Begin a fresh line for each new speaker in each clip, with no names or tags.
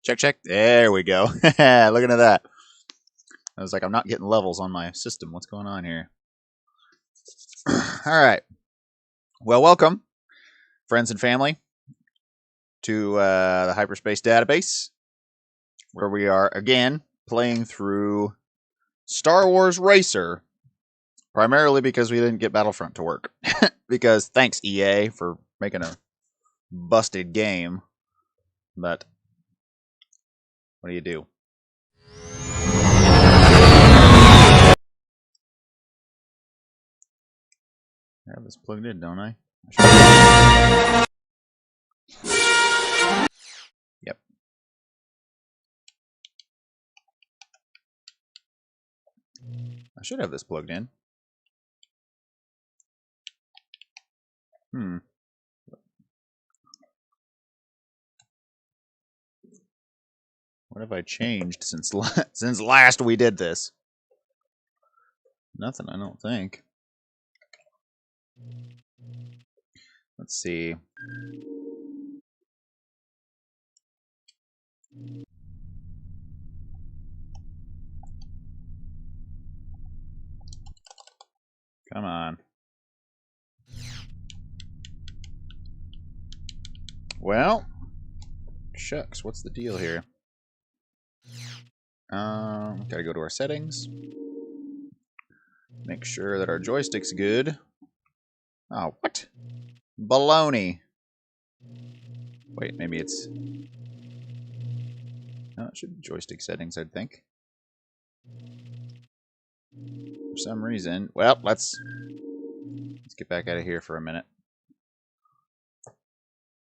Check, check. There we go. Looking at that. I was like, I'm not getting levels on my system. What's going on here? All right. Well, welcome, friends and family, to the Hyperspace Database, where we are, again, playing through Star Wars Racer, primarily because we didn't get Battlefront to work. Because thanks, EA, for making a busted game. But what do you do? I have this plugged in, don't I? Yep. I should have this plugged in. What have I changed since last we did this? Nothing, I don't think. Let's see. Come on. Well, shucks, what's the deal here? Gotta go to our settings. Make sure that our joystick's good. Oh, what? Baloney. Wait, maybe it's... No, it should be joystick settings, I'd think. For some reason... Well, let's get back out of here for a minute.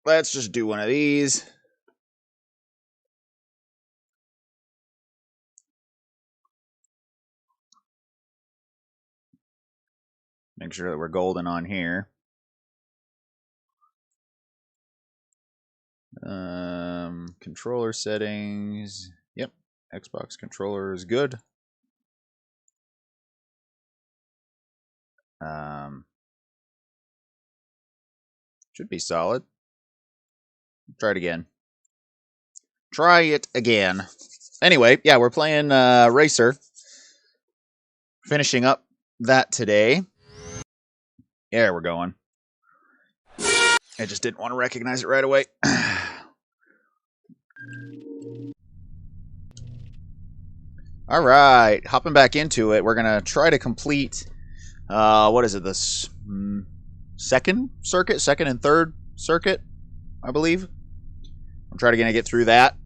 Let's just do one of these. Make sure that we're golden on here. Controller settings. Yep, Xbox controller is good. Should be solid. Try it again. Try it again. Anyway, yeah, we're playing Racer. Finishing up that today. Yeah, we're going. I just didn't want to recognize it right away. All right, hopping back into it. We're going to try to complete, what is it, this second and third circuit, I believe. I'm trying to get through that,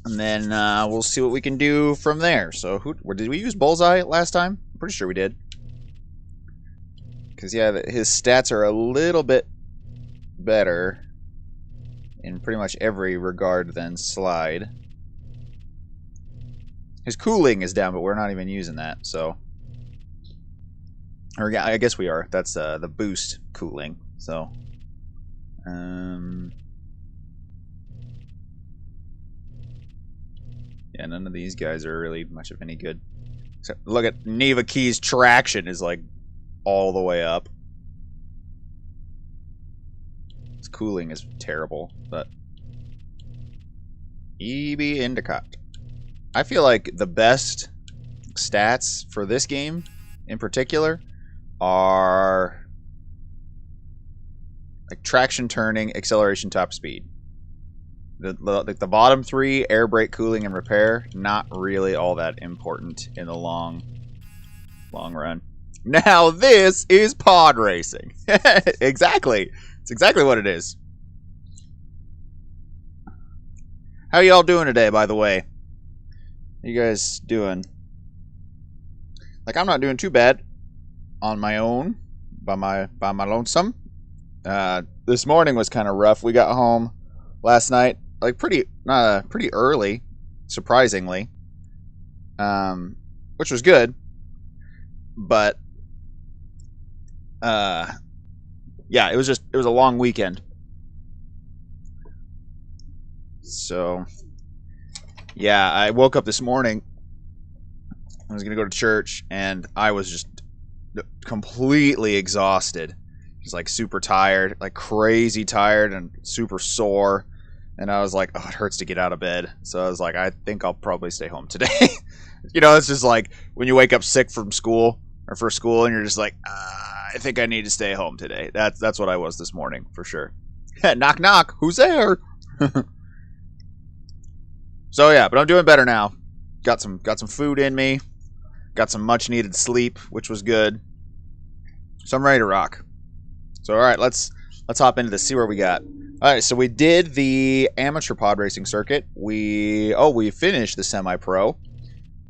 and then we'll see what we can do from there. So, did we use Bullseye last time? I'm pretty sure we did. Because, yeah, his stats are a little bit better in pretty much every regard than Slide. His cooling is down, but we're not even using that, so... Or, yeah, I guess we are. That's the boost cooling, so... Yeah, none of these guys are really much of any good. Except, look at Neva Key's traction is, like, all the way up. Its cooling is terrible, but... EB Endicott. I feel like the best stats for this game, in particular, are like traction, turning, acceleration, top speed. The bottom three, air brake, cooling, and repair, not really all that important in the long run. Now this is pod racing. Exactly. It's exactly what it is. How y'all doing today, by the way? How you guys doing? Like, I'm not doing too bad on my own, by my lonesome. This morning was kind of rough. We got home last night, like pretty early, surprisingly, which was good. But yeah, it was a long weekend. So yeah, I woke up this morning. I was gonna go to church, and I was just completely exhausted. Just like super tired, like crazy tired, and super sore. And I was like, oh, it hurts to get out of bed. So I was like, I think I'll probably stay home today. You know, it's just like when you wake up sick from school or for school and you're just like, I think I need to stay home today. That's what I was this morning for sure. Knock, knock. Who's there? So yeah, but I'm doing better now. Got some food in me. Got some much needed sleep, which was good. So I'm ready to rock. So all right, let's hop into this, see where we got. All right, so we did the amateur pod racing circuit. We finished the semi-pro.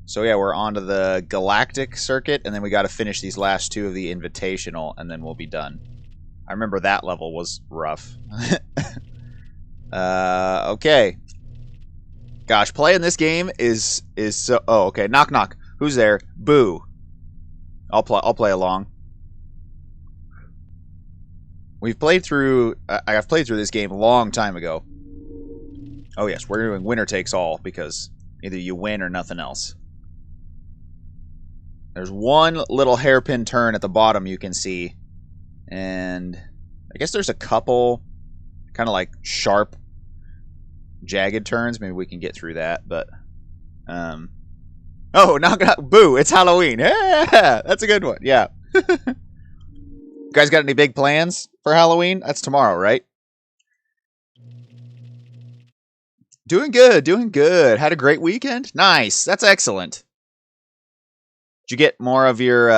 So yeah, we're on to the galactic circuit, and then we got to finish these last two of the invitational, and then we'll be done. I remember that level was rough. Okay. Gosh, playing this game is so. Oh, okay. Knock, knock. Who's there? Boo. I'll play along. I've played through this game a long time ago. Oh yes, we're doing winner takes all because either you win or nothing else. There's one little hairpin turn at the bottom you can see, and I guess there's a couple kind of like sharp, jagged turns. Maybe we can get through that, but oh, knock, boo! It's Halloween. Yeah, that's a good one. Yeah. You guys got any big plans for Halloween? That's tomorrow, right? Doing good, doing good. Had a great weekend? Nice. That's excellent. Did you get more of your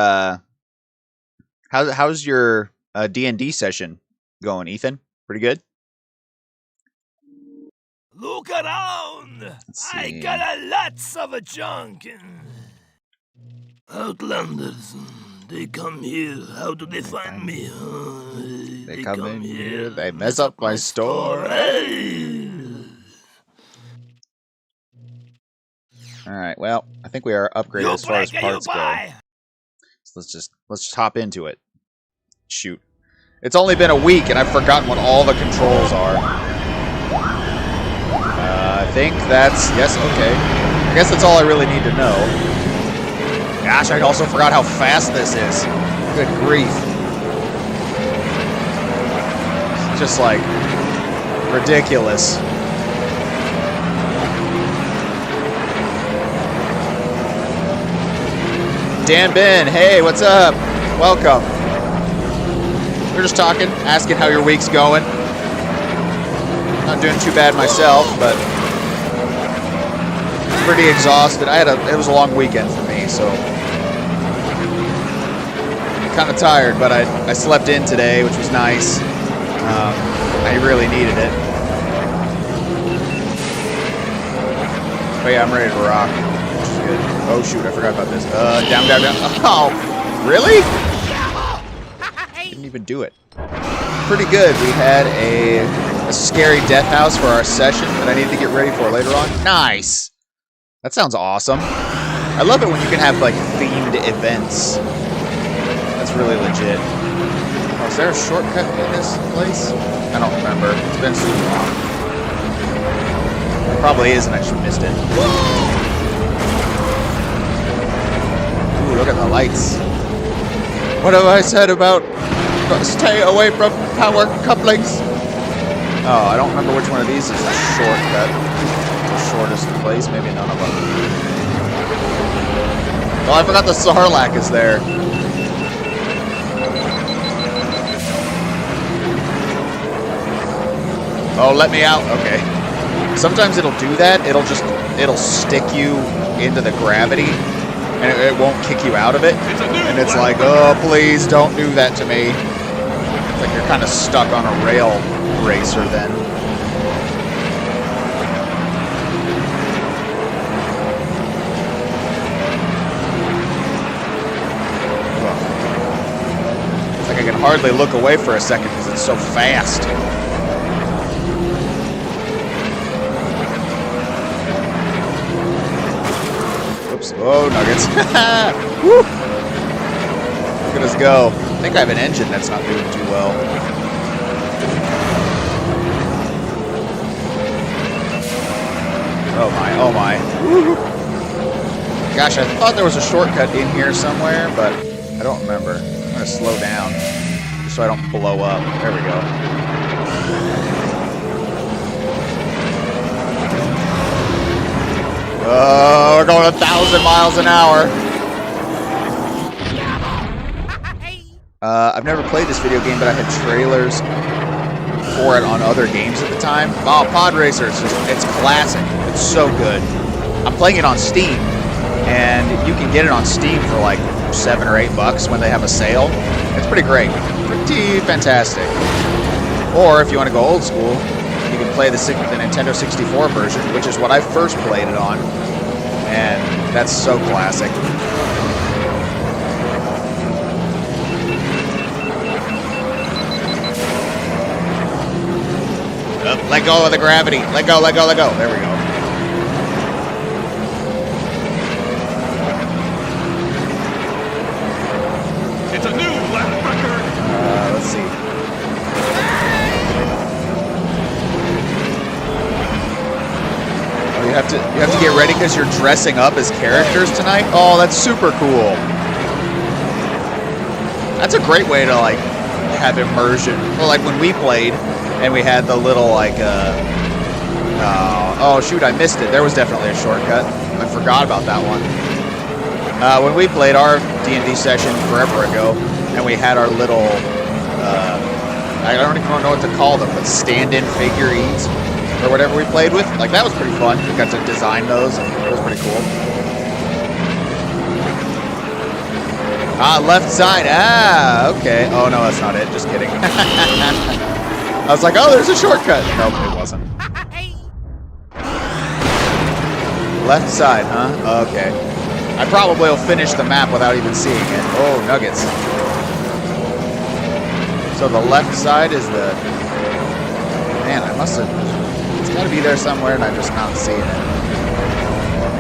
how's your D&D session going, Ethan? Pretty good?
Look around! I got a lots of a junk. Outlanders, they come here. How do they find me?
They come in here. They mess up my store. All right. Well, I think we are upgraded as far as parts go. So let's just hop into it. Shoot. It's only been a week, and I've forgotten what all the controls are. I think that's... Yes, okay. I guess that's all I really need to know. Gosh, I also forgot how fast this is. Good grief. It's just, like, ridiculous. Dan Ben, hey, what's up? Welcome. We're just talking, asking how your week's going. Not doing too bad myself, but pretty exhausted. It was a long weekend for me, so kind of tired, but I slept in today, which was nice. I really needed it. But yeah, I'm ready to rock, which is good. Oh shoot, I forgot about this. Down, down, down. Oh, really? Didn't even do it. Pretty good. We had a scary death house for our session that I need to get ready for later on. Nice. That sounds awesome. I love it when you can have like themed events. That's really legit. Oh, is there a shortcut in this place? I don't remember. It's been so long. There probably is, and I just missed it. Ooh, look at the lights. What have I said about stay away from power couplings? Oh, I don't remember which one of these is the shortcut. The shortest place, maybe none of them. Oh, I forgot the Sarlacc is there. Oh, let me out. Okay. Sometimes it'll do that. It'll stick you into the gravity, and it won't kick you out of it. And it's like, oh, please don't do that to me. It's like you're kind of stuck on a rail racer then. It's like I can hardly look away for a second because it's so fast. Oops. Oh, nuggets. Woo! Look at us go. I think I have an engine that's not doing too well. Oh my, oh my. Woo! Gosh, I thought there was a shortcut in here somewhere, but I don't remember. I'm gonna slow down just so I don't blow up. There we go. Oh, we're going 1,000 miles an hour. I've never played this video game, but I had trailers for it on other games at the time. Oh, Podracer, it's classic. It's so good. I'm playing it on Steam, and you can get it on Steam for like $7 or $8 when they have a sale. It's pretty great. Pretty fantastic. Or if you want to go old school, you can play the Nintendo 64 version, which is what I first played it on. And that's so classic. Let go of the gravity. Let go, let go, let go. There we go.
It's a new lap record.
Let's see. Oh, you have to get ready because you're dressing up as characters tonight. Oh, that's super cool. That's a great way to like have immersion. Well, like when we played. And we had the little, like, oh, shoot, I missed it. There was definitely a shortcut. I forgot about that one. When we played our D&D session forever ago, and we had our little, I don't even know what to call them, but stand-in figurines, or whatever we played with. Like, that was pretty fun. We got to design those, and it was pretty cool. Ah, left side. Ah, okay. Oh, no, that's not it. Just kidding. I was like, oh, there's a shortcut. Nope, it wasn't. Left side, huh? Okay. I probably will finish the map without even seeing it. Oh, nuggets. So the left side is the... Man, I must have... It's got to be there somewhere and I'm just not seeing it.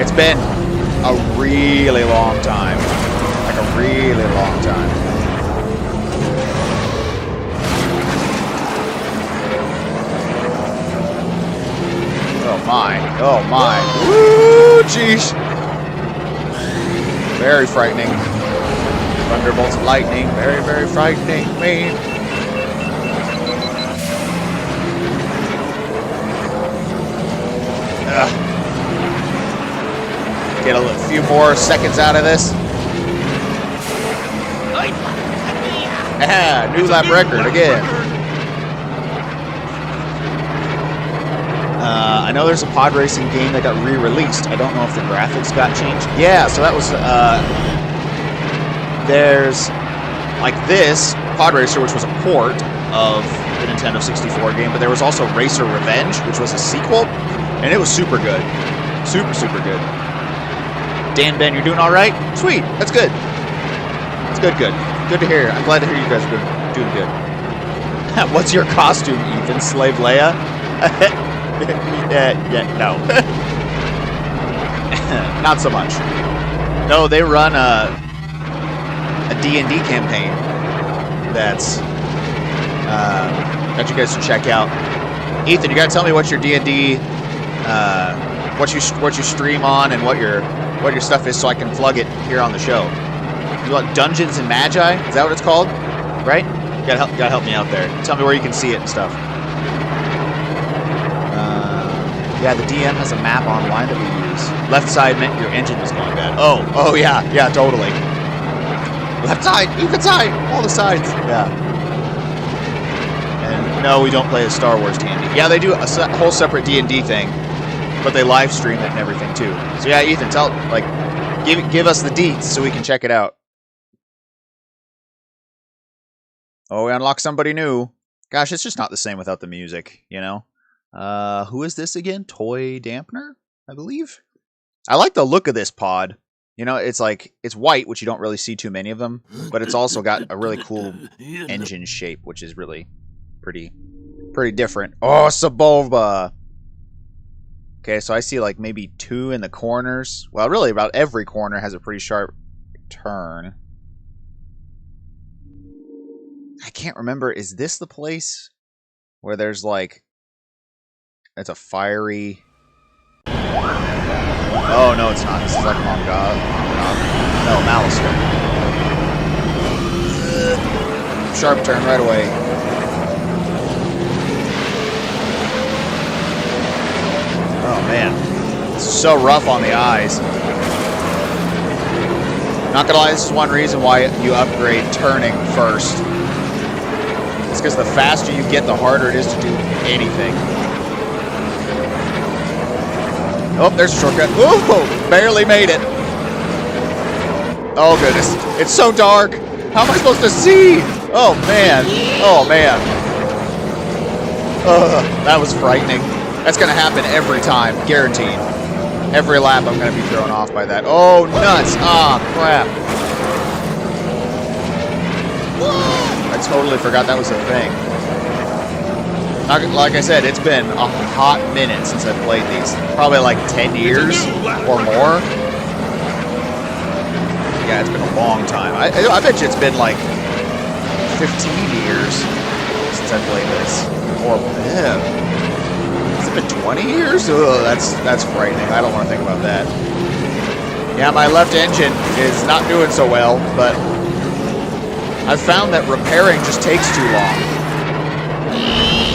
It's been a really long time. Like a really long time. Oh my. Oh my. Woo! Jeez. Very frightening. Thunderbolts of lightning. Very, very frightening me. Get a few more seconds out of this. Ah, new lap record again. I know there's a pod racing game that got re-released. I don't know if the graphics got changed. Yeah, so that was, there's, like this, Podracer, which was a port of the Nintendo 64 game, but there was also Racer Revenge, which was a sequel, and it was super good. Super, super good. Dan, Ben, you're doing all right? Sweet, that's good. That's good, good. Good to hear. I'm glad to hear you guys are doing good. What's your costume, Ethan? Slave Leia? Yeah, no. Not so much. No, they run a D&D campaign that's that you guys should check out. Ethan, you gotta tell me what your D&D what you stream on and what your stuff is so I can plug it here on the show. You want Dungeons and Magi? Is that what it's called? Right? You gotta help me out there. Tell me where you can see it and stuff. Yeah, the DM has a map online that we use. Left side meant your engine was going bad. Oh yeah, totally. Left side, even side, all the sides. Yeah. And no, we don't play a Star Wars D&D. Yeah, they do a whole separate D&D thing, but they live stream it and everything too. So yeah, Ethan, give us the deets so we can check it out. Oh, we unlocked somebody new. Gosh, it's just not the same without the music, you know? Who is this again? Toy Dampener, I believe? I like the look of this pod. You know, it's like, it's white, which you don't really see too many of them, but it's also got a really cool engine shape, which is really pretty different. Oh, Sabova! Okay, so I see like maybe 2 in the corners. Well, really about every corner has a pretty sharp turn. I can't remember, is this the place where there's like, it's a fiery... Oh, no, it's not. This is like Mongol. No, Malister. Sharp turn right away. Oh, man. This is so rough on the eyes. Not gonna lie, this is one reason why you upgrade turning first. It's because the faster you get, the harder it is to do anything. Oh, there's a shortcut. Ooh, barely made it. Oh, goodness. It's so dark. How am I supposed to see? Oh, man. Oh, man. That was frightening. That's going to happen every time, guaranteed. Every lap I'm going to be thrown off by that. Oh, nuts. Ah, crap. I totally forgot that was a thing. Like I said, it's been a hot minute since I've played these. Probably like 10 years or more. Yeah, it's been a long time. I bet you it's been like 15 years since I played this. Or, yeah. Has it been 20 years? Ugh, that's frightening. I don't want to think about that. Yeah, my left engine is not doing so well, but I've found that repairing just takes too long.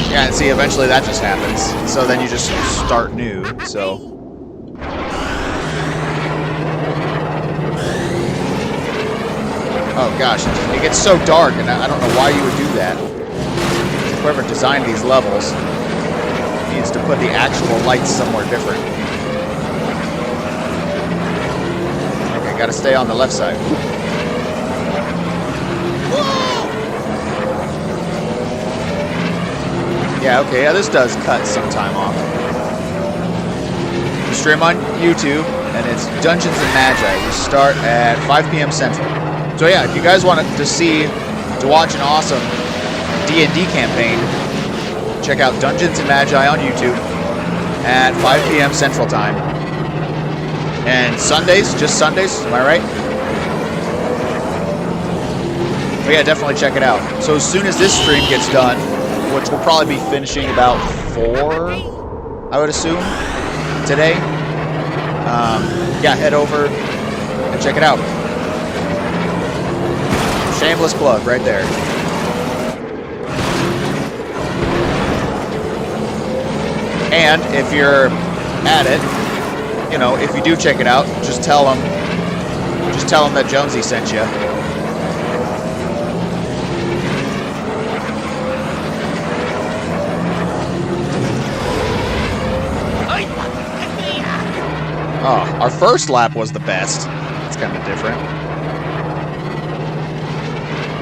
Yeah, and see, eventually that just happens. So then you just start new, so. Oh gosh, it gets so dark, and I don't know why you would do that. Whoever designed these levels needs to put the actual lights somewhere different. Okay, gotta stay on the left side. Yeah, okay, yeah, this does cut some time off. We stream on YouTube, and it's Dungeons and Magi. We start at 5 p.m. Central. So yeah, if you guys want to watch an awesome D&D campaign, check out Dungeons and Magi on YouTube at 5 p.m. Central Time. And Sundays, just Sundays, am I right? But yeah, definitely check it out. So as soon as this stream gets done, which will probably be finishing about 4, I would assume, today. Yeah, head over and check it out. Shameless plug right there. And if you're at it, you know, if you do check it out, just tell them that Jonesy sent you. Oh, our first lap was the best. It's kind of different.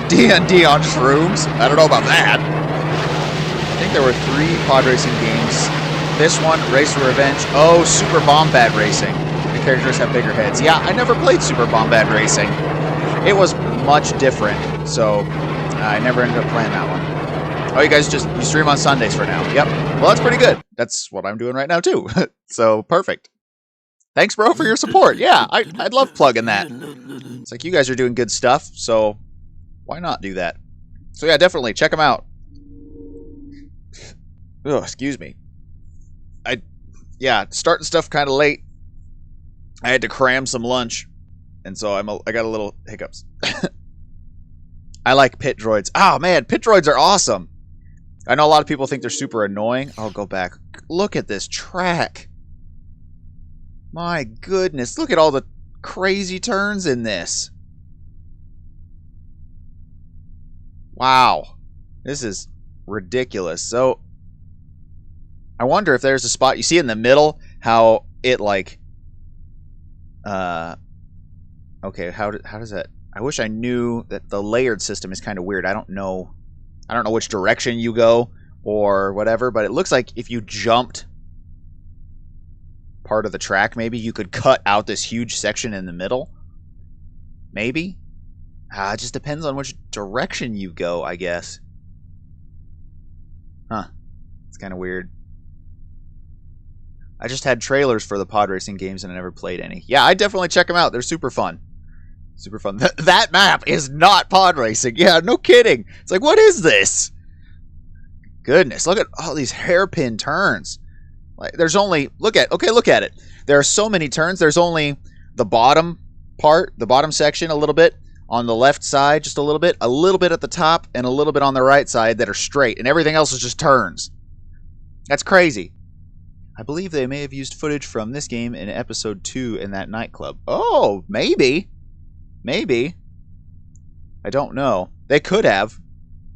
D&D on shrooms? I don't know about that. I think there were 3 pod racing games. This one, Race to Revenge. Oh, Super Bombad Racing. The characters have bigger heads. Yeah, I never played Super Bombad Racing. It was much different, so I never ended up playing that one. Oh, you guys you stream on Sundays for now. Yep. Well, that's pretty good. That's what I'm doing right now, too. So, perfect. Thanks, bro, for your support. Yeah, I'd love plugging that. It's like you guys are doing good stuff, so why not do that? So yeah, definitely check them out. Oh, excuse me. Yeah, starting stuff kind of late. I had to cram some lunch, and so I got a little hiccups. I like pit droids. Oh man, pit droids are awesome. I know a lot of people think they're super annoying. I'll go back. Look at this track. My goodness, look at all the crazy turns in this. Wow. This is ridiculous. So, I wonder if there's a spot, you see in the middle, how it like, okay, how does that, I wish I knew that the layered system is kind of weird. I don't know which direction you go or whatever, but it looks like if you jumped part of the track, maybe you could cut out this huge section in the middle. Maybe? It just depends on which direction you go, I guess. Huh. It's kind of weird. I just had trailers for the pod racing games and I never played any. Yeah, I definitely check them out. They're super fun. Super fun. That map is not pod racing. Yeah, no kidding. It's like, what is this? Goodness, look at all these hairpin turns. Like, there's only, look at it. There are so many turns. There's only the bottom part, the bottom section a little bit, on the left side just a little bit at the top, and a little bit on the right side that are straight, and everything else is just turns. That's crazy. I believe they may have used footage from this game in episode 2 in that nightclub. Oh, maybe. Maybe. I don't know. They could have.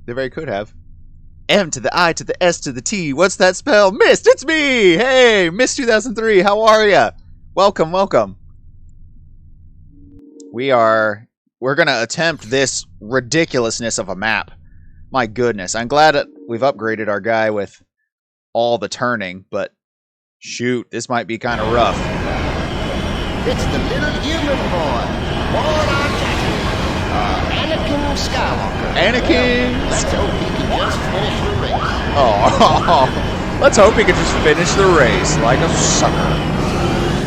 They very could have. M to the I to the S to the T. What's that spell? Mist, it's me! Hey, Mist 2003, how are ya? Welcome, welcome. We're gonna attempt this ridiculousness of a map. My goodness, I'm glad that we've upgraded our guy with all the turning, but shoot, this might be kind of rough.
It's the little human boy, born on Tatooine, Anakin Skywalker.
Anakin!
Let's hope he can just finish the race.
Oh, let's hope he can just finish the race like a sucker.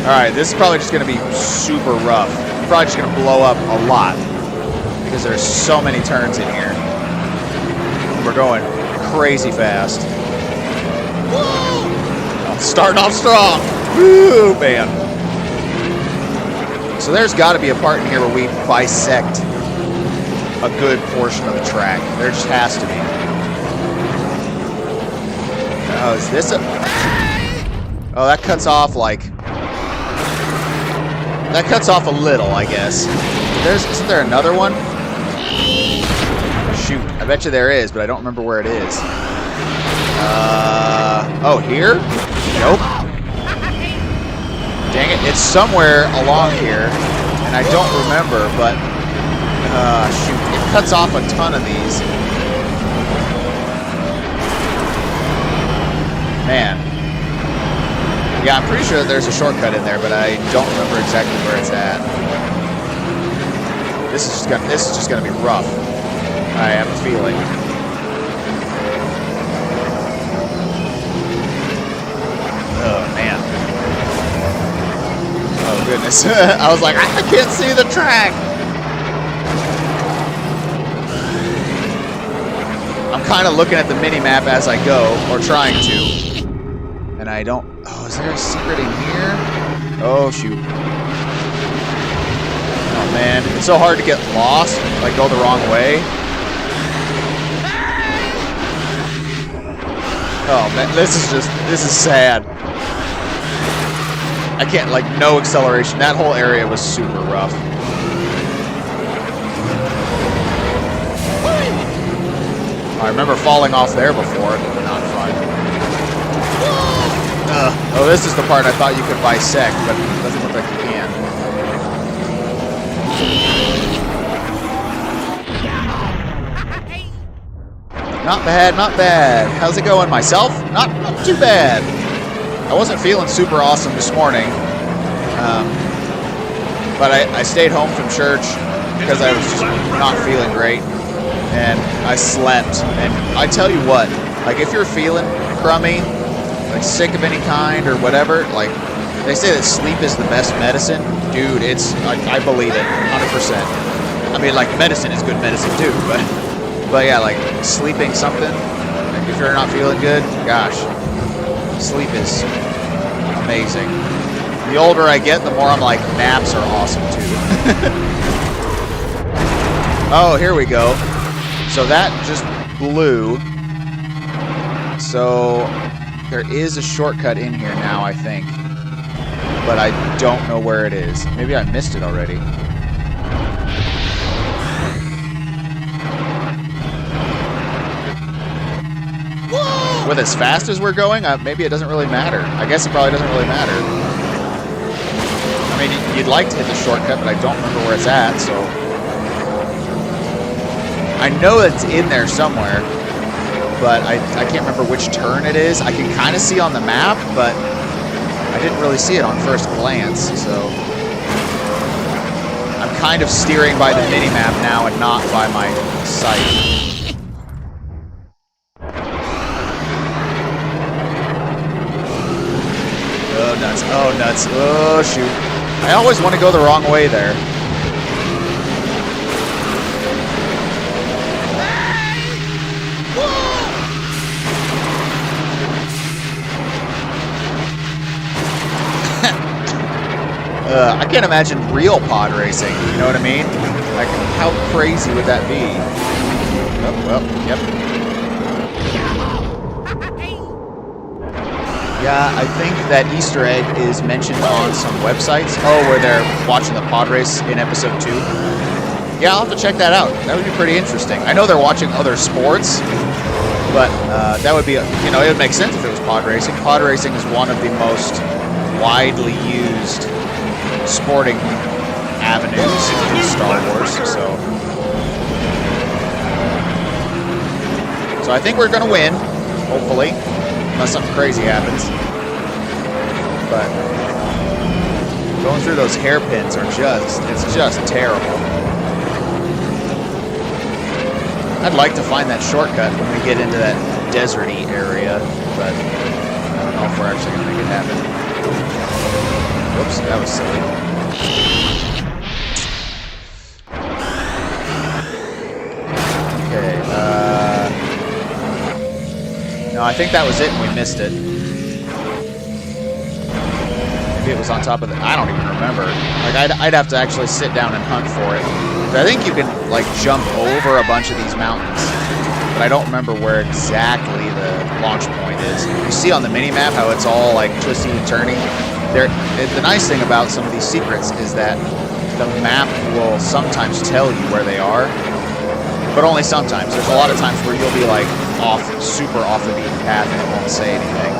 Alright, this is probably just going to be super rough. Probably just going to blow up a lot because there's so many turns in here. We're going crazy fast.
Woo!
Starting off strong. Woo, man. So there's got to be a part in here where we bisect a good portion of the track. There just has to be. Oh, is this a... Oh, that cuts off like... That cuts off a little, I guess. Isn't there another one? Shoot, I bet you there is, but I don't remember where it is. Oh, here? Nope. Dang it, it's somewhere along here, and I don't remember, but, shoot, it cuts off a ton of these. Man. Yeah, I'm pretty sure that there's a shortcut in there, but I don't remember exactly where it's at. This is just gonna be rough. I have a feeling. Oh, man. Oh, goodness. I was like, I can't see the track! I'm kind of looking at the mini-map as I go, or trying to. And I don't... Oh, is there a secret in here? Oh, shoot. Oh, man. It's so hard to get lost, like go the wrong way. Oh, man. This is sad. I can't, like, no acceleration. That whole area was super rough. I remember falling off there before. Not fun. Oh, this is the part I thought you could bisect, but it doesn't look like you can. Not bad, not bad. How's it going, myself? Not too bad. I wasn't feeling super awesome this morning, but I stayed home from church because I was just not feeling great, and I slept. And I tell you what, like if you're feeling crummy, like sick of any kind or whatever, like they say that sleep is the best medicine. Dude, I believe it, 100%. I mean, like medicine is good medicine too, but yeah, like sleeping something, like if you're not feeling good, gosh, sleep is amazing. The older I get, the more I'm like, naps are awesome too. Oh, here we go. So that just blew. So there is a shortcut in here now, I think. But I don't know where it is. Maybe I missed it already. Whoa! With as fast as we're going, maybe it doesn't really matter. I guess it probably doesn't really matter. I mean, you'd like to hit the shortcut, but I don't remember where it's at, so... I know it's in there somewhere, but I can't remember which turn it is. I can kind of see on the map, but I didn't really see it on first glance, so... I'm kind of steering by the mini-map now and not by my sight. Oh, nuts. Oh, nuts. Oh, shoot. I always want to go the wrong way there. I can't imagine real pod racing, you know what I mean? Like, how crazy would that be? Oh, well, yep. Yeah, I think that Easter egg is mentioned on some websites. Oh, where they're watching the pod race in episode 2. Yeah, I'll have to check that out. That would be pretty interesting. I know they're watching other sports, but that would be, you know, it would make sense if it was pod racing. Pod racing is one of the most widely used sporting avenues in Star Wars, so I think we're going to win, hopefully, unless something crazy happens. But going through those hairpins are it's just terrible. I'd like to find that shortcut when we get into that deserty area, but I don't know if we're actually going to make it happen. Whoops, that was silly. Okay, no, I think that was it and we missed it. Maybe it was on top of the... I don't even remember. Like, I'd have to actually sit down and hunt for it. But I think you can, like, jump over a bunch of these mountains. But I don't remember where exactly the launch point is. You see on the mini-map how it's all, like, twisty and turny. The nice thing about some of these secrets is that the map will sometimes tell you where they are. But only sometimes. There's a lot of times where you'll be, like, super off the beaten path and it won't say anything.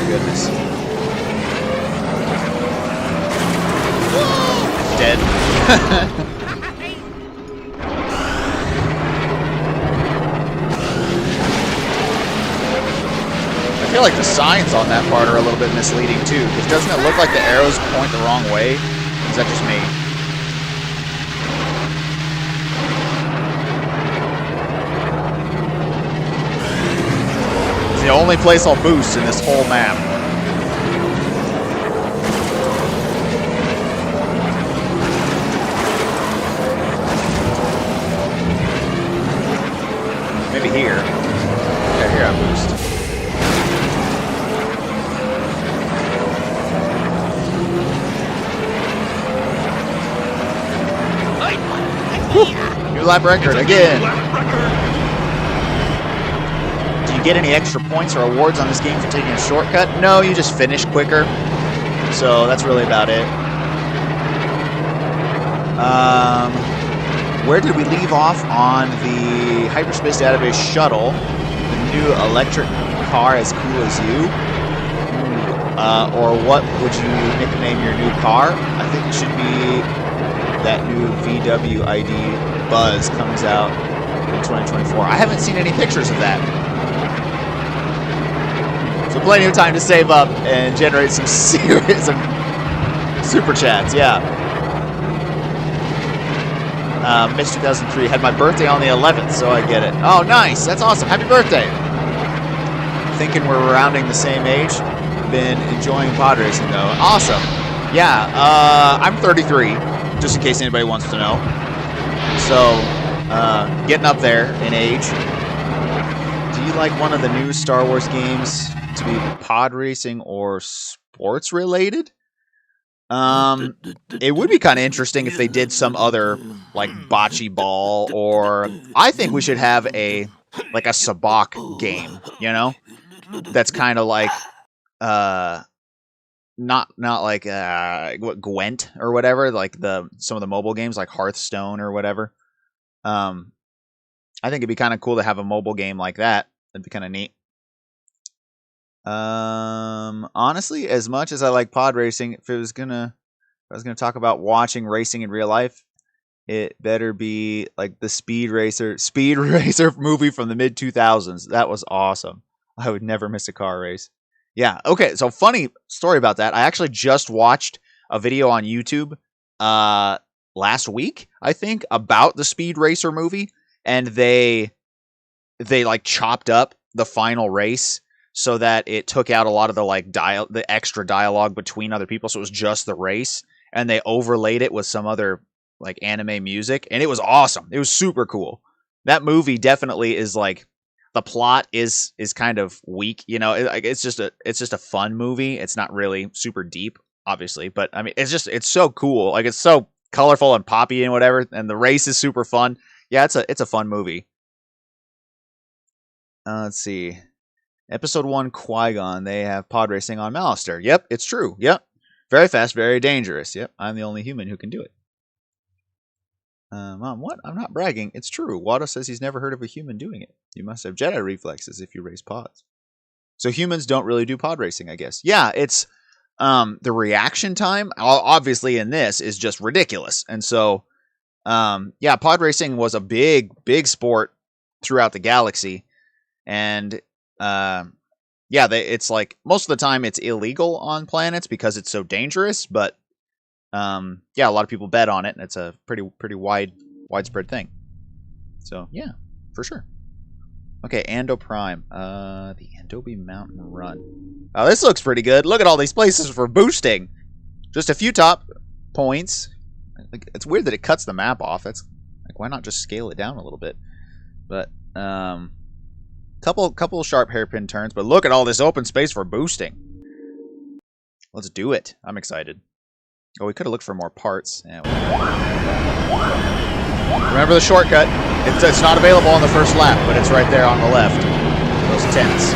Goodness. Dead. I feel like the signs on that part are a little bit misleading too, because doesn't it look like the arrows point the wrong way? Is that just me? It's the only place I'll boost in this whole map. Maybe here. Yeah, here I boost. New lap record again. Do you get any extra points or awards on this game for taking a shortcut? No, you just finish quicker. So that's really about it. Where did we leave off on the Hyperspace Database shuttle? The new electric car as cool as you? Or what would you nickname your new car? I think it should be that new VW ID Buzz comes out in 2024. I haven't seen any pictures of that. So plenty of time to save up and generate some serious super chats, yeah. Missed 2003. Had my birthday on the 11th, so I get it. Oh, nice. That's awesome. Happy birthday. Thinking we're rounding the same age. Been enjoying pod racing, though. Awesome. Yeah, I'm 33, just in case anybody wants to know. So, getting up there in age. Do you like one of the new Star Wars games to be pod racing or sports related? It would be kind of interesting if they did some other, like, bocce ball, or I think we should have a sabacc game, you know? That's kind of like, not like, Gwent or whatever, like some of the mobile games, like Hearthstone or whatever. I think it'd be kind of cool to have a mobile game like that. That'd be kind of neat. Honestly, as much as I like pod racing, if I was gonna talk about watching racing in real life, it better be like the Speed Racer movie from the mid 2000s. That was awesome. I would never miss a car race. Yeah. Okay. So funny story about that. I actually just watched a video on YouTube, last week, I think, about the Speed Racer movie, and they like chopped up the final race so that it took out a lot of the the extra dialogue between other people, so it was just the race, and they overlaid it with some other like anime music, and it was awesome. It was super cool. That movie definitely is like, the plot is kind of weak, you know. It's just a fun movie. It's not really super deep, obviously, but I mean, it's so cool. Like, it's so colorful and poppy and whatever, and the race is super fun. Yeah, it's a fun movie. Let's see. Episode 1, Qui-Gon. They have pod racing on Mallister. Yep, it's true. Yep. Very fast, very dangerous. Yep, I'm the only human who can do it. Mom, what? I'm not bragging. It's true. Watto says he's never heard of a human doing it. You must have Jedi reflexes if you race pods. So humans don't really do pod racing, I guess. Yeah, it's the reaction time, obviously in this, is just ridiculous. And so, yeah, pod racing was a big, big sport throughout the galaxy. And, yeah, it's like, most of the time it's illegal on planets because it's so dangerous, but yeah, a lot of people bet on it, and it's a pretty widespread thing. So yeah, for sure. Okay, Ando Prime. The Andobi Mountain Run. Oh, this looks pretty good. Look at all these places for boosting. Just a few top points. Like, it's weird that it cuts the map off. That's like, why not just scale it down a little bit? But couple sharp hairpin turns. But look at all this open space for boosting. Let's do it. I'm excited. Oh, we could have looked for more parts. Yeah, remember the shortcut. It's not available on the first lap, but it's right there on the left. Those tents.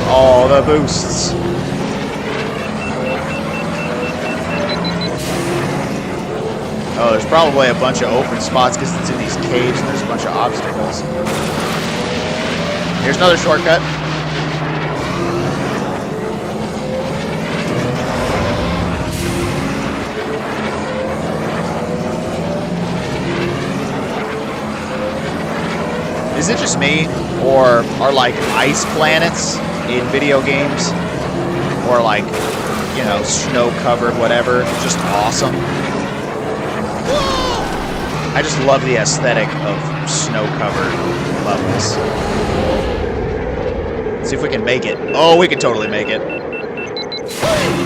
Oh, the boosts. Oh, there's probably a bunch of open spots because it's in these caves and there's a bunch of obstacles. Here's another shortcut. Is it just me, or are like ice planets in video games, or like, you know, snow-covered whatever, just awesome? I just love the aesthetic of snow-covered levels. Let's see if we can make it. Oh, we can totally make it.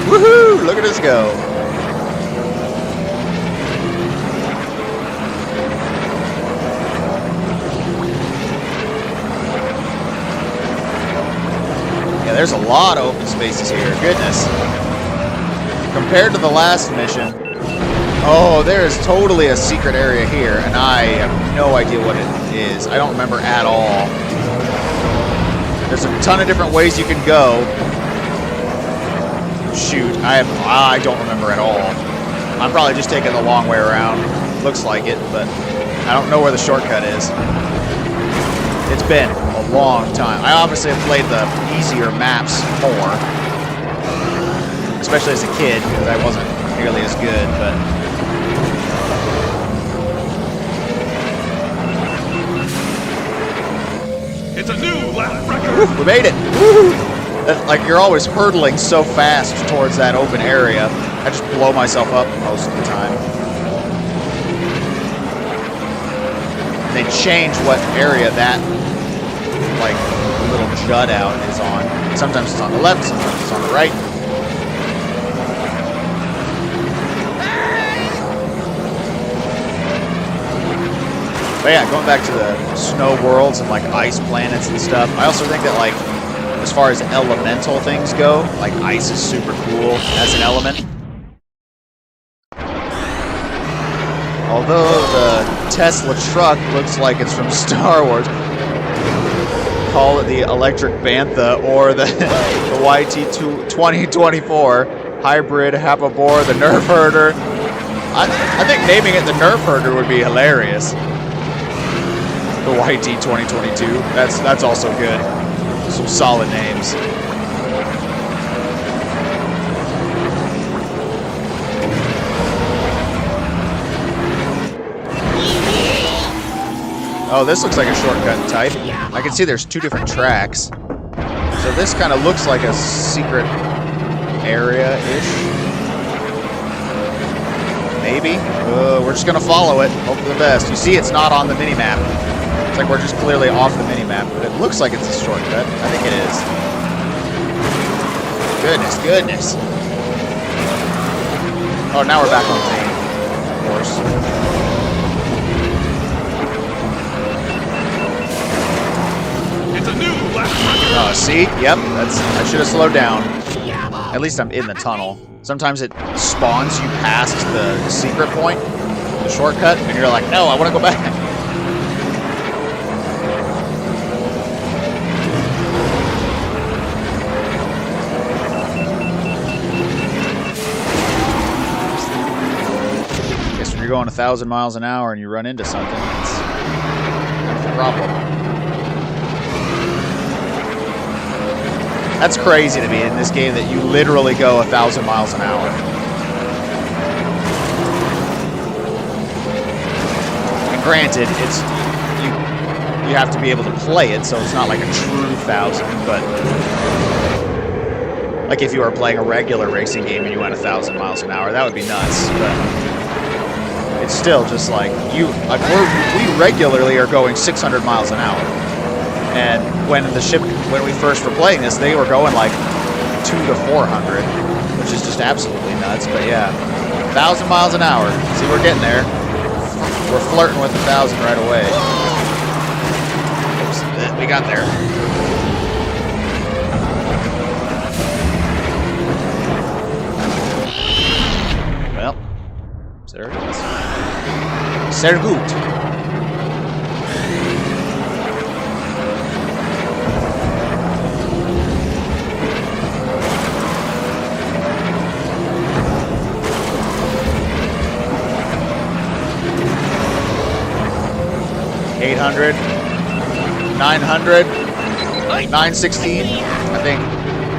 Woohoo! Look at us go. There's a lot of open spaces here. Goodness. Compared to the last mission, oh, there is totally a secret area here, and I have no idea what it is. I don't remember at all. There's a ton of different ways you can go. Shoot, I don't remember at all. I'm probably just taking the long way around. Looks like it, but I don't know where the shortcut is. It's been a long time. I obviously have played the easier maps more, especially as a kid, because I wasn't nearly as good, but...
It's a new lap record!
Woo, we made it! Woo! Like, you're always hurtling so fast towards that open area, I just blow myself up most of the time. And they change what area that, like, little jut out is on. Sometimes it's on the left, sometimes it's on the right. But yeah, going back to the snow worlds and like ice planets and stuff, I also think that, like, as far as elemental things go, like ice is super cool as an element. Although the Tesla truck looks like it's from Star Wars. Call it the Electric Bantha or the YT-2024 Hybrid Hapabor, the Nerf Herder. I think naming it the Nerf Herder would be hilarious. The YT-2022. That's also good. Some solid names. Oh, this looks like a shortcut type. I can see there's two different tracks. So this kind of looks like a secret area-ish. Maybe. We're just going to follow it. Hope for the best. You see it's not on the minimap. It's like we're just clearly off the minimap, but it looks like it's a shortcut. I think it is. Goodness, goodness. Oh, now we're back on main, of course. Oh, see? Yep, I should have slowed down. At least I'm in the tunnel. Sometimes it spawns you past the secret point, the shortcut, and you're like, no, I want to go back. going 1,000 miles an hour and you run into something, it's kind of a problem. That's crazy to me in this game that you literally go 1,000 miles an hour. And granted, it's you have to be able to play it, so it's not like a true 1,000, but like if you were playing a regular racing game and you went 1,000 miles an hour, that would be nuts. But it's still just like we regularly are going 600 miles an hour. And when we first were playing this, they were going like 200 to 400, which is just absolutely nuts. But yeah, 1,000 miles an hour. See, we're getting there. We're flirting with 1,000 right away. Oops, we got there. Well, there it is. Sehr gut. 800, 900, 916, I think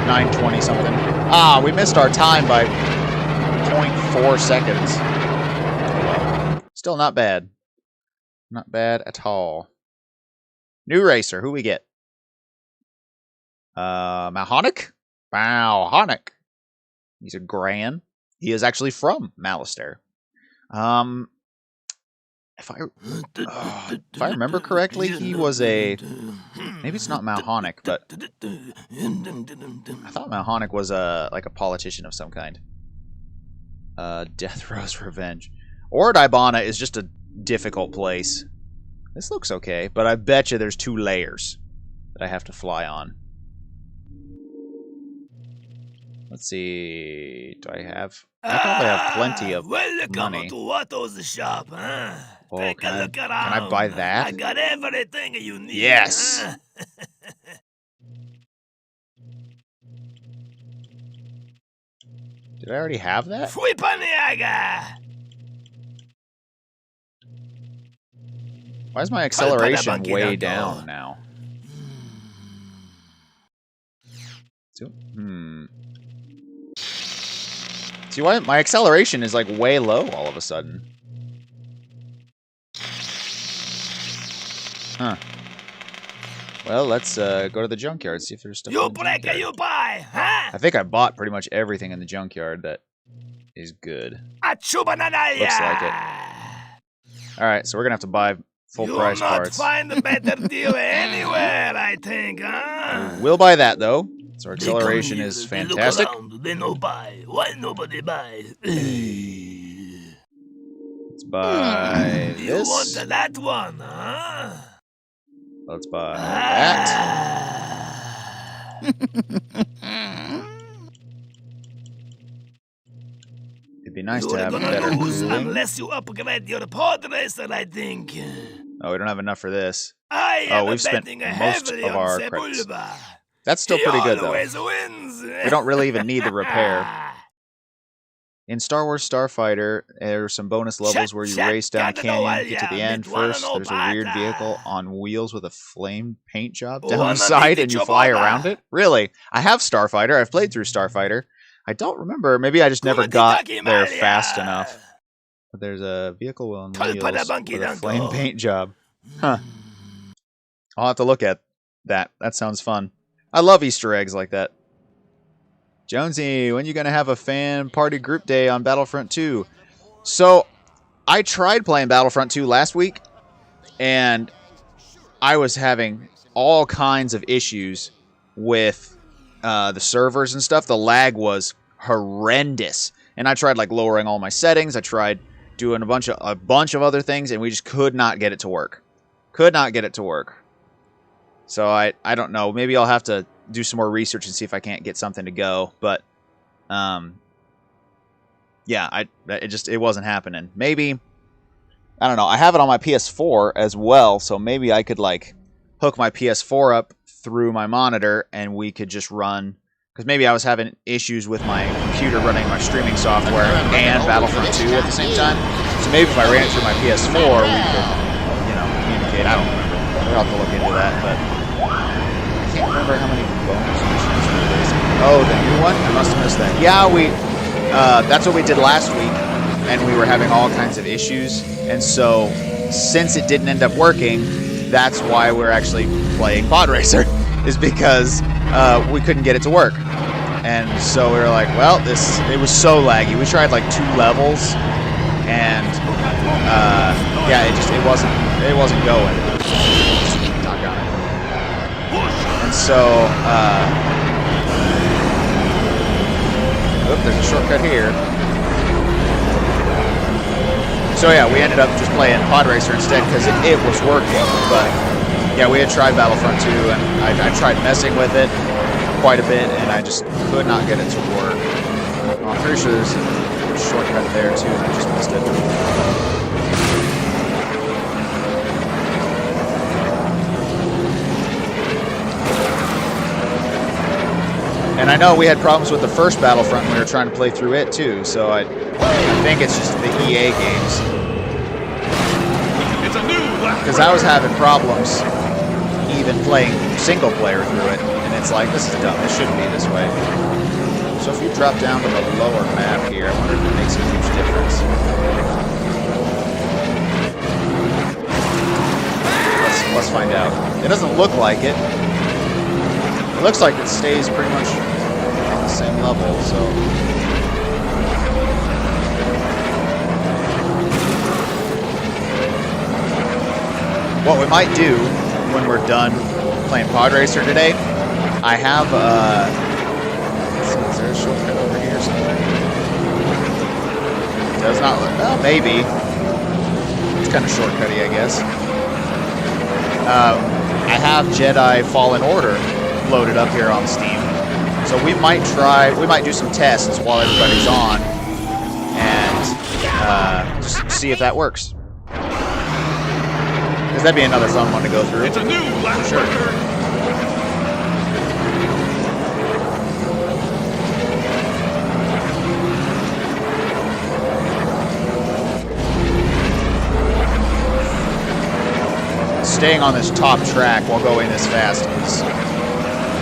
920 something. Ah, we missed our time by 0.4 seconds. Still not bad. Not bad at all. New racer, who we get? Malhonic? Malhonic. He's a Gran. He is actually from Malistaire. If I remember correctly, he was a... Maybe it's not Malhonic, but... I thought Malhonic was like a politician of some kind. Death Rose Revenge. Ord Ibana is just a difficult place. This looks okay, but I bet you there's 2 layers that I have to fly on. Let's see... Do I have... I probably have plenty of money.
To Watto's shop, huh?
Oh, can I buy that?
I got everything you need.
Yes.
Huh?
Did I already have that? Why is my acceleration way down now? See why my acceleration is like way low all of a sudden? Huh. Well, let's go to the junkyard, see if there's stuff.
You break or you buy, huh?
I think I bought pretty much everything in the junkyard that is good. Looks like it. Alright, so we're gonna have to buy full price parts.
You'll not find a better deal anywhere, I think, huh?
We'll buy that though. So our acceleration is fantastic.
They no buy. Why nobody buy?
Let's buy
You
this.
want that one, huh?
Let's buy that. It'd be nice to have better cooling.
Unless you upgrade your Podracer, I think.
Oh, we don't have enough for this.
Oh,
we've spent most of our credits. That's still pretty good, though. We don't really even need the repair. In Star Wars Starfighter, there are some bonus levels where you race down a canyon, get to the end first. There's a weird vehicle on wheels with a flame paint job down the side, and you fly around it. Really? I have Starfighter. I've played through Starfighter. I don't remember. Maybe I just never got there fast enough. But there's a vehicle on wheels with a flame paint job. Huh. I'll have to look at that. That sounds fun. I love Easter eggs like that. Jonesy, when you going to have a fan party group day on Battlefront 2? So, I tried playing Battlefront 2 last week, and I was having all kinds of issues with the servers and stuff. The lag was horrendous. And I tried like lowering all my settings. I tried doing a bunch of other things, and we just could not get it to work. Could not get it to work. So I don't know. Maybe I'll have to do some more research and see if I can't get something to go. But yeah, it wasn't happening. Maybe, I don't know. I have it on my PS4 as well, so maybe I could like hook my PS4 up through my monitor and we could just run, because maybe I was having issues with my computer running my streaming software and Battlefront 2 at the same time. So maybe if I ran it through my PS4, we could, you know, communicate. I don't remember. We'll have to look into that, but I can't remember how many bonus missions were released. Oh, the new one? I must have missed that. Yeah, that's what we did last week, and we were having all kinds of issues, and so since it didn't end up working, that's why we're actually playing Podracer, is because we couldn't get it to work. And so we were like, well, it was so laggy. We tried like 2 levels, and yeah, it wasn't going. Doggone it. And so there's a shortcut here. So yeah, we ended up just playing Podracer instead because it was working. But yeah, we had tried Battlefront 2, and I tried messing with it quite a bit, and I just could not get it to work. Well, I'm pretty sure there's a shortcut there too, and I just missed it. And I know we had problems with the first Battlefront when we were trying to play through it too, so I think it's just the EA games. Because I was having problems even playing single player through it, and it's like, this is dumb, this shouldn't be this way. So if you drop down to the lower map here, I wonder if it makes a huge difference. Let's find out. It doesn't look like it. It looks like it stays pretty much on the same level, so... What we might do when we're done playing Podracer today, I have, let's see, is there a shortcut over here somewhere? It does not look, well, maybe. It's kind of shortcutty, I guess. I have Jedi Fallen Order loaded up here on Steam. So we might do some tests while everybody's on, and just see if that works. Because that'd be another fun one to go through.
It's a new lap
sure. Staying on this top track while going this fast is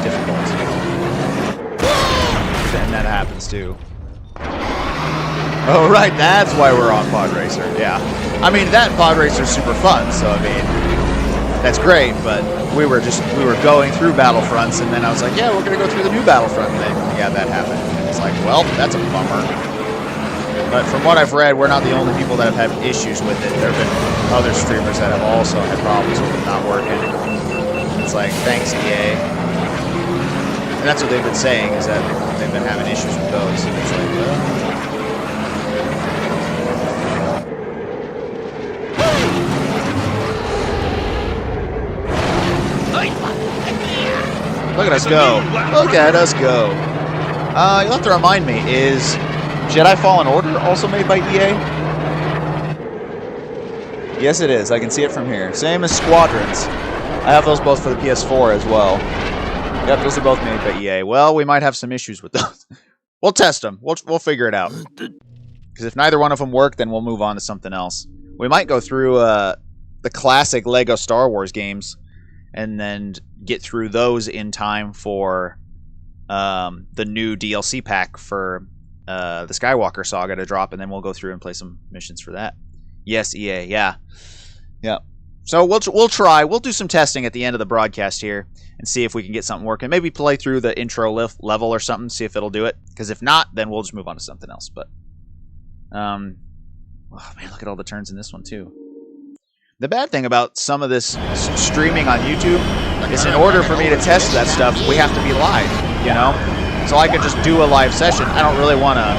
difficult. And that happens too. Oh right, that's why we're on Podracer. Yeah, I mean that Podracer is super fun. So I mean, that's great. But we were going through Battlefronts, and then I was like, yeah, we're gonna go through the new Battlefront thing. Yeah, that happened. And it's like, well, that's a bummer. But from what I've read, we're not the only people that have had issues with it. There have been other streamers that have also had problems with it not working. It's like, thanks, EA. And that's what they've been saying, is that they've been having issues with those. And it's like, look at us go. Look at us go. You'll have to remind me, is Jedi Fallen Order also made by EA? Yes, it is. I can see it from here. Same as Squadrons. I have those both for the PS4 as well. Yep, those are both made by EA. Well, we might have some issues with those. We'll test them. We'll figure it out. Because if neither one of them work, then we'll move on to something else. We might go through the classic Lego Star Wars games and then get through those in time for the new DLC pack for the Skywalker Saga to drop, and then we'll go through and play some missions for that. Yes, EA, yeah. So we'll try. We'll do some testing at the end of the broadcast here and see if we can get something working. Maybe play through the intro level or something, see if it'll do it. Because if not, then we'll just move on to something else. But, oh man, look at all the turns in this one too. The bad thing about some of this streaming on YouTube is in order for me to test that stuff, we have to be live, you know? So I could just do a live session. I don't really want to,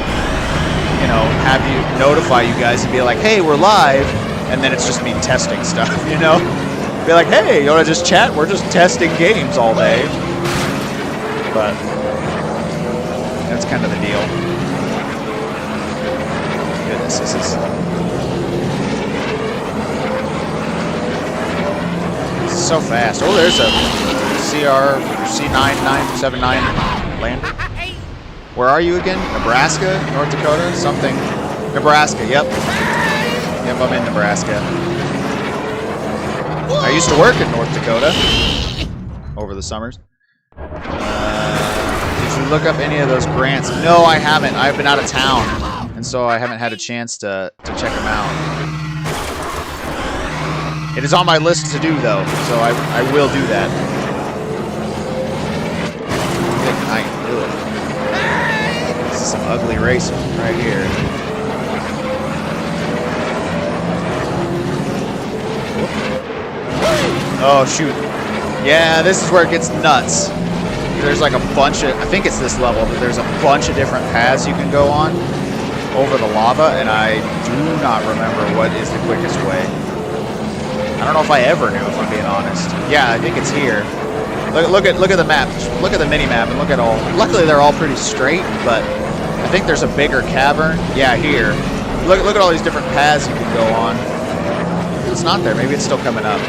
you know, have you notify you guys and be like, hey, we're live, and then it's just me testing stuff, you know? Be like, hey, you want to just chat? We're just testing games all day. But that's kind of the deal. Goodness, this is so fast. Oh, there's a C979 lander. Where are you again? Nebraska? North Dakota? Something. Nebraska, yep. Yep, I'm in Nebraska. I used to work in North Dakota over the summers. Did you look up any of those grants? No, I haven't. I've been out of town, and so I haven't had a chance to check them out. It is on my list to do, though, so I will do that. Good night. Ugh. This is some ugly racing right here. Oh, shoot. Yeah, this is where it gets nuts. There's like a bunch of, I think it's this level, but there's a bunch of different paths you can go on over the lava, and I do not remember what is the quickest way. I don't know if I ever knew, if I'm being honest. Yeah, I think it's here. Look at the map. Look at the mini map and look at all. Luckily, they're all pretty straight, but I think there's a bigger cavern. Yeah, here. Look at all these different paths you can go on. It's not there. Maybe it's still coming up.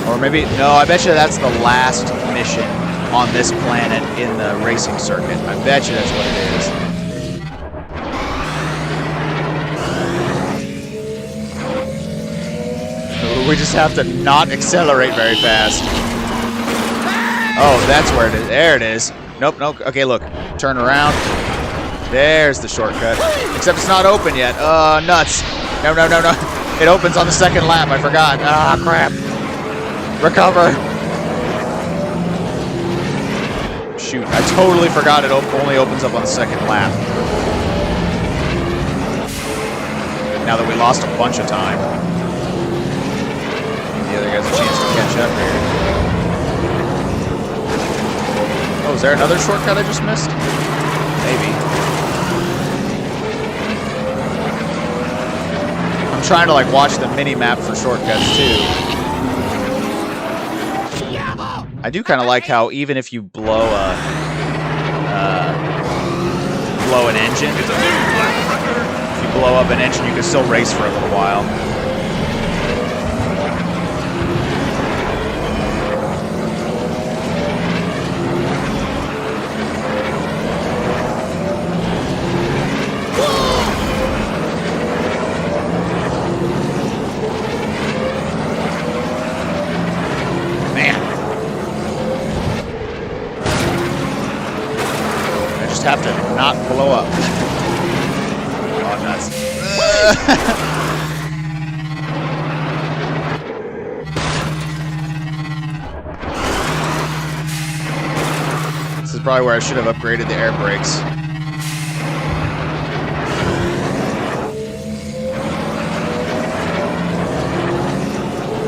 Or maybe, no, I bet you that's the last mission on this planet in the racing circuit. I bet you that's what it is. We just have to not accelerate very fast. Oh, that's where it is. There it is. Nope, nope. Okay, look. Turn around. There's the shortcut. Except it's not open yet. Nuts. No, no, no, no. It opens on the second lap. I forgot. Ah, crap. Recover. Shoot, I totally forgot it only opens up on the second lap. Now that we lost a bunch of time. The other guy's a chance to catch up here. Oh, is there another shortcut I just missed? Maybe. I'm trying to like watch the mini map for shortcuts too. I do kind of like how even if you blow an engine, if you blow up an engine, you can still race for a little while. Have to not blow up. Oh, nuts. This is probably where I should have upgraded the air brakes.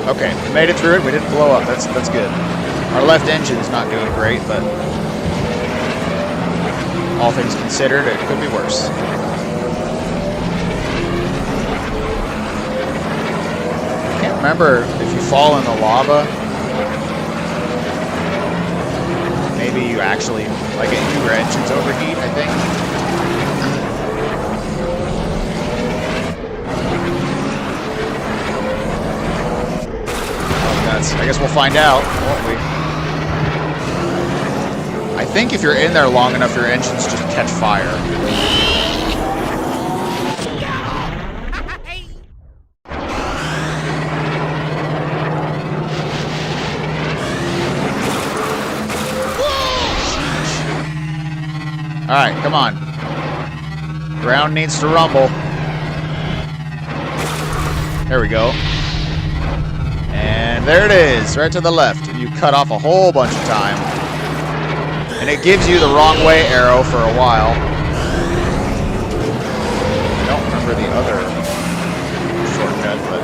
Okay, we made it through it. We didn't blow up. That's good. Our left engine's not doing great, but all things considered, it could be worse. I can't remember if you fall in the lava. Maybe you actually, like, your engines overheat, I think. Oh, nuts. I guess we'll find out, won't we? I think if you're in there long enough, your engines just catch fire. Alright, come on. Ground needs to rumble. There we go. And there it is, right to the left. And you cut off a whole bunch of time. And it gives you the wrong way arrow for a while. I don't remember the other shortcut, but...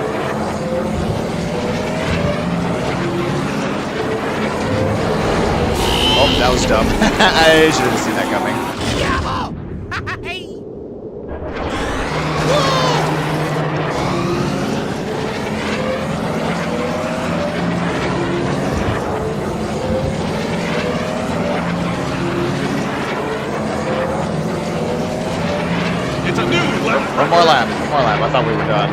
Oh, that was dumb. I should have seen that coming. One more lap. One more lap. I thought we were done.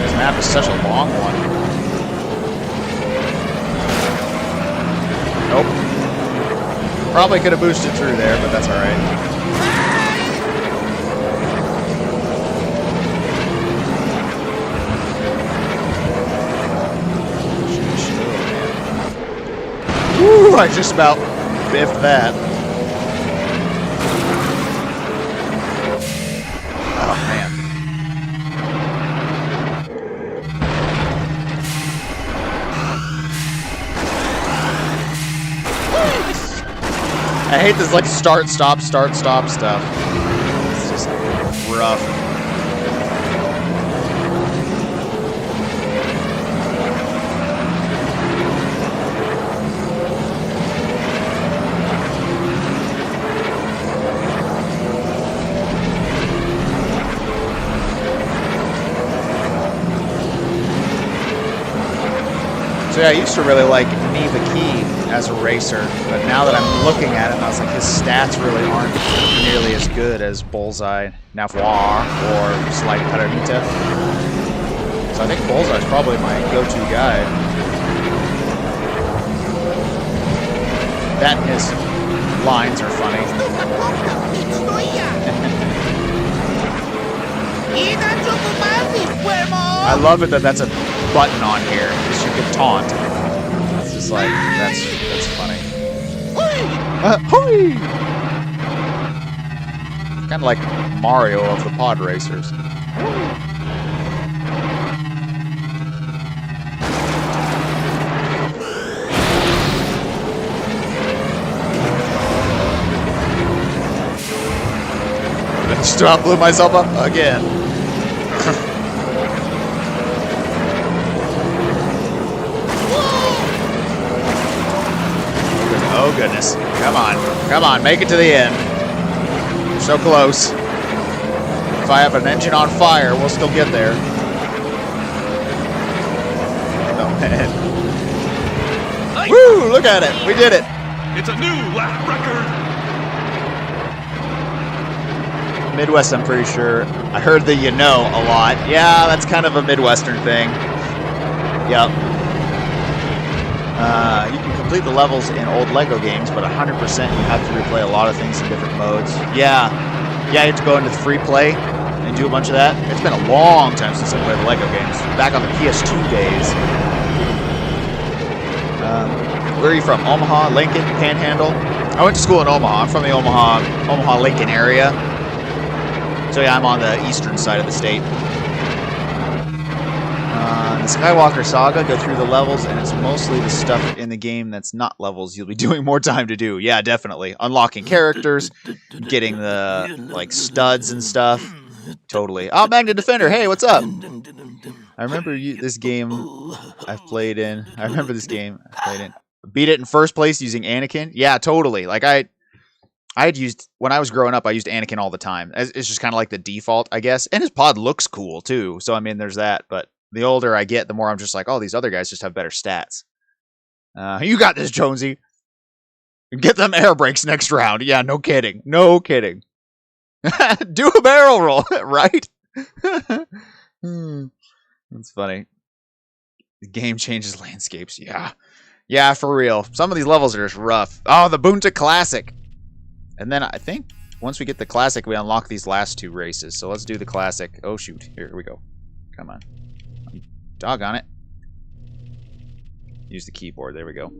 This map is such a long one. Nope. Probably could have boosted through there, but that's alright. Woo! I just about biffed that. Oh, man. I hate this, like, start, stop stuff. It's just rough. So yeah, I used to really like Me the Key as a racer, but now that I'm looking at it, I was like, his stats really aren't nearly as good as Bullseye, Navoir, or Slight Paramita. So I think Bullseye's probably my go-to guy. That and his lines are funny. I love it that that's a button on here, because you can taunt. It's just like, that's funny. Hoi! Kind of like Mario of the pod racers. Just blew myself up again. Oh goodness. Come on, make it to the end. We're so close. If I have an engine on fire, we'll still get there. Oh man. Woo! Look at it! We did it!
It's a new lap record!
Midwest, I'm pretty sure. I heard the a lot. Yeah, that's kind of a Midwestern thing. Yep. You can complete the levels in old LEGO games, but 100% you have to replay a lot of things in different modes. Yeah, you have to go into the free play and do a bunch of that. It's been a long time since I played the LEGO games. Back on the PS2 days. Where are you from? Omaha, Lincoln, Panhandle? I went to school in Omaha. I'm from the Omaha, Lincoln area. So yeah, I'm on the eastern side of the state. The Skywalker Saga, go through the levels, and it's mostly the stuff in the game that's not levels you'll be doing more time to do. Yeah, definitely. Unlocking characters, getting the, like, studs and stuff. Totally. Oh, Magna Defender, hey, what's up? I remember this game I've played in. Beat it in first place using Anakin. Yeah, totally. Like, I had used, when I was growing up, I used Anakin all the time. It's just kind of like the default, I guess. And his pod looks cool, too. So, I mean, there's that, but the older I get, the more I'm just like, oh, these other guys just have better stats. You got this, Jonesy. Get them air brakes next round. Yeah, no kidding. No kidding. Do a barrel roll, right? That's funny. The game changes landscapes. Yeah. Yeah, for real. Some of these levels are just rough. Oh, the Boonta Classic. And then I think once we get the Classic, we unlock these last two races. So let's do the Classic. Oh, shoot. Here we go. Come on. Doggone it. Use the keyboard. There we go.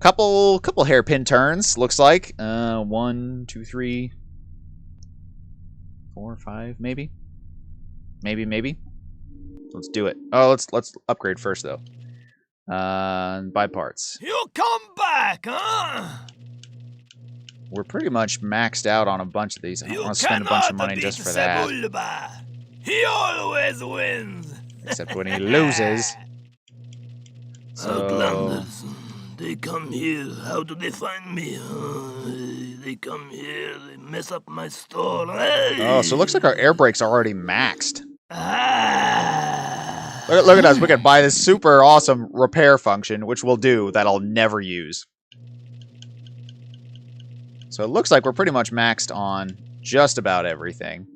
Couple hairpin turns, looks like. 1, 2, 3, 4, 5, maybe. Maybe. Let's do it. Oh, let's upgrade first though. Buy parts.
You come back, huh?
We're pretty much maxed out on a bunch of these. I don't want to spend a bunch of money just for that.
He always wins.
Except when he loses. So...
Outlanders, they come here. How do they find me? They come here, they mess up my store.
Oh, so it looks like our air brakes are already maxed. Look at us. We can buy this super awesome repair function, which we'll do, that I'll never use. So it looks like we're pretty much maxed on just about everything.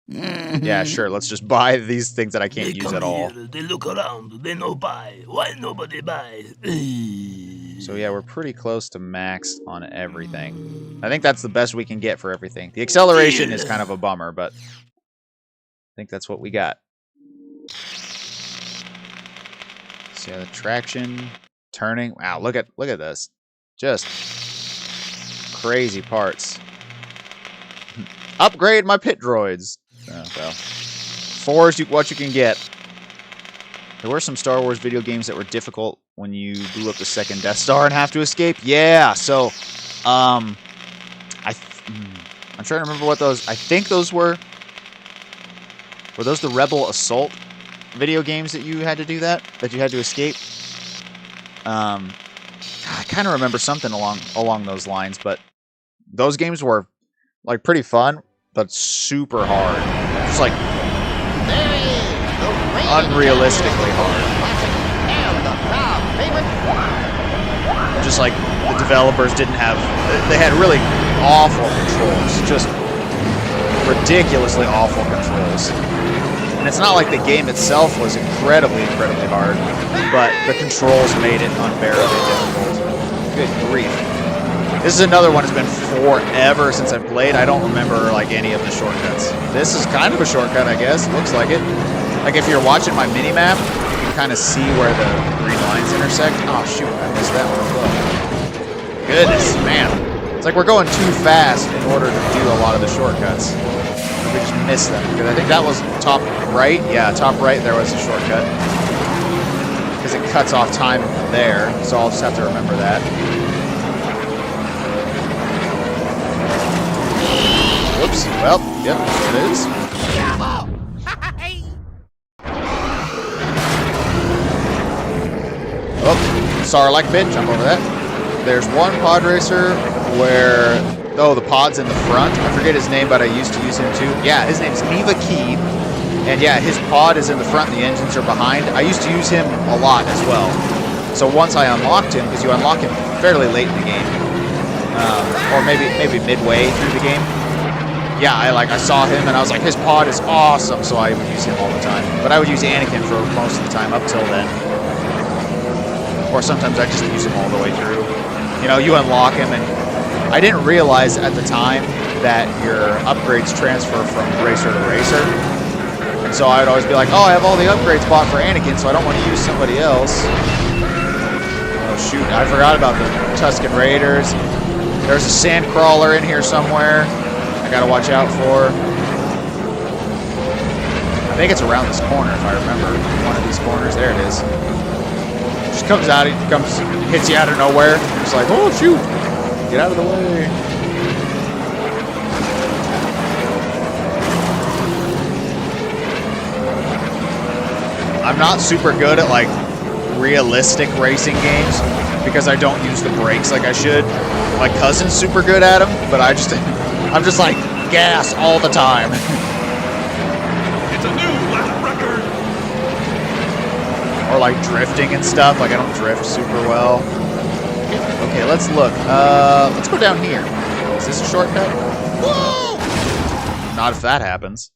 Yeah, sure. Let's just buy these things that I can't use at all.
They look around. They no buy. Why nobody buy?
So yeah, we're pretty close to max on everything. I think that's the best we can get for everything. The acceleration is kind of a bummer, but I think that's what we got. So yeah, the traction, turning. Wow, look at this. Just crazy parts. Upgrade my pit droids. Oh, well. 4 is what you can get. There were some Star Wars video games that were difficult when you blew up the second Death Star and have to escape. Yeah, so I'm trying to remember what those. I think those were those the Rebel Assault video games that you had to do that you had to escape. I kind of remember something along those lines, but those games were like pretty fun, but super hard. Just like unrealistically hard. Just like the developers didn't have, they had really awful controls, just ridiculously awful controls. And it's not like the game itself was incredibly hard, but the controls made it unbearably difficult. Good grief. This is another one. It's been forever since I've played. I don't remember like any of the shortcuts. This is kind of a shortcut, I guess. Looks like it. Like if you're watching my mini-map, you can kind of see where the green lines intersect. Oh shoot, I missed that one as well. Goodness, man. It's like we're going too fast in order to do a lot of the shortcuts. We just missed them. Because I think that was top right. Yeah, top right there was a shortcut. Because it cuts off time there, so I'll just have to remember that. Whoops. Well, yep, it is. Oh, Sarlacc pit, jump over that. There's one Podracer where, oh, the pod's in the front. I forget his name, but I used to use him too. Yeah, his name's Neva Keeb. And yeah, his pod is in the front and the engines are behind. I used to use him a lot as well. So once I unlocked him, because you unlock him fairly late in the game, or maybe midway through the game. Yeah, I saw him and I was like, his pod is awesome, so I would use him all the time. But I would use Anakin for most of the time up till then. Or sometimes I just use him all the way through. You know, you unlock him, and I didn't realize at the time that your upgrades transfer from racer to racer. And so I would always be like, oh, I have all the upgrades bought for Anakin, so I don't want to use somebody else. Oh shoot, I forgot about the Tusken Raiders. There's a sandcrawler in here somewhere I gotta watch out for. I think it's around this corner if I remember. One of these corners. There it is. Just comes out, hits you out of nowhere. You're just like, oh shoot! Get out of the way. I'm not super good at like realistic racing games because I don't use the brakes like I should. My cousin's super good at them, but I'm just like gas all the time.
It's a new lap record.
Or like drifting and stuff. Like I don't drift super well. Okay, let's look. Let's go down here. Is this a shortcut? Whoa! Not if that happens.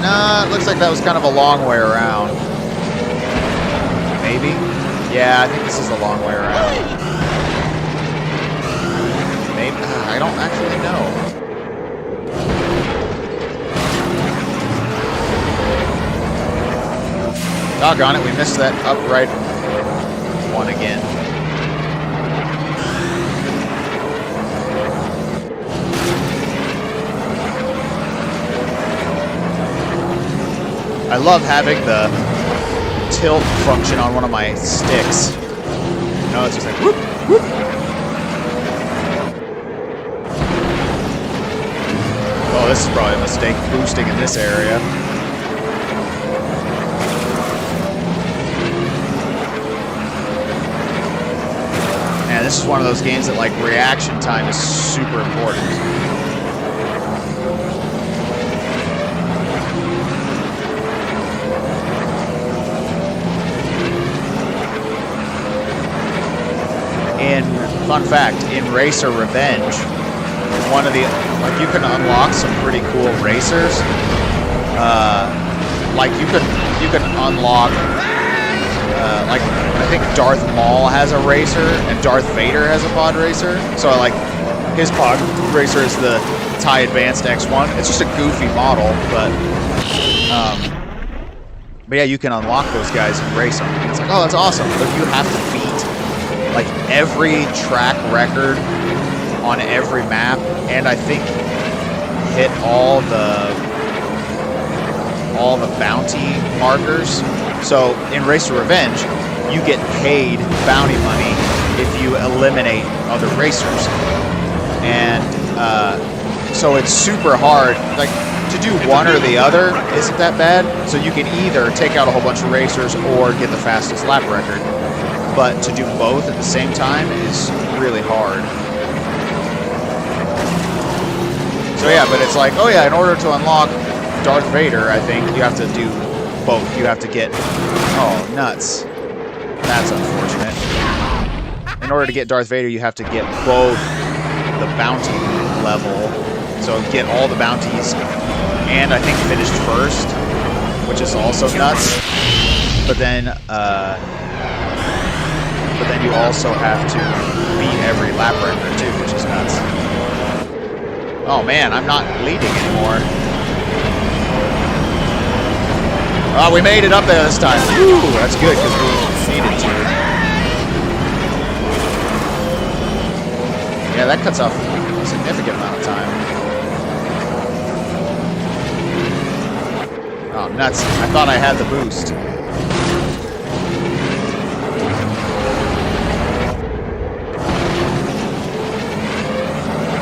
Nah, it looks like that was kind of a long way around. Maybe? Yeah, I think this is a long way around. Maybe? I don't actually know. Doggone it, we missed that upright one again. I love having the tilt function on one of my sticks. You know, it's just like whoop, whoop. Oh, this is probably a mistake boosting in this area. Man, this is one of those games that like reaction time is super important. Fun fact, in Racer Revenge, one of the, like you can unlock some pretty cool racers. like you can unlock like I think Darth Maul has a racer and Darth Vader has a pod racer. So like his pod racer is the TIE Advanced X1. It's just a goofy model, but yeah, you can unlock those guys and race them. And it's like, oh, that's awesome. But you have to beat like every track record on every map, and I think hit all the bounty markers. So in Race to Revenge, you get paid bounty money if you eliminate other racers, and so it's super hard. Like to do one or the other isn't that bad. So you can either take out a whole bunch of racers or get the fastest lap record. But to do both at the same time is really hard. So yeah, but it's like, oh yeah, in order to unlock Darth Vader, I think you have to do both. You have to get, oh, nuts. That's unfortunate. In order to get Darth Vader, you have to get both the bounty level. So get all the bounties, and I think finished first, which is also nuts. But then you also have to beat every lap record too, which is nuts. Oh man, I'm not leading anymore. Oh, we made it up there this time. Woo, that's good because we needed to. Yeah, that cuts off a significant amount of time. Oh, nuts. I thought I had the boost.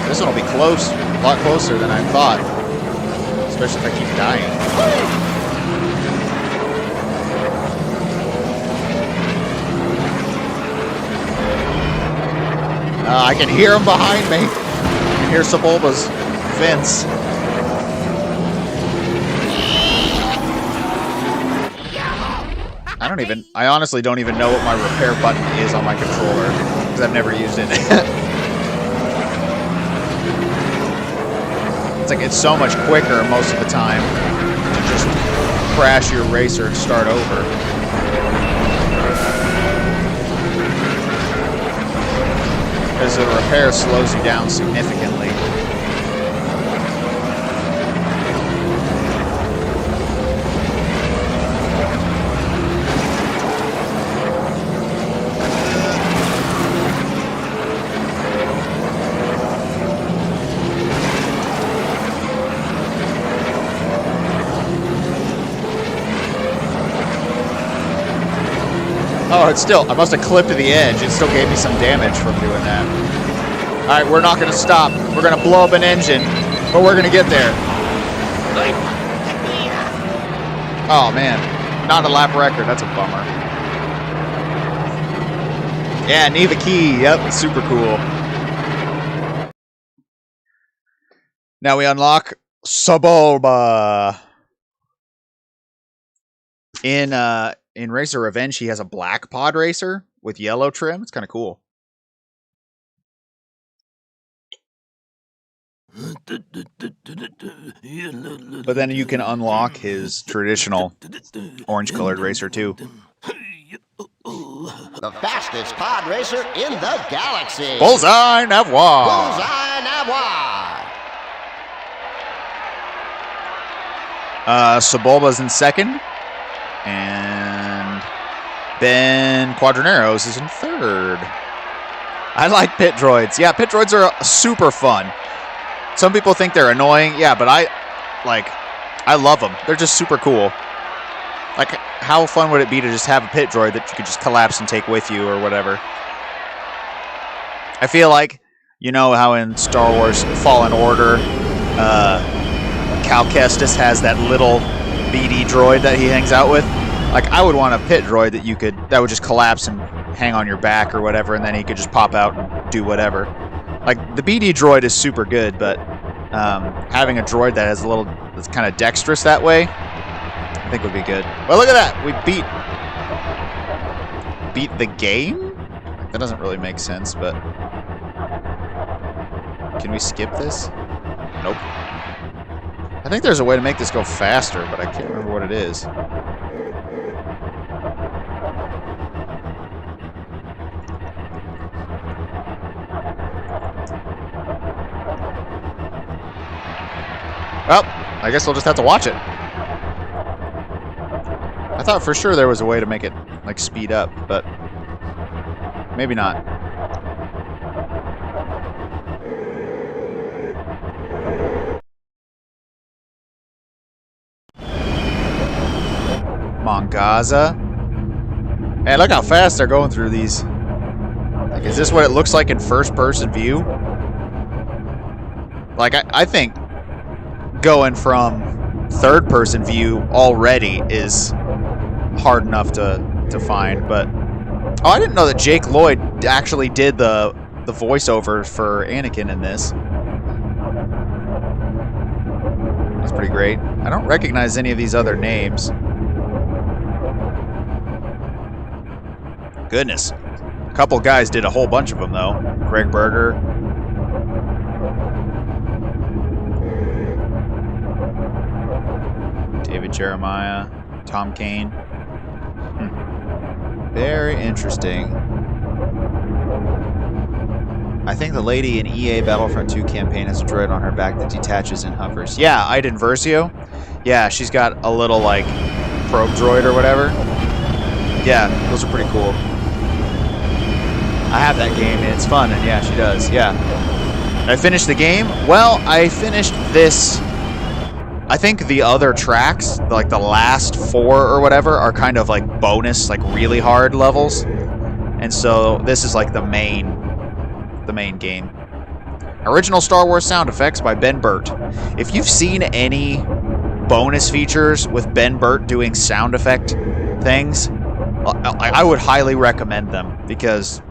This one will be close, a lot closer than I thought. Especially if I keep dying. I can hear him behind me. I can hear Sebulba's fence. I honestly don't even know what my repair button is on my controller, because I've never used it. It's like it's so much quicker most of the time to just crash your racer and start over. Because the repair slows you down significantly. Oh, it's still, I must have clipped to the edge. It still gave me some damage from doing that. All right, we're not going to stop. We're going to blow up an engine, but we're going to get there. Oh, man. Not a lap record. That's a bummer. Yeah, Neva Key. Yep, super cool. Now we unlock Sebulba. In Racer Revenge, he has a black pod racer with yellow trim. It's kind of cool. But then you can unlock his traditional orange-colored racer too.
The fastest pod racer in the galaxy.
Bullseye Navois.
Bullseye Navois.
Sebulba's in second. And Ben Quadraneros is in third. I like pit droids. Yeah, pit droids are super fun. Some people think they're annoying. Yeah, but I love them. They're just super cool. Like, how fun would it be to just have a pit droid that you could just collapse and take with you or whatever? I feel like, you know how in Star Wars Fallen Order, Cal Kestis has that little BD droid that he hangs out with. Like, I would want a pit droid that would just collapse and hang on your back or whatever, and then he could just pop out and do whatever. Like, the BD droid is super good, but having a droid that has that's kind of dexterous that way, I think would be good. Well, look at that! We beat the game? That doesn't really make sense, but can we skip this? Nope. I think there's a way to make this go faster, but I can't remember what it is. Well, I guess we'll just have to watch it. I thought for sure there was a way to make it, like, speed up, but maybe not. Mongaza. Man, look how fast they're going through these. Like, is this what it looks like in first-person view? Like, I think going from third-person view already is hard enough to find, but... Oh, I didn't know that Jake Lloyd actually did the voiceover for Anakin in this. That's pretty great. I don't recognize any of these other names. Goodness. A couple guys did a whole bunch of them, though. Greg Berger. David Jeremiah. Tom Kane. Very interesting. I think the lady in EA Battlefront 2 campaign has a droid on her back that detaches and hovers. Yeah, Iden Versio. Yeah, she's got a little, like, probe droid or whatever. Yeah, those are pretty cool. I have that game, and it's fun, and yeah, she does, yeah. I finished the game? Well, I finished this... I think the other tracks, like the last 4 or whatever, are kind of like bonus, like really hard levels. And so this is like the main game. Original Star Wars sound effects by Ben Burt. If you've seen any bonus features with Ben Burt doing sound effect things, I would highly recommend them, because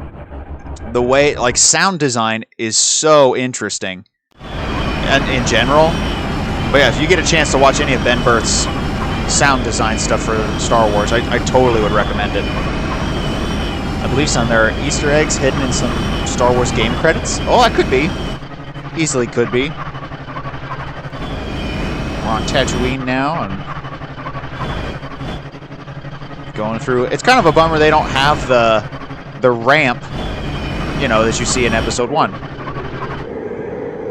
the way, like, sound design is so interesting and in general. But yeah, if you get a chance to watch any of Ben Burt's sound design stuff for Star Wars, I totally would recommend it. I believe there are Easter eggs hidden in some Star Wars game credits. Oh, that could be. Easily could be. We're on Tatooine now, and going through... It's kind of a bummer they don't have the ramp, you know, that you see in Episode 1.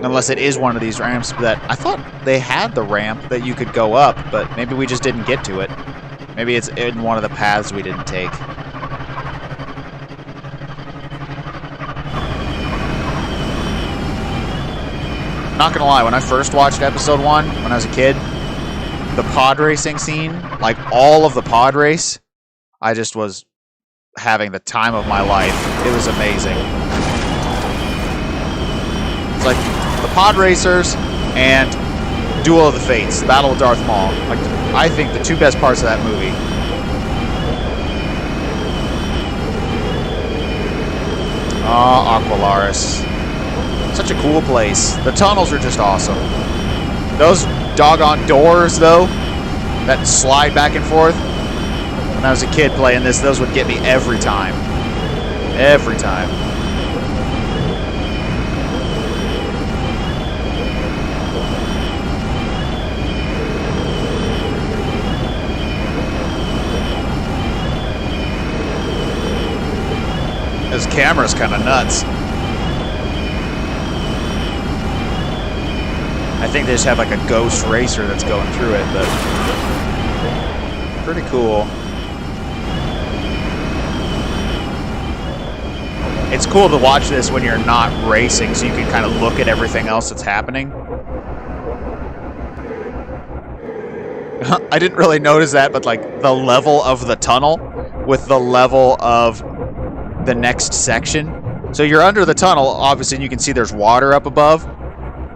Unless it is one of these ramps that... I thought they had the ramp that you could go up, but maybe we just didn't get to it. Maybe it's in one of the paths we didn't take. Not gonna lie, when I first watched Episode 1, when I was a kid, the pod racing scene, like all of the pod race, I just was having the time of my life. It was amazing. It's like the pod racers and Duel of the Fates, Battle of Darth Maul. Like, I think the 2 best parts of that movie. Oh, Aqualaris. Such a cool place. The tunnels are just awesome. Those doggone doors, though, that slide back and forth. When I was a kid playing this, those would get me every time. Every time. This camera's kind of nuts. I think they just have like a ghost racer that's going through it, but pretty cool. It's cool to watch this when you're not racing, so you can kind of look at everything else that's happening. I didn't really notice that, but like the level of the tunnel with the level of the next section. So you're under the tunnel, obviously, and you can see there's water up above.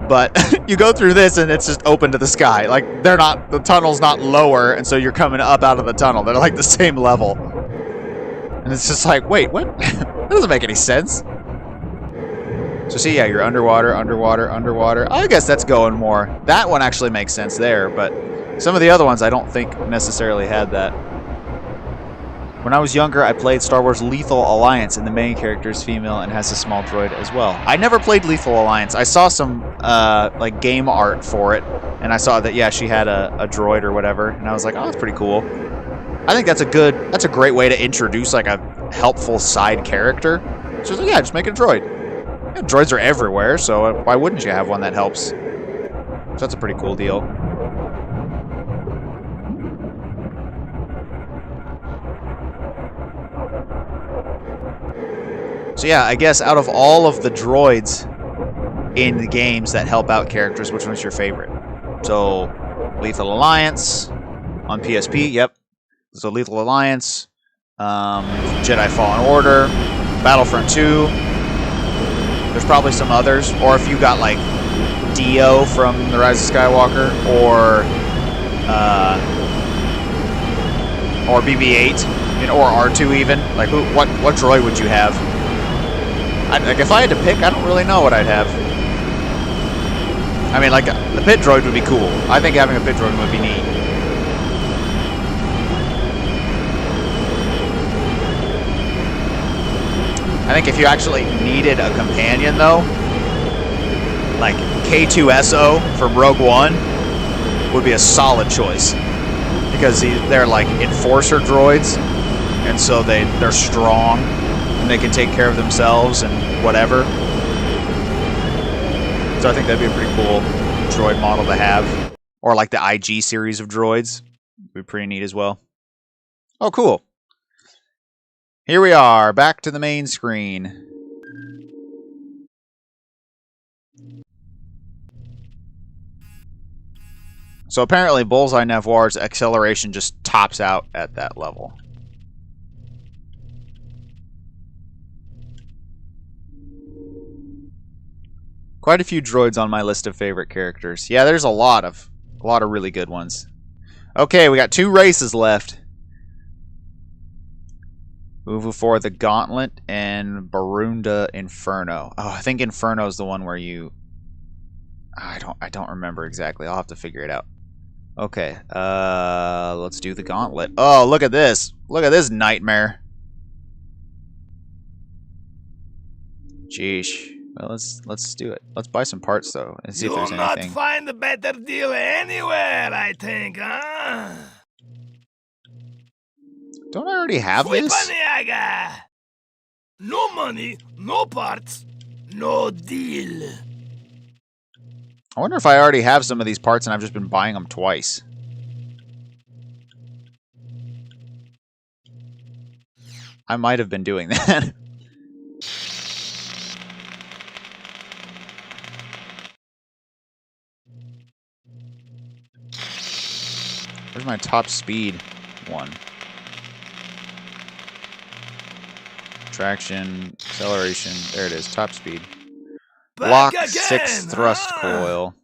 But you go through this and it's just open to the sky. Like, the tunnel's not lower, and so you're coming up out of the tunnel. They're like the same level. And it's just like, wait, what? That doesn't make any sense. So see, yeah, you're underwater, underwater, underwater. I guess that's going more. That one actually makes sense there, but some of the other ones I don't think necessarily had that. When I was younger, I played Star Wars Lethal Alliance, and the main character is female and has a small droid as well. I never played Lethal Alliance. I saw some like game art for it, and I saw that, yeah, she had a droid or whatever, and I was like, oh, that's pretty cool. I think that's a great way to introduce like a helpful side character. So yeah, just make it a droid. Yeah, droids are everywhere, so why wouldn't you have one that helps? So that's a pretty cool deal. So yeah, I guess out of all of the droids in the games that help out characters, which one's your favorite? So, Lethal Alliance on PSP, yep. So Lethal Alliance, Jedi Fallen Order, Battlefront 2. There's probably some others, or if you got like Dio from The Rise of Skywalker, or BB-8, or R2 even. Like, what droid would you have? Like, if I had to pick, I don't really know what I'd have. I mean, like, the pit droid would be cool. I think having a pit droid would be neat. I think if you actually needed a companion, though, like K2SO from Rogue One would be a solid choice. Because they're, like, enforcer droids, and so they're strong. And they can take care of themselves and whatever. So I think that'd be a pretty cool droid model to have. Or like the IG series of droids. Would be pretty neat as well. Oh, cool. Here we are, back to the main screen. So apparently Bullseye Nevoir's acceleration just tops out at that level. Quite a few droids on my list of favorite characters. Yeah, there's a lot of really good ones. Okay, we got 2 races left. Uvu for the Gauntlet and Barunda Inferno. Oh, I think Inferno is the one where you... I don't remember exactly. I'll have to figure it out. Okay, let's do the Gauntlet. Oh, look at this. Look at this nightmare. Jeesh. Well, let's do it. Let's buy some parts though and see if there's anything.
You'll not find a better deal anywhere, I think, huh?
Don't I already have this?
Paniaga! No money, no parts, no deal.
I wonder if I already have some of these parts and I've just been buying them twice. I might have been doing that. Where's my top speed one? Traction, acceleration. There it is. Top speed. Block 6 thrust coil.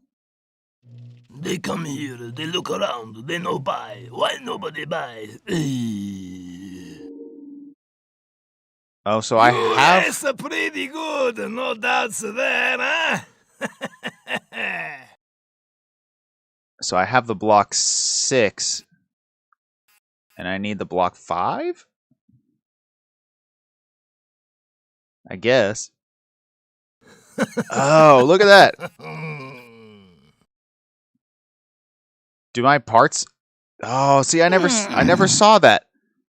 They come here, they look around, they no buy. Why nobody buy?
Oh, so I have...
That's pretty good, no doubts there, huh?
So I have the block 6. And I need the block 5? I guess. Oh, look at that. Do my parts... Oh, see, I never saw that.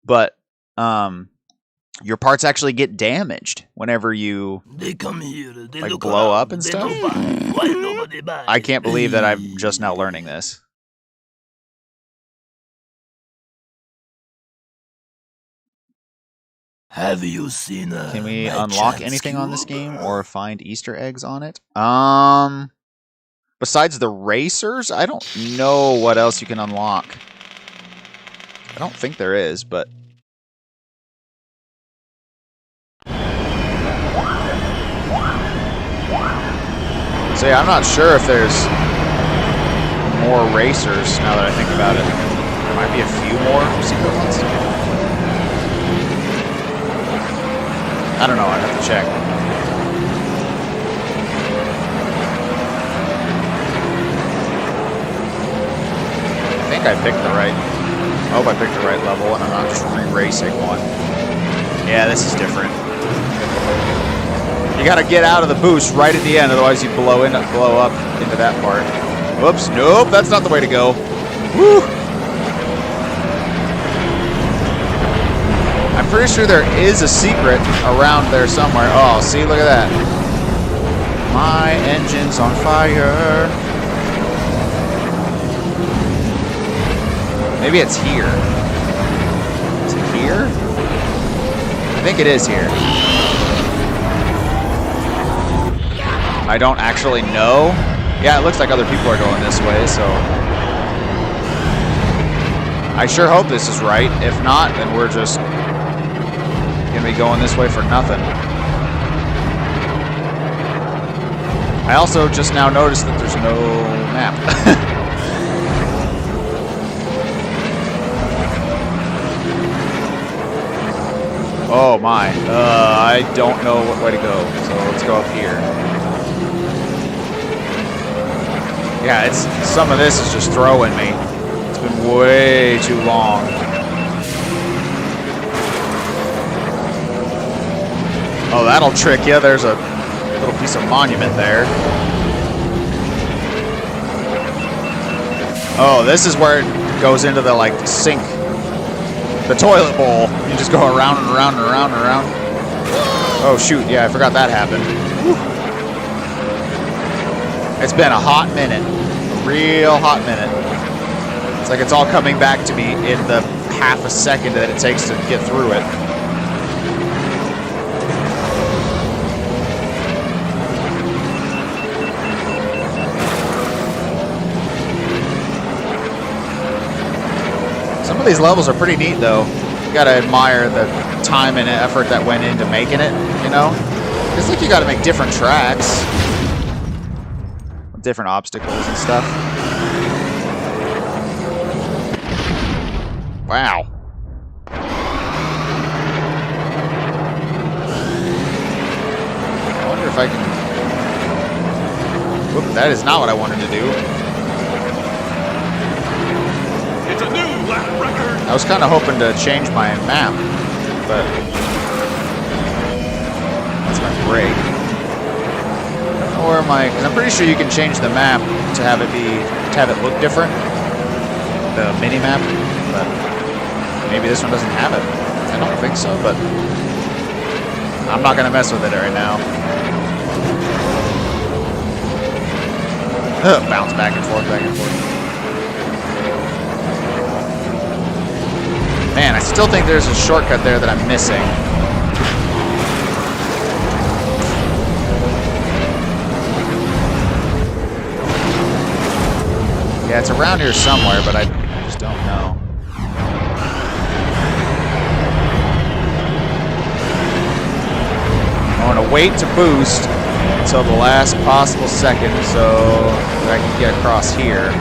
But your parts actually get damaged whenever you
they come here, they
like
look
blow
around,
up and
they
stuff.
no buy. Why nobody buy?
I can't believe that I'm just now learning this.
Have you seen
Can we
my
unlock
chance
anything on this
cube?
game or find Easter eggs on it? Besides the racers, I don't know what else you can unlock. I don't think there is, but so yeah, I'm not sure if there's more racers now that I think about it. There might be a few more secret ones. I don't know, I'd have to check. I think I picked the right I hope I picked the right level and I'm not just re-racing one. Yeah, this is different. You gotta get out of the boost right at the end, otherwise you blow up into that part. Whoops, nope, that's not the way to go. Woo! I'm pretty sure there is a secret around there somewhere. Oh, see, look at that. My engine's on fire. Maybe it's here. Is it here? I think it is here. I don't actually know. Yeah, it looks like other people are going this way, so... I sure hope this is right. If not, then we're just gonna be going this way for nothing. I also just now noticed that there's no map. Oh my. I don't know what way to go, so let's go up here. Yeah, it's some of this is just throwing me. It's been way too long. Oh, that'll trick you. There's a little piece of monument there. Oh, this is where it goes into the, like, sink. The toilet bowl. You just go around and around and around and around. Oh, shoot. Yeah, I forgot that happened. Whew. It's been a hot minute. A real hot minute. It's like it's all coming back to me in the half a second that it takes to get through it. Some of these levels are pretty neat, though. You gotta admire the time and effort that went into making it, you know? It's like you gotta make different tracks. Different obstacles and stuff. Wow. I wonder if I can... Whoop, that is not what I wanted to do.
It's a new lap record.
I was kind of hoping to change my map, but that's my break. I don't know where my, because I'm pretty sure you can change the map to have it look different, the mini map, but maybe this one doesn't have it. I don't think so, but I'm not gonna mess with it right now. Bounce back and forth, back and forth. Man, I still think there's a shortcut there that I'm missing. Yeah, it's around here somewhere, but I just don't know. I want to wait to boost until the last possible second so that I can get across here.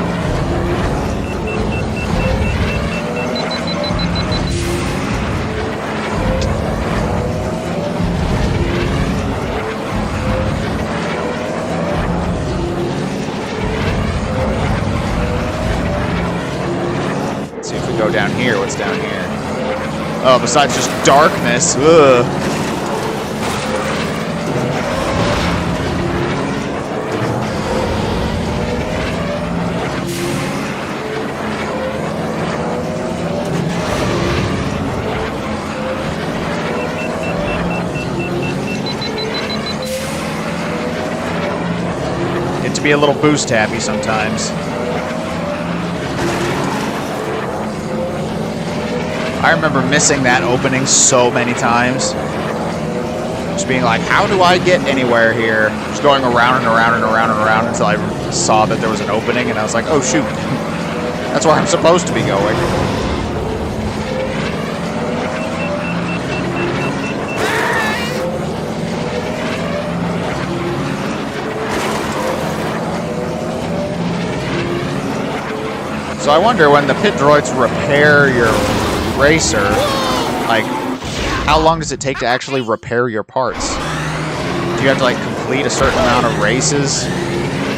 Go down here. What's down here? Oh, besides just darkness. Ugh. Get to be a little boost happy sometimes. I remember missing that opening so many times. Just being like, how do I get anywhere here? Just going around and around and around and around until I saw that there was an opening and I was like, oh shoot. That's where I'm supposed to be going. So I wonder when the pit droids repair your racer, like, how long does it take to actually repair your parts? Do you have to, like, complete a certain amount of races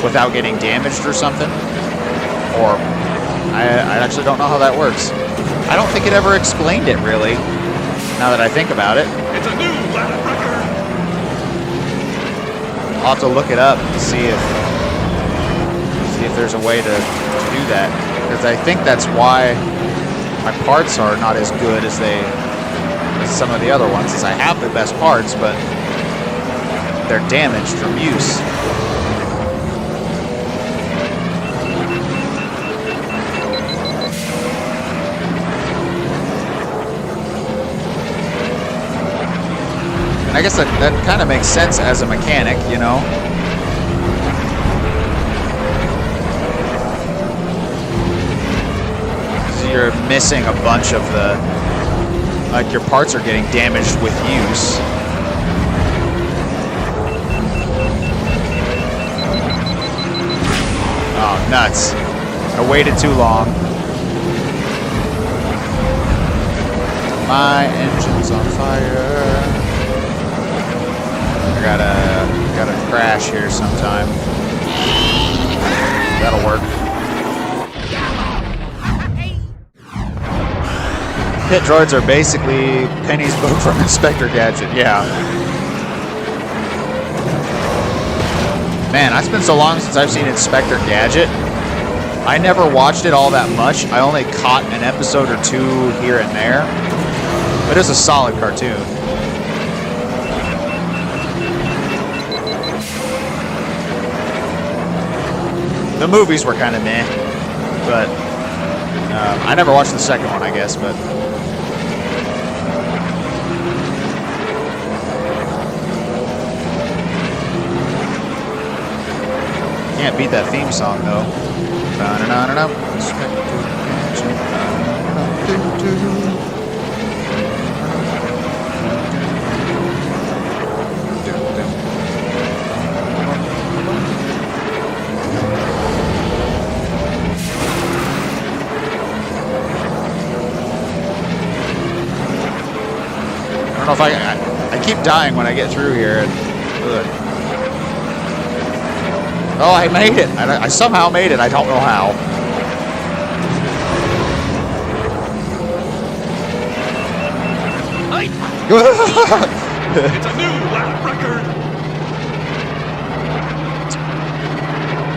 without getting damaged or something? Or, I actually don't know how that works. I don't think it ever explained it, really, now that I think about it.
It's a new lap record.
I'll have to look it up to see if there's a way to do that. Because I think that's why my parts are not as good as some of the other ones. Is I have the best parts, but they're damaged from use. And I guess that kind of makes sense as a mechanic, you know? You're missing a bunch of the, like, your parts are getting damaged with use. Oh, nuts. I waited too long. My engine's on fire. I gotta crash here sometime. That'll work. Pit droids are basically Penny's book from Inspector Gadget, yeah. Man, it's been so long since I've seen Inspector Gadget. I never watched it all that much. I only caught an episode or two here and there. But it's a solid cartoon. The movies were kind of meh. But I never watched the second one, I guess, but... Can't beat that theme song, though. I don't know if I keep dying when I get through here. Ugh. Oh, I made it! I somehow made it. I don't know how.
It's a new lap record.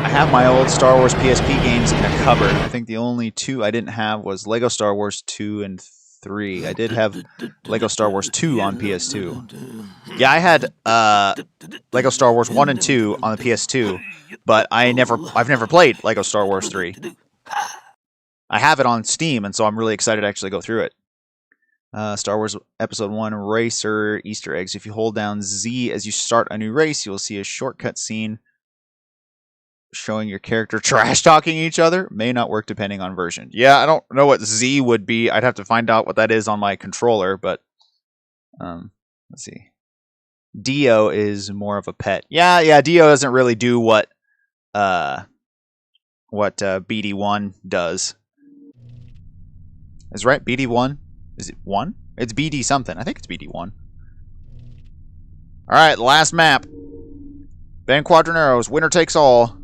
I have my old Star Wars PSP games in a cupboard. I think the only two I didn't have was Lego Star Wars 2 and 3. I did have Lego Star Wars 2 on PS2. Yeah, I had Lego Star Wars 1 and 2 on the PS2, but I've never played Lego Star Wars 3. I have it on Steam, and so I'm really excited to actually go through it. Star Wars Episode 1 Racer Easter eggs. If you hold down Z as you start a new race, you'll see a shortcut scene showing your character trash-talking each other. May not work depending on version. Yeah, I don't know what Z would be. I'd have to find out what that is on my controller, but let's see. Dio is more of a pet. Yeah, Dio doesn't really do what BD1 does. Is right? BD1? Is it 1? It's BD something. I think it's BD1. Alright, last map. Van Quadraneros, winner takes all.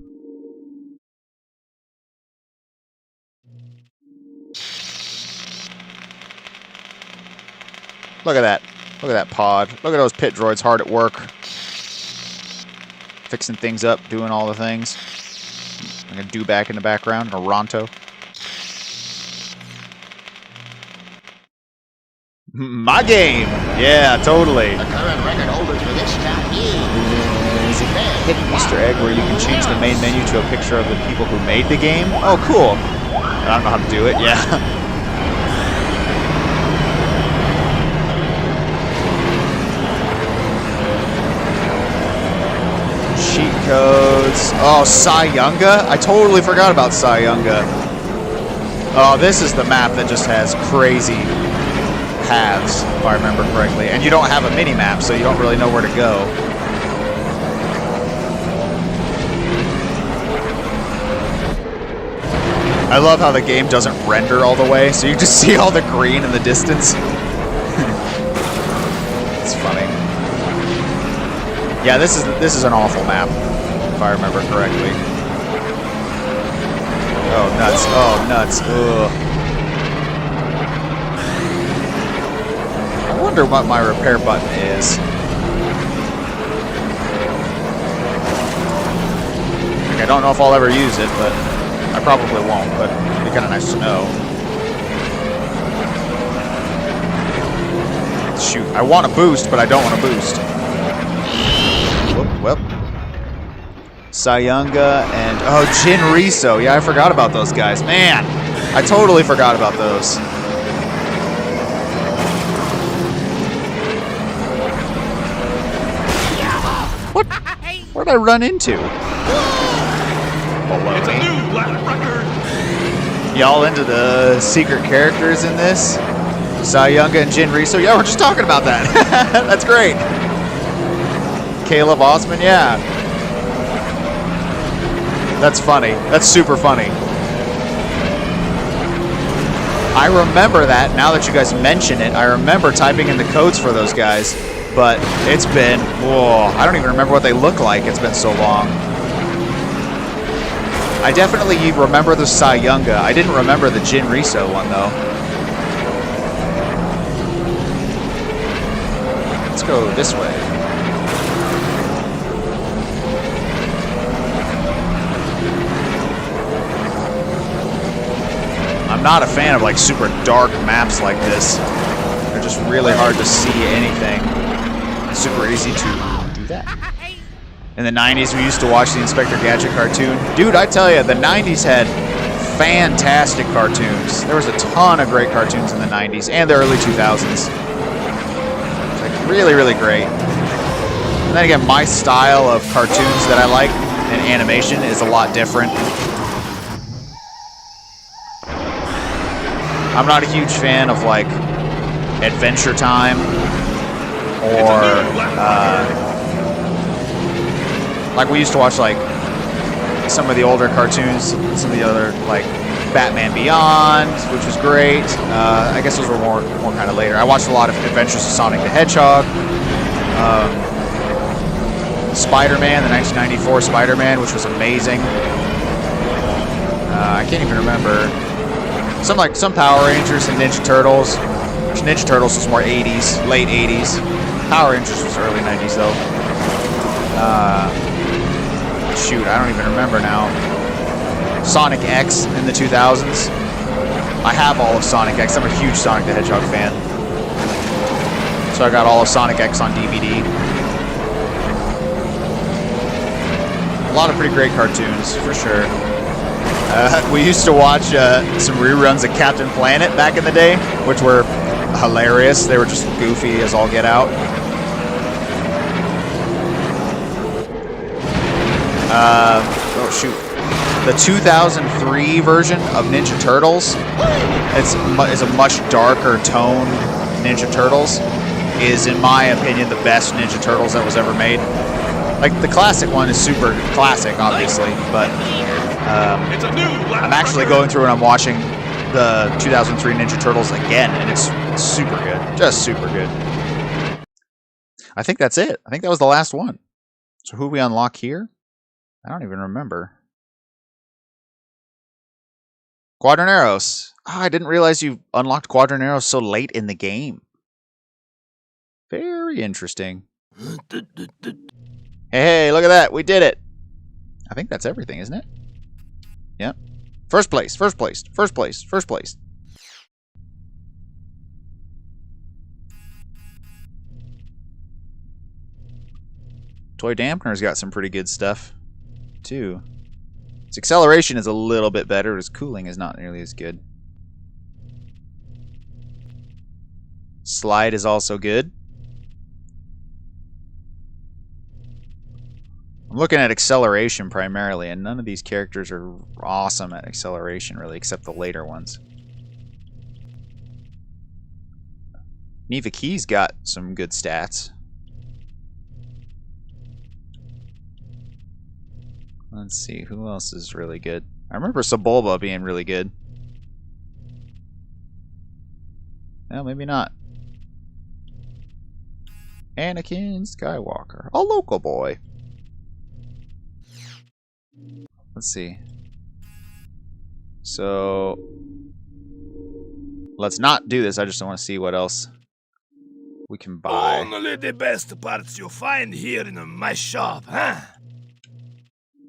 Look at that. Look at that pod. Look at those pit droids hard at work. Fixing things up, doing all the things. I'm going to do back in the background, a Ronto. My game! Yeah, totally.
The current record holder for this time
There's a hidden Easter egg where you can change the main menu to a picture of the people who made the game. Oh, cool. I don't know how to do it, yeah. Cheat codes. Oh, Sayunga? I totally forgot about Sayunga. Oh, this is the map that just has crazy paths, if I remember correctly. And you don't have a mini-map, so you don't really know where to go. I love how the game doesn't render all the way, so you just see all the green in the distance. It's funny. Yeah, this is an awful map, if I remember correctly. Oh, nuts. Oh, nuts. Ugh. wonder what my repair button is. Like, I don't know if I'll ever use it, but I probably won't, but it'd be kind of nice to know. Shoot, I want a boost, but I don't want a boost. Whoop, well. Sayunga and... Oh, Jin Riso. Yeah, I forgot about those guys. Man, I totally forgot about those. What? Where'd I run into?
It's a new black record.
Y'all into the secret characters in this? Sayunga and Jin Riso? Yeah, we're just talking about that. That's great. Caleb Osman, yeah. That's funny. That's super funny. I remember that, now that you guys mention it, I remember typing in the codes for those guys, but it's been, whoa, I don't even remember what they look like. It's been so long. I definitely remember the Sayunga. I didn't remember the Jin Riso one, though. Let's go this way. I'm not a fan of like super dark maps like this. They're just really hard to see anything. It's super easy to do that. In the 90s, we used to watch the Inspector Gadget cartoon. Dude, I tell you, the 90s had fantastic cartoons. There was a ton of great cartoons in the 90s and the early 2000s. Like really, really great. And then again, my style of cartoons that I like and animation is a lot different. I'm not a huge fan of like Adventure Time or like we used to watch like some of the older cartoons, some of the other like Batman Beyond, which was great. I guess those were more kind of later. I watched a lot of Adventures of Sonic the Hedgehog, Spider-Man, the 1994 Spider-Man, which was amazing. I can't even remember. Some Power Rangers and Ninja Turtles. Which Ninja Turtles was more 80s, late 80s. Power Rangers was early 90s though. Shoot, I don't even remember now. Sonic X in the 2000s. I have all of Sonic X. I'm a huge Sonic the Hedgehog fan. So I got all of Sonic X on DVD. A lot of pretty great cartoons, for sure. We used to watch some reruns of Captain Planet back in the day, which were hilarious. They were just goofy as all get out. Oh shoot. The 2003 version of Ninja Turtles, it's a much darker tone Ninja Turtles, is in my opinion the best Ninja Turtles that was ever made. Like the classic one is super classic, obviously, but I'm actually going through and I'm watching the 2003 Ninja Turtles again, and it's super good. Just super good. I think that's it. I think that was the last one. So who we unlock here? I don't even remember. Quadraneros. Oh, I didn't realize you unlocked Quadraneros so late in the game. Very interesting. Hey, look at that. We did it. I think that's everything, isn't it? Yep. First place, first place, first place, first place. Toy Dampener's got some pretty good stuff, too. Its acceleration is a little bit better. Its cooling is not nearly as good. Slide is also good. I'm looking at acceleration primarily, and none of these characters are awesome at acceleration, really, except the later ones. Neva Key's got some good stats. Let's see, who else is really good? I remember Sebulba being really good. Well, maybe not. Anakin Skywalker, a local boy. Let's see. So, let's not do this. I just want to see what else we can buy.
Only the best parts you find here in my shop, huh?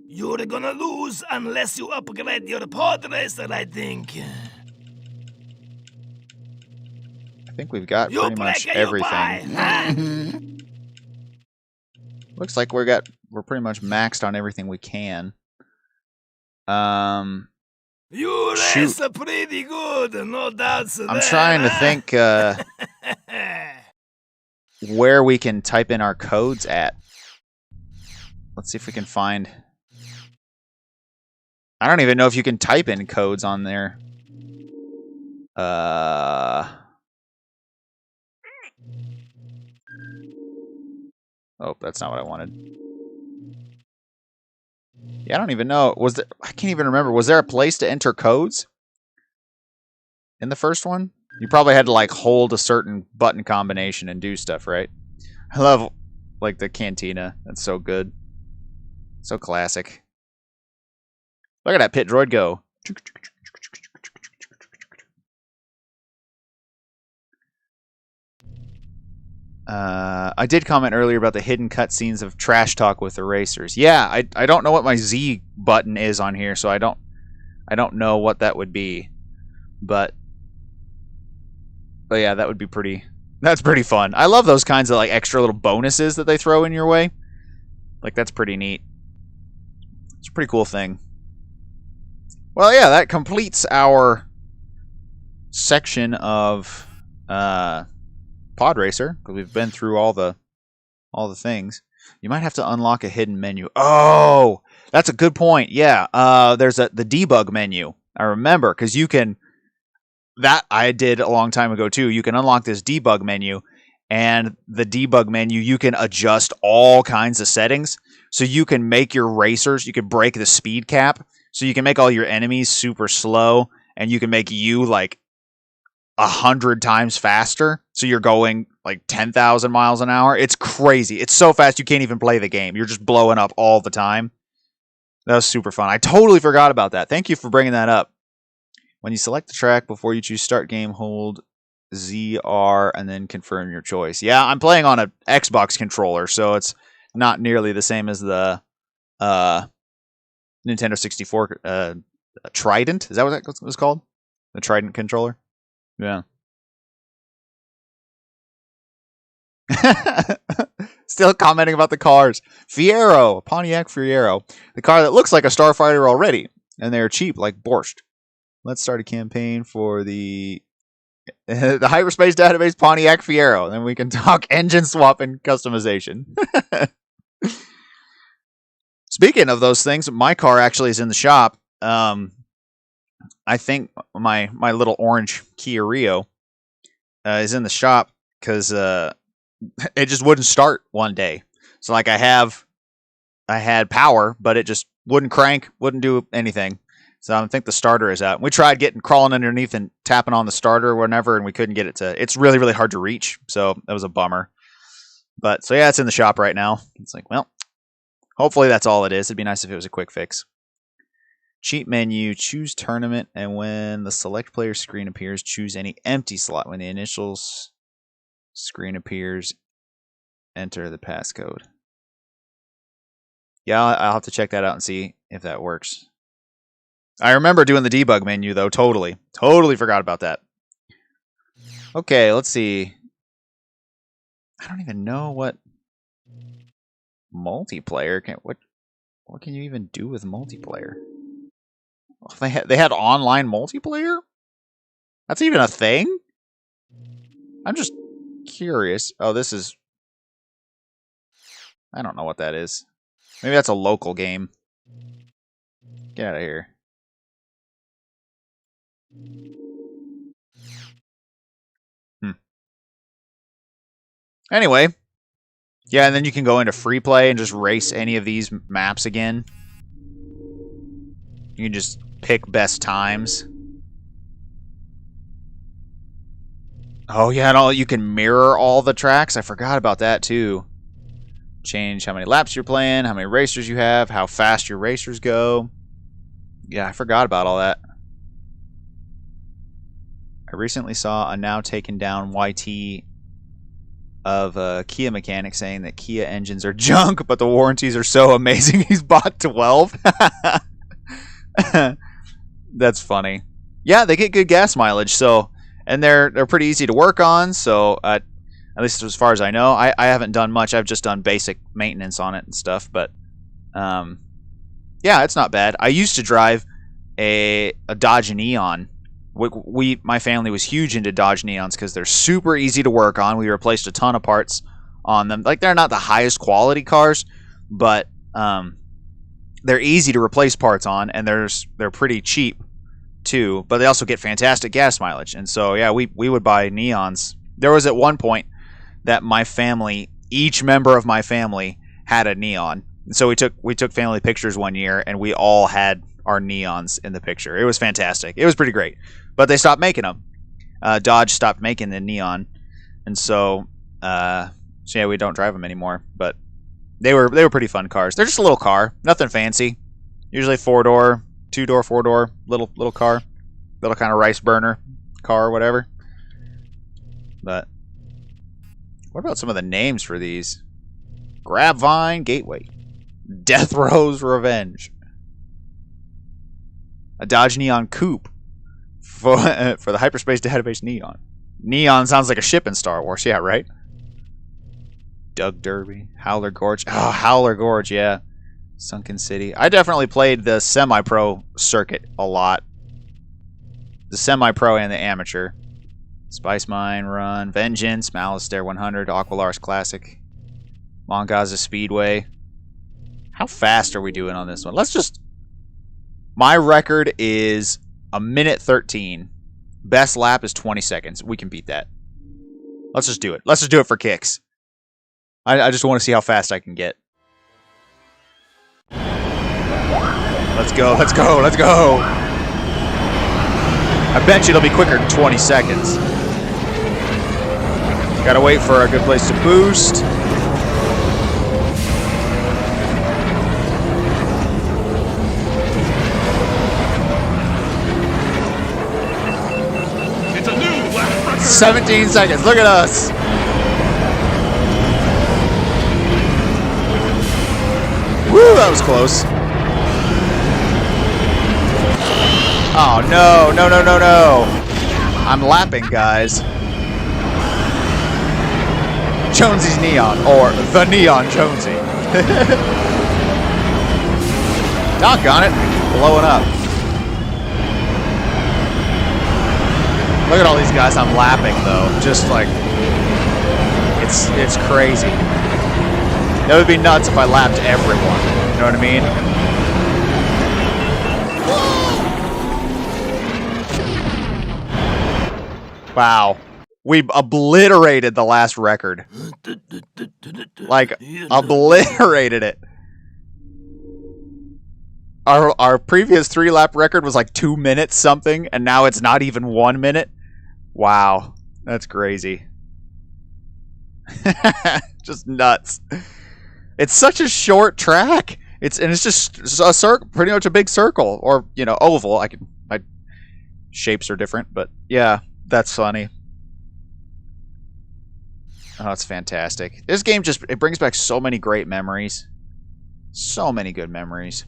You're gonna lose unless you upgrade your Podracer, I think.
I think we've got
You
pretty much
break, you buy,
everything.
huh?
Looks like we're pretty much maxed on everything we can.
You
Shoot.
race pretty good, no doubts there.
I'm trying to think where we can type in our codes at. Let's see if we can find... I don't even know if you can type in codes on there. Oh, that's not what I wanted. Yeah, I don't even know. I can't even remember. Was there a place to enter codes in the first one? You probably had to like hold a certain button combination and do stuff, right? I love like the cantina. That's so good. So classic. Look at that pit droid go. I did comment earlier about the hidden cutscenes of trash talk with erasers. Yeah, I don't know what my Z button is on here, so I don't know what that would be. But yeah, that would be pretty. That's pretty fun. I love those kinds of like extra little bonuses that they throw in your way. Like that's pretty neat. It's a pretty cool thing. Well, yeah, that completes our section of Podracer, because we've been through all the things. You might have to unlock a hidden menu. Oh, that's a good point. Yeah, there's the debug menu. I remember, because you can... That I did a long time ago, too. You can unlock this debug menu, and the debug menu, you can adjust all kinds of settings. So you can make your racers, you can break the speed cap, so you can make all your enemies super slow, and you can make you, like, 100 times faster, so you're going like 10,000 miles an hour. It's crazy. It's so fast you can't even play the game. You're just blowing up all the time. That was super fun. I totally forgot about that. Thank you for bringing that up. When you select the track before you choose start game, hold ZR and then confirm your choice. Yeah, I'm playing on an Xbox controller, so it's not nearly the same as the Nintendo 64 Trident. Is that what that was called? The Trident controller? Yeah. Still commenting about the cars. Fiero, Pontiac Fiero. The car that looks like a Starfighter already. And they're cheap like borscht. Let's start a campaign for the Hyperspace Database Pontiac Fiero. Then we can talk engine swap and customization. Speaking of those things, my car actually is in the shop. I think my little orange Kia Rio is in the shop because it just wouldn't start one day. So like I had power, but it just wouldn't crank, wouldn't do anything. So I think the starter is out. We tried crawling underneath and tapping on the starter or whatever, and we couldn't get it to. It's really, really hard to reach. So that was a bummer. But so yeah, it's in the shop right now. It's like, well, hopefully that's all it is. It'd be nice if it was a quick fix. Cheat menu, choose tournament, and when the select player screen appears, choose any empty slot. When the initials screen appears, enter the passcode. Yeah, I'll have to check that out and see if that works. I remember doing the debug menu, though, totally. Totally forgot about that. Okay, let's see. I don't even know what multiplayer can... What can you even do with multiplayer? They had online multiplayer? That's even a thing? I'm just curious. Oh, this is... I don't know what that is. Maybe that's a local game. Get out of here. Anyway. Yeah, and then you can go into free play and just race any of these maps again. You can just pick best times. Oh yeah, and you can mirror all the tracks. I forgot about that too. Change how many laps you're playing, how many racers you have, how fast your racers go. Yeah, I forgot about all that. I recently saw a now taken down YT of a Kia mechanic saying that Kia engines are junk, but the warranties are so amazing he's bought 12. That's funny. Yeah, they get good gas mileage, so and they're pretty easy to work on. So at least as far as I know, I haven't done much. I've just done basic maintenance on it and stuff. But yeah, it's not bad. I used to drive a Dodge Neon. My family was huge into Dodge Neons because they're super easy to work on. We replaced a ton of parts on them. Like, they're not the highest quality cars, but they're easy to replace parts on, and they're pretty cheap too. But they also get fantastic gas mileage. And so yeah, we would buy Neons. There was at one point that my family, each member of my family, had a Neon. And so we took family pictures one year, and we all had our Neons in the picture. It was fantastic. It was pretty great. But they stopped making them. Dodge stopped making the Neon, and so yeah, we don't drive them anymore. But they were pretty fun cars. They're just a little car, nothing fancy. Usually 4-door, 2-door, 4-door, little car, little kind of rice burner car or whatever. But what about some of the names for these? Grapevine Gateway, Death Row's Revenge, a Dodge Neon Coupe for the Hyperspace Database Neon. Neon sounds like a ship in Star Wars. Yeah, right? Doug Derby, Howler Gorge. Oh, Howler Gorge, yeah. Sunken City. I definitely played the semi-pro circuit a lot. The semi-pro and the amateur. Spice Mine Run, Vengeance, Malice Dare 100, Aqualar's Classic, Mongaza Speedway. How fast are we doing on this one? Let's just... My record is a minute 13. Best lap is 20 seconds. We can beat that. Let's just do it. Let's just do it for kicks. I just want to see how fast I can get. Let's go, let's go, let's go! I bet you it'll be quicker than 20 seconds. Gotta wait for a good place to boost.
It's a new lap record.
17 seconds, look at us! Woo, that was close. Oh, no, no, no, no, no. I'm lapping, guys. Jonesy's Neon, or the Neon Jonesy. Doggone it, blowing up. Look at all these guys I'm lapping, though. Just like, it's crazy. That would be nuts if I lapped everyone. You know what I mean? Wow. We obliterated the last record. Like, obliterated it. Our previous 3-lap record was like 2 minutes something, and now it's not even 1 minute. Wow. That's crazy. Just nuts. It's such a short track. It's just a circle, pretty much a big circle, or oval. My shapes are different, but yeah, that's funny. Oh, it's fantastic. This game it brings back so many great memories, so many good memories.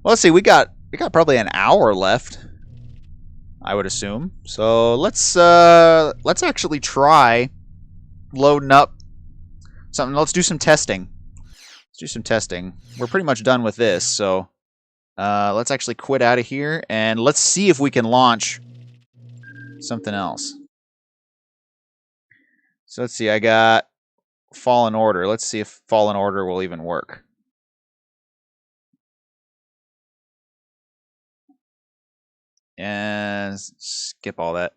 Well, let's see. We got probably an hour left, I would assume. So let's actually try loading up something. Let's do some testing. Let's do some testing. We're pretty much done with this, so let's actually quit out of here, and let's see if we can launch something else. So let's see, I got Fallen Order. Let's see if Fallen Order will even work. And skip all that.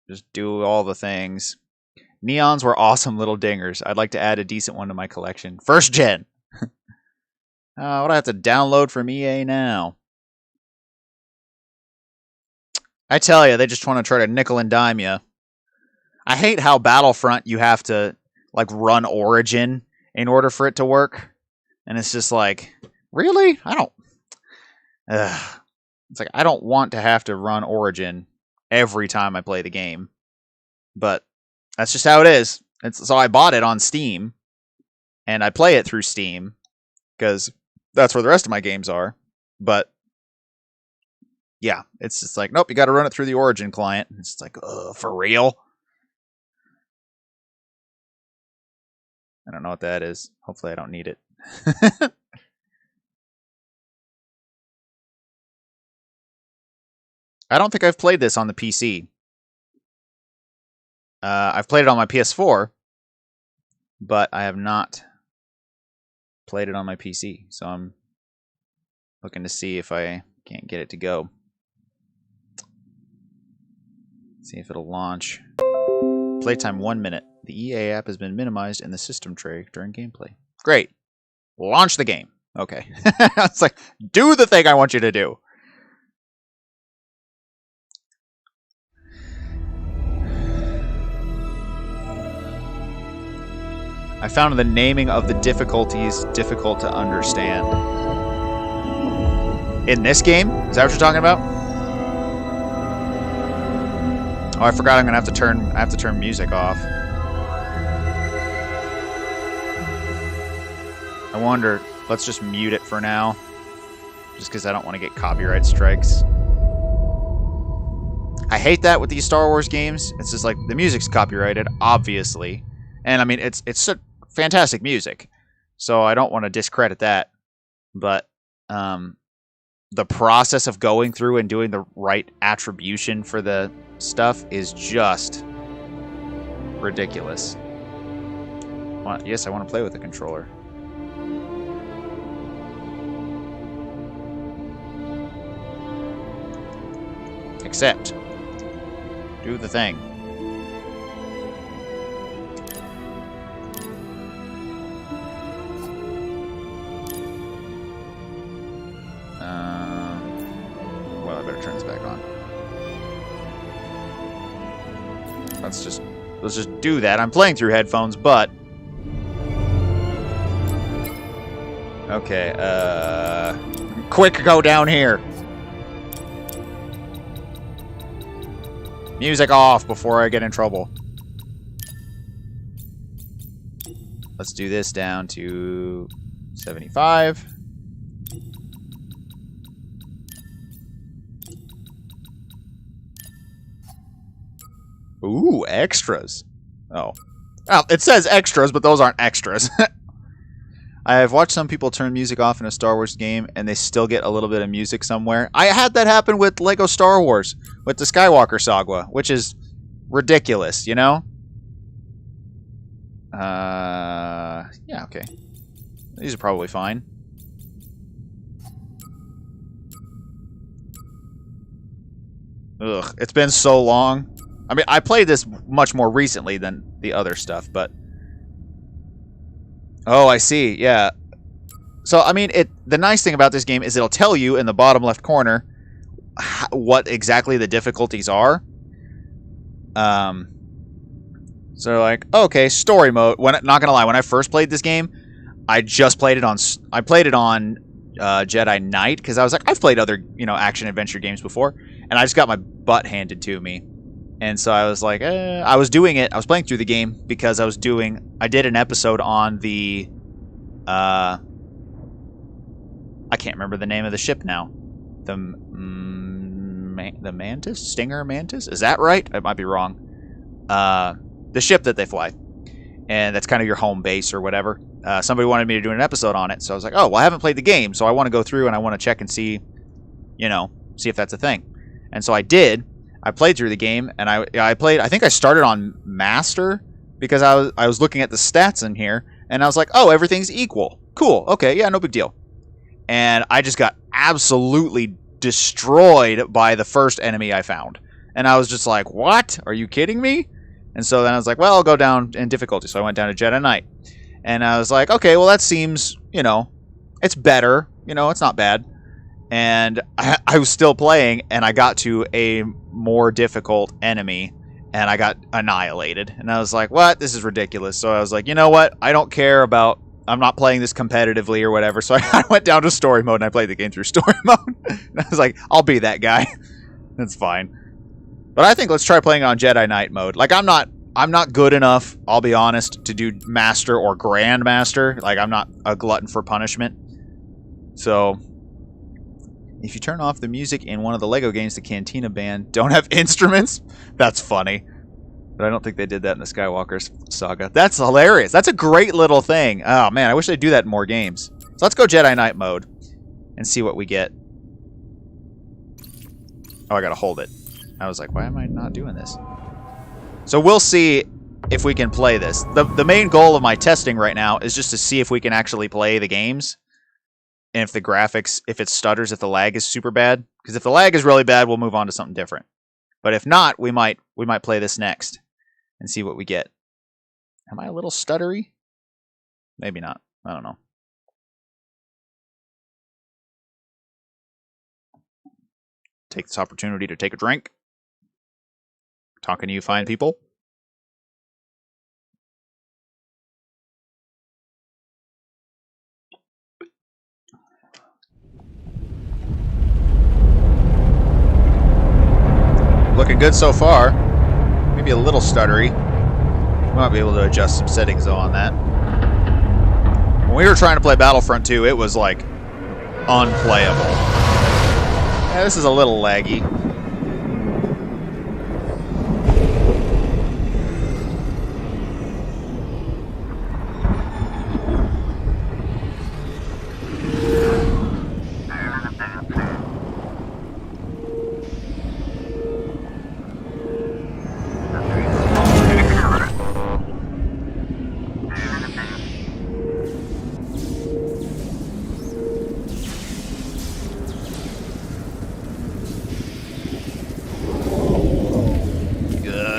Just do all the things. Neons were awesome little dingers. I'd like to add a decent one to my collection. First gen! What do I have to download from EA now? I tell you, they just want to try to nickel and dime you. I hate how Battlefront you have to run Origin in order for it to work. And it's just like, really? I don't... It's like, I don't want to have to run Origin every time I play the game. But that's just how it is. So I bought it on Steam, and I play it through Steam, because that's where the rest of my games are. But yeah, it's just like, nope, you got to run it through the Origin client. It's just like, for real? I don't know what that is. Hopefully I don't need it. I don't think I've played this on the PC. I've played it on my PS4, but I have not played it on my PC. So I'm looking to see if I can't get it to go. See if it'll launch. Playtime 1 minute. The EA app has been minimized in the system tray during gameplay. Great. Launch the game. Okay. It's like, do the thing I want you to do. I found the naming of the difficulties difficult to understand. In this game? Is that what you're talking about? Oh, I forgot I have to turn music off. I wonder, let's just mute it for now. Just because I don't want to get copyright strikes. I hate that with these Star Wars games. It's just like, the music's copyrighted, obviously. And I mean, it's fantastic music. So I don't want to discredit that. But the process of going through and doing the right attribution for the stuff is just ridiculous. Yes, I want to play with the controller. Accept. Do the thing. Well, I better turn this back on. Let's just do that. I'm playing through headphones, but okay. Quick, go down here. Music off before I get in trouble. Let's do this down to 75. Ooh, extras. Oh. Well, it says extras, but those aren't extras. I have watched some people turn music off in a Star Wars game, and they still get a little bit of music somewhere. I had that happen with Lego Star Wars, with the Skywalker Saga, which is ridiculous, you know? Yeah, okay. These are probably fine. Ugh, it's been so long. I mean, I played this much more recently than the other stuff, but... Oh, I see, yeah. So, I mean, the nice thing about this game is it'll tell you in the bottom left corner what exactly the difficulties are. So, like, okay, story mode. Not gonna lie, when I first played this game, I just played it on... I played it on Jedi Knight, because I was like, I've played other, action-adventure games before, and I just got my butt handed to me. And so I was like, I was doing it. I was playing through the game because I did an episode on the, I can't remember the name of the ship now. The Mantis? Stinger Mantis? Is that right? I might be wrong. The ship that they fly. And that's kind of your home base or whatever. Somebody wanted me to do an episode on it. So I was like, oh, well, I haven't played the game. So I want to go through and I want to check and see, see if that's a thing. And so I did. I played through the game, and I played. I think I started on Master because I was looking at the stats in here, and I was like, oh, everything's equal. Cool. Okay, yeah, no big deal. And I just got absolutely destroyed by the first enemy I found, and I was just like, what? Are you kidding me? And so then I was like, well, I'll go down in difficulty. So I went down to Jedi Knight, and I was like, okay, well that seems, it's better. It's not bad. And I was still playing, and I got to a more difficult enemy, and I got annihilated. And I was like, what? This is ridiculous. So I was like, you know what? I don't care about... I'm not playing this competitively or whatever. So I went down to story mode, and I played the game through story mode. And I was like, I'll be that guy. That's fine. But I think let's try playing on Jedi Knight mode. Like, I'm not good enough, I'll be honest, to do Master or Grandmaster. Like, I'm not a glutton for punishment. So, if you turn off the music in one of the LEGO games, the Cantina Band don't have instruments? That's funny. But I don't think they did that in the Skywalker saga. That's hilarious. That's a great little thing. Oh, man, I wish they'd do that in more games. So let's go Jedi Knight mode and see what we get. Oh, I gotta hold it. I was like, why am I not doing this? So we'll see if we can play this. The main goal of my testing right now is just to see if we can actually play the games. And if the graphics, if it stutters, if the lag is super bad. Because if the lag is really bad, we'll move on to something different. But if not, we might play this next and see what we get. Am I a little stuttery? Maybe not. I don't know. Take this opportunity to take a drink. Talking to you fine people. Looking good so far. Maybe a little stuttery. We might be able to adjust some settings though on that. When we were trying to play Battlefront 2, it was like unplayable. Yeah, this is a little laggy.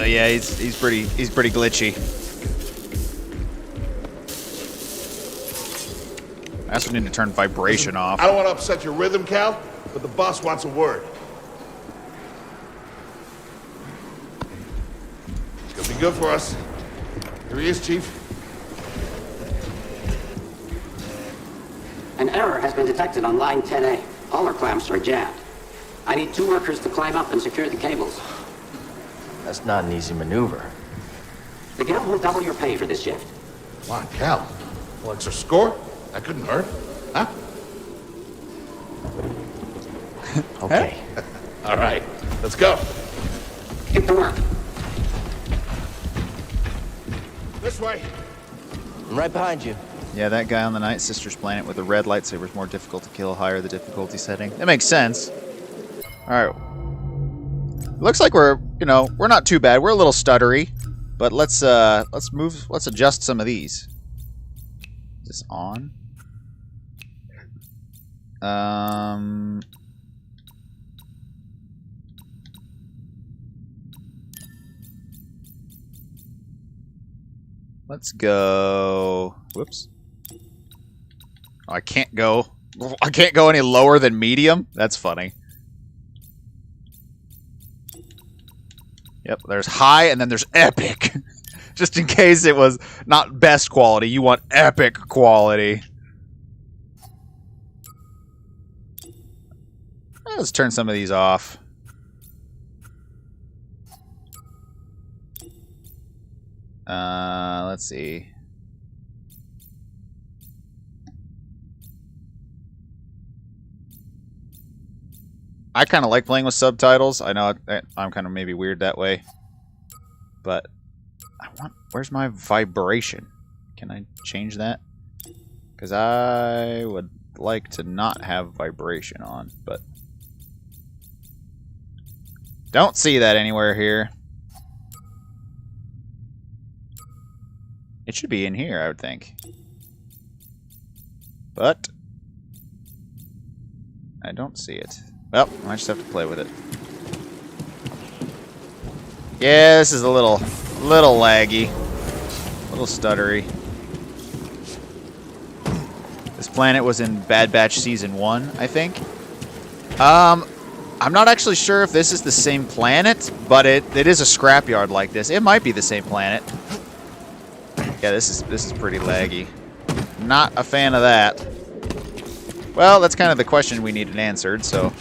Yeah, he's pretty glitchy. I also need to turn vibration off.
I don't want to upset your rhythm, Cal, but the boss wants a word. It's gonna be good for us. Here he is, Chief.
An error has been detected on line 10A. All our clamps are jammed. I need 2 workers to climb up and secure the cables.
That's not an easy maneuver.
The guild will double your pay for this shift.
Come on, Cal. Well, it's a score. That couldn't hurt. Huh?
Okay.
All right. Let's go.
Get to work.
This way.
I'm right behind you.
Yeah, that guy on the Night Sisters planet with the red lightsaber is more difficult to kill, higher the difficulty setting. That makes sense. All right. Looks like we're not too bad. We're a little stuttery, but let's adjust some of these. Is this on? Let's go. Whoops. Oh, I can't go any lower than medium? That's funny. Yep, there's high and then there's epic. Just in case it was not best quality, you want epic quality. Let's turn some of these off. Let's see. I kind of like playing with subtitles. I know I'm kind of maybe weird that way. But where's my vibration? Can I change that? Because I would like to not have vibration on, but don't see that anywhere here. It should be in here, I would think. But I don't see it. Well, I just have to play with it. Yeah, this is a little laggy. A little stuttery. This planet was in Bad Batch Season 1, I think. I'm not actually sure if this is the same planet, but it is a scrapyard like this. It might be the same planet. Yeah, this is pretty laggy. Not a fan of that. Well, that's kind of the question we needed answered, so.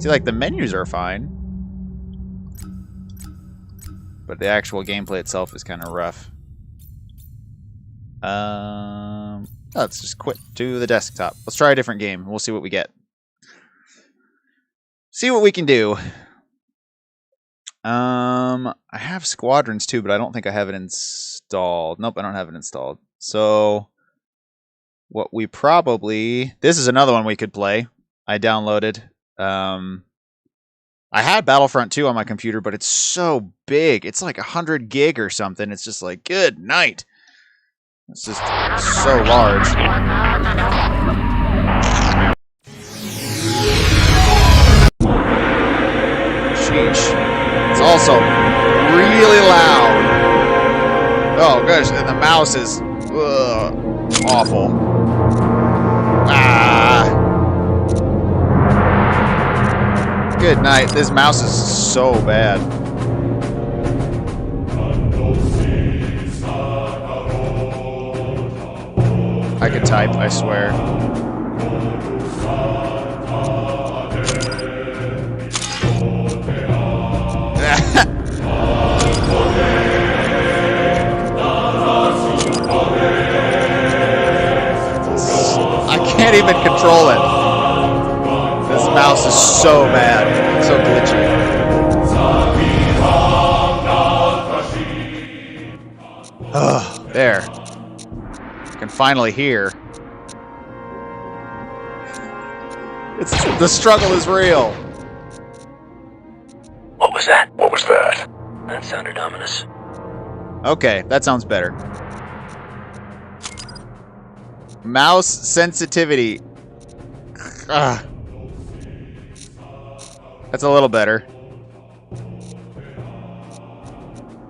See, like, the menus are fine. But the actual gameplay itself is kind of rough. Let's just quit to the desktop. Let's try a different game. We'll see what we get. See what we can do. I have Squadrons too, but I don't think I have it installed. Nope, I don't have it installed. So, what we probably... This is another one we could play. I downloaded. I had Battlefront 2 on my computer, but it's so big. It's like 100 gig or something. It's just like, good night. It's just so large. Sheesh. It's also really loud. Oh, gosh, and the mouse is awful. Good night. This mouse is so bad. I could type, I swear. I can't even control it. This mouse is so bad. It's so glitchy. Oh, there. I can finally hear. The struggle is real.
What was that? What was that? That sounded ominous.
Okay, that sounds better. Mouse sensitivity. Ugh. That's a little better.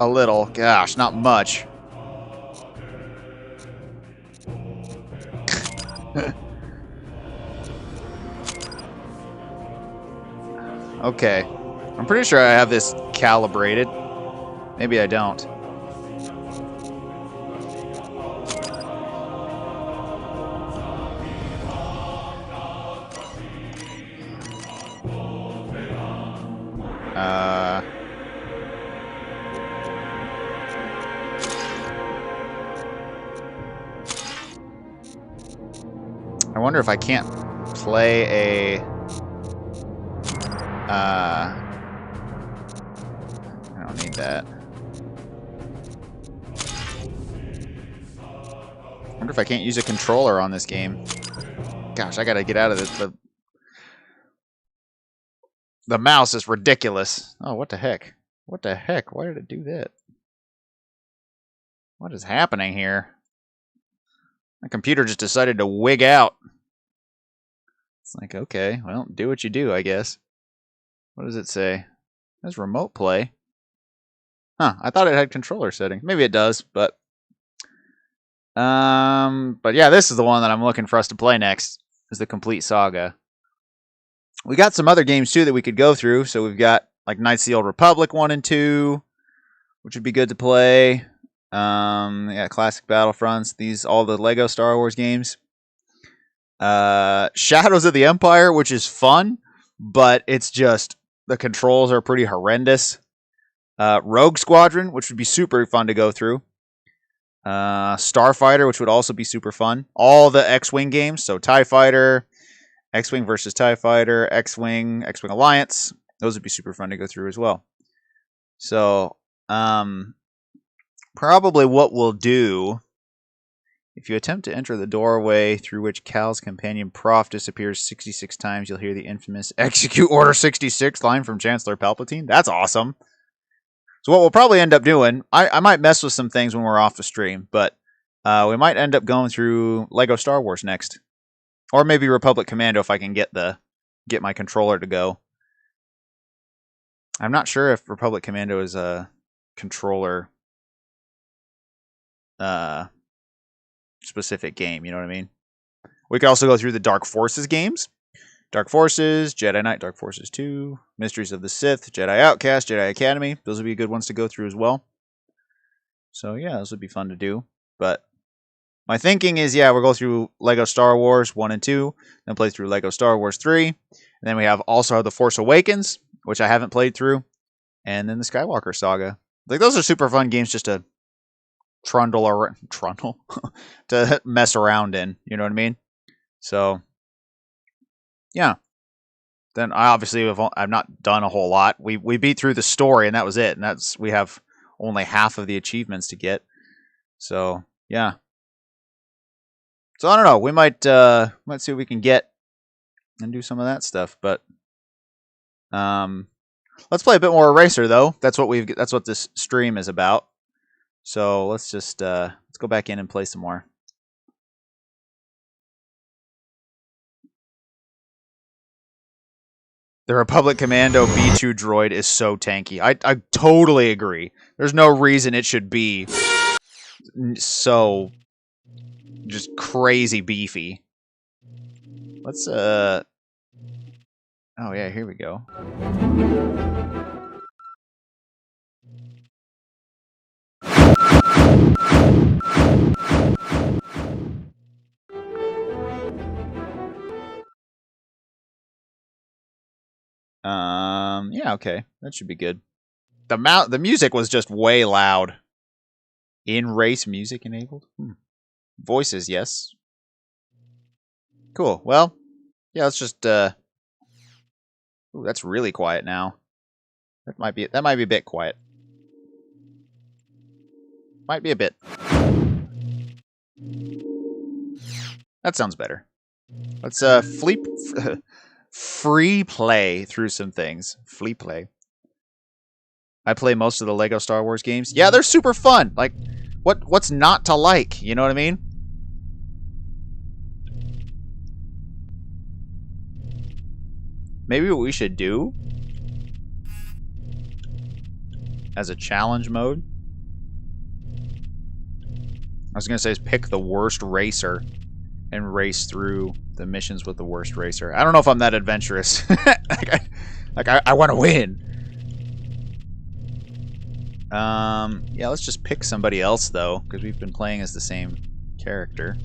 A little. Gosh, not much. Okay. I'm pretty sure I have this calibrated. Maybe I don't. I wonder if I can't play a... I don't need that. I wonder if I can't use a controller on this game. Gosh, I gotta get out of this. The mouse is ridiculous. Oh, what the heck? What the heck? Why did it do that? What is happening here? My computer just decided to wig out. It's like, okay, well, do what you do, I guess. What does it say? There's remote play. Huh, I thought it had controller settings. Maybe it does, but yeah, this is the one that I'm looking for us to play next, is the complete saga. We got some other games too that we could go through. So we've got like Knights of the Old Republic 1 and 2, which would be good to play. Yeah, classic Battlefronts. All the Lego Star Wars games. Shadows of the Empire, which is fun, but it's just the controls are pretty horrendous. Rogue Squadron, which would be super fun to go through. Starfighter, which would also be super fun. All the X-Wing games, so TIE Fighter, X-Wing versus TIE Fighter, X-Wing Alliance. Those would be super fun to go through as well. So, probably what we'll do, if you attempt to enter the doorway through which Cal's companion Prof disappears 66 times, you'll hear the infamous Execute Order 66 line from Chancellor Palpatine. That's awesome. So what we'll probably end up doing, I might mess with some things when we're off the stream, but we might end up going through Lego Star Wars next. Or maybe Republic Commando if I can get my controller to go. I'm not sure if Republic Commando is a controller specific game, you know what I mean? We could also go through the Dark Forces games. Dark Forces, Jedi Knight, Dark Forces 2, Mysteries of the Sith, Jedi Outcast, Jedi Academy. Those would be good ones to go through as well. So yeah, those would be fun to do. But my thinking is, yeah, we'll go through Lego Star Wars 1 and 2, then play through Lego Star Wars 3, and And then we have also The Force Awakens, which I haven't played through, and then the Skywalker Saga. Like, those are super fun games just to trundle to mess around in. You know what I mean? So, yeah. Then I obviously I've not done a whole lot. We beat through the story, and that was it. And we have only half of the achievements to get. So, yeah. So I don't know. We might see what we can get and do some of that stuff. But let's play a bit more Eraser, though. That's what this stream is about. So let's just let's go back in and play some more. The Republic Commando B2 droid is so tanky. I totally agree. There's no reason it should be so just crazy beefy. Let's oh yeah, here we go. Yeah, okay. That should be good. The music was just way loud. In-race music enabled? Voices, yes. Cool. Well, yeah, let's just ooh, that's really quiet now. That might be a bit quiet. Might be a bit. That sounds better. Let's free play through some things. Free play. I play most of the Lego Star Wars games. Yeah, they're super fun. Like, what's not to like? You know what I mean? Maybe what we should do as a challenge mode, I was gonna say, is pick the worst racer and race through the missions with the worst racer. I don't know if I'm that adventurous. I want to win. Yeah, let's just pick somebody else though, because we've been playing as the same character.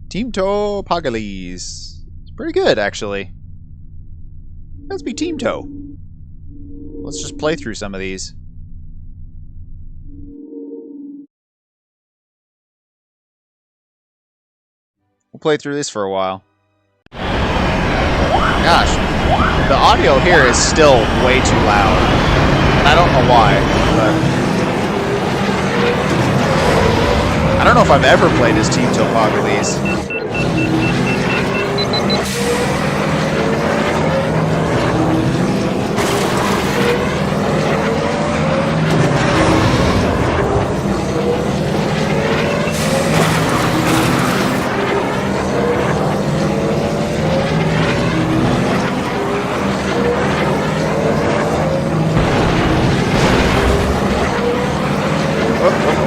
Team Toe Pagalis. It's pretty good, actually. Let's be Team Toe. Let's just play through some of these. We'll play through this for a while. Gosh, the audio here is still way too loud. And I don't know why, but I don't know if I've ever played as Team Topogales.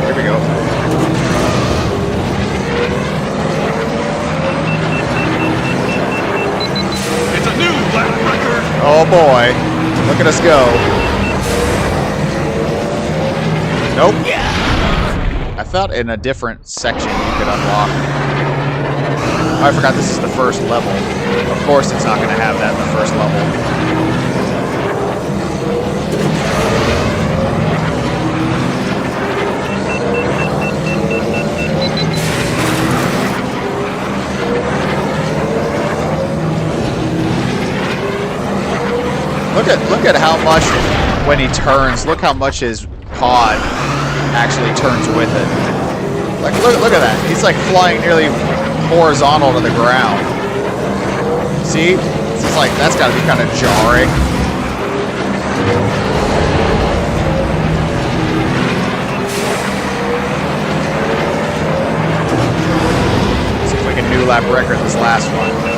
Here we go.
It's a new lap record.
Oh boy. Look at us go. Nope. I thought in a different section you could unlock. Oh, I forgot this is the first level. Of course it's not going to have that in the first level. Look at how much when he turns. Look how much his pod actually turns with it. Like look at that. He's like flying nearly horizontal to the ground. See? It's like that's got to be kind of jarring. Let's see if we can new lap record this last one.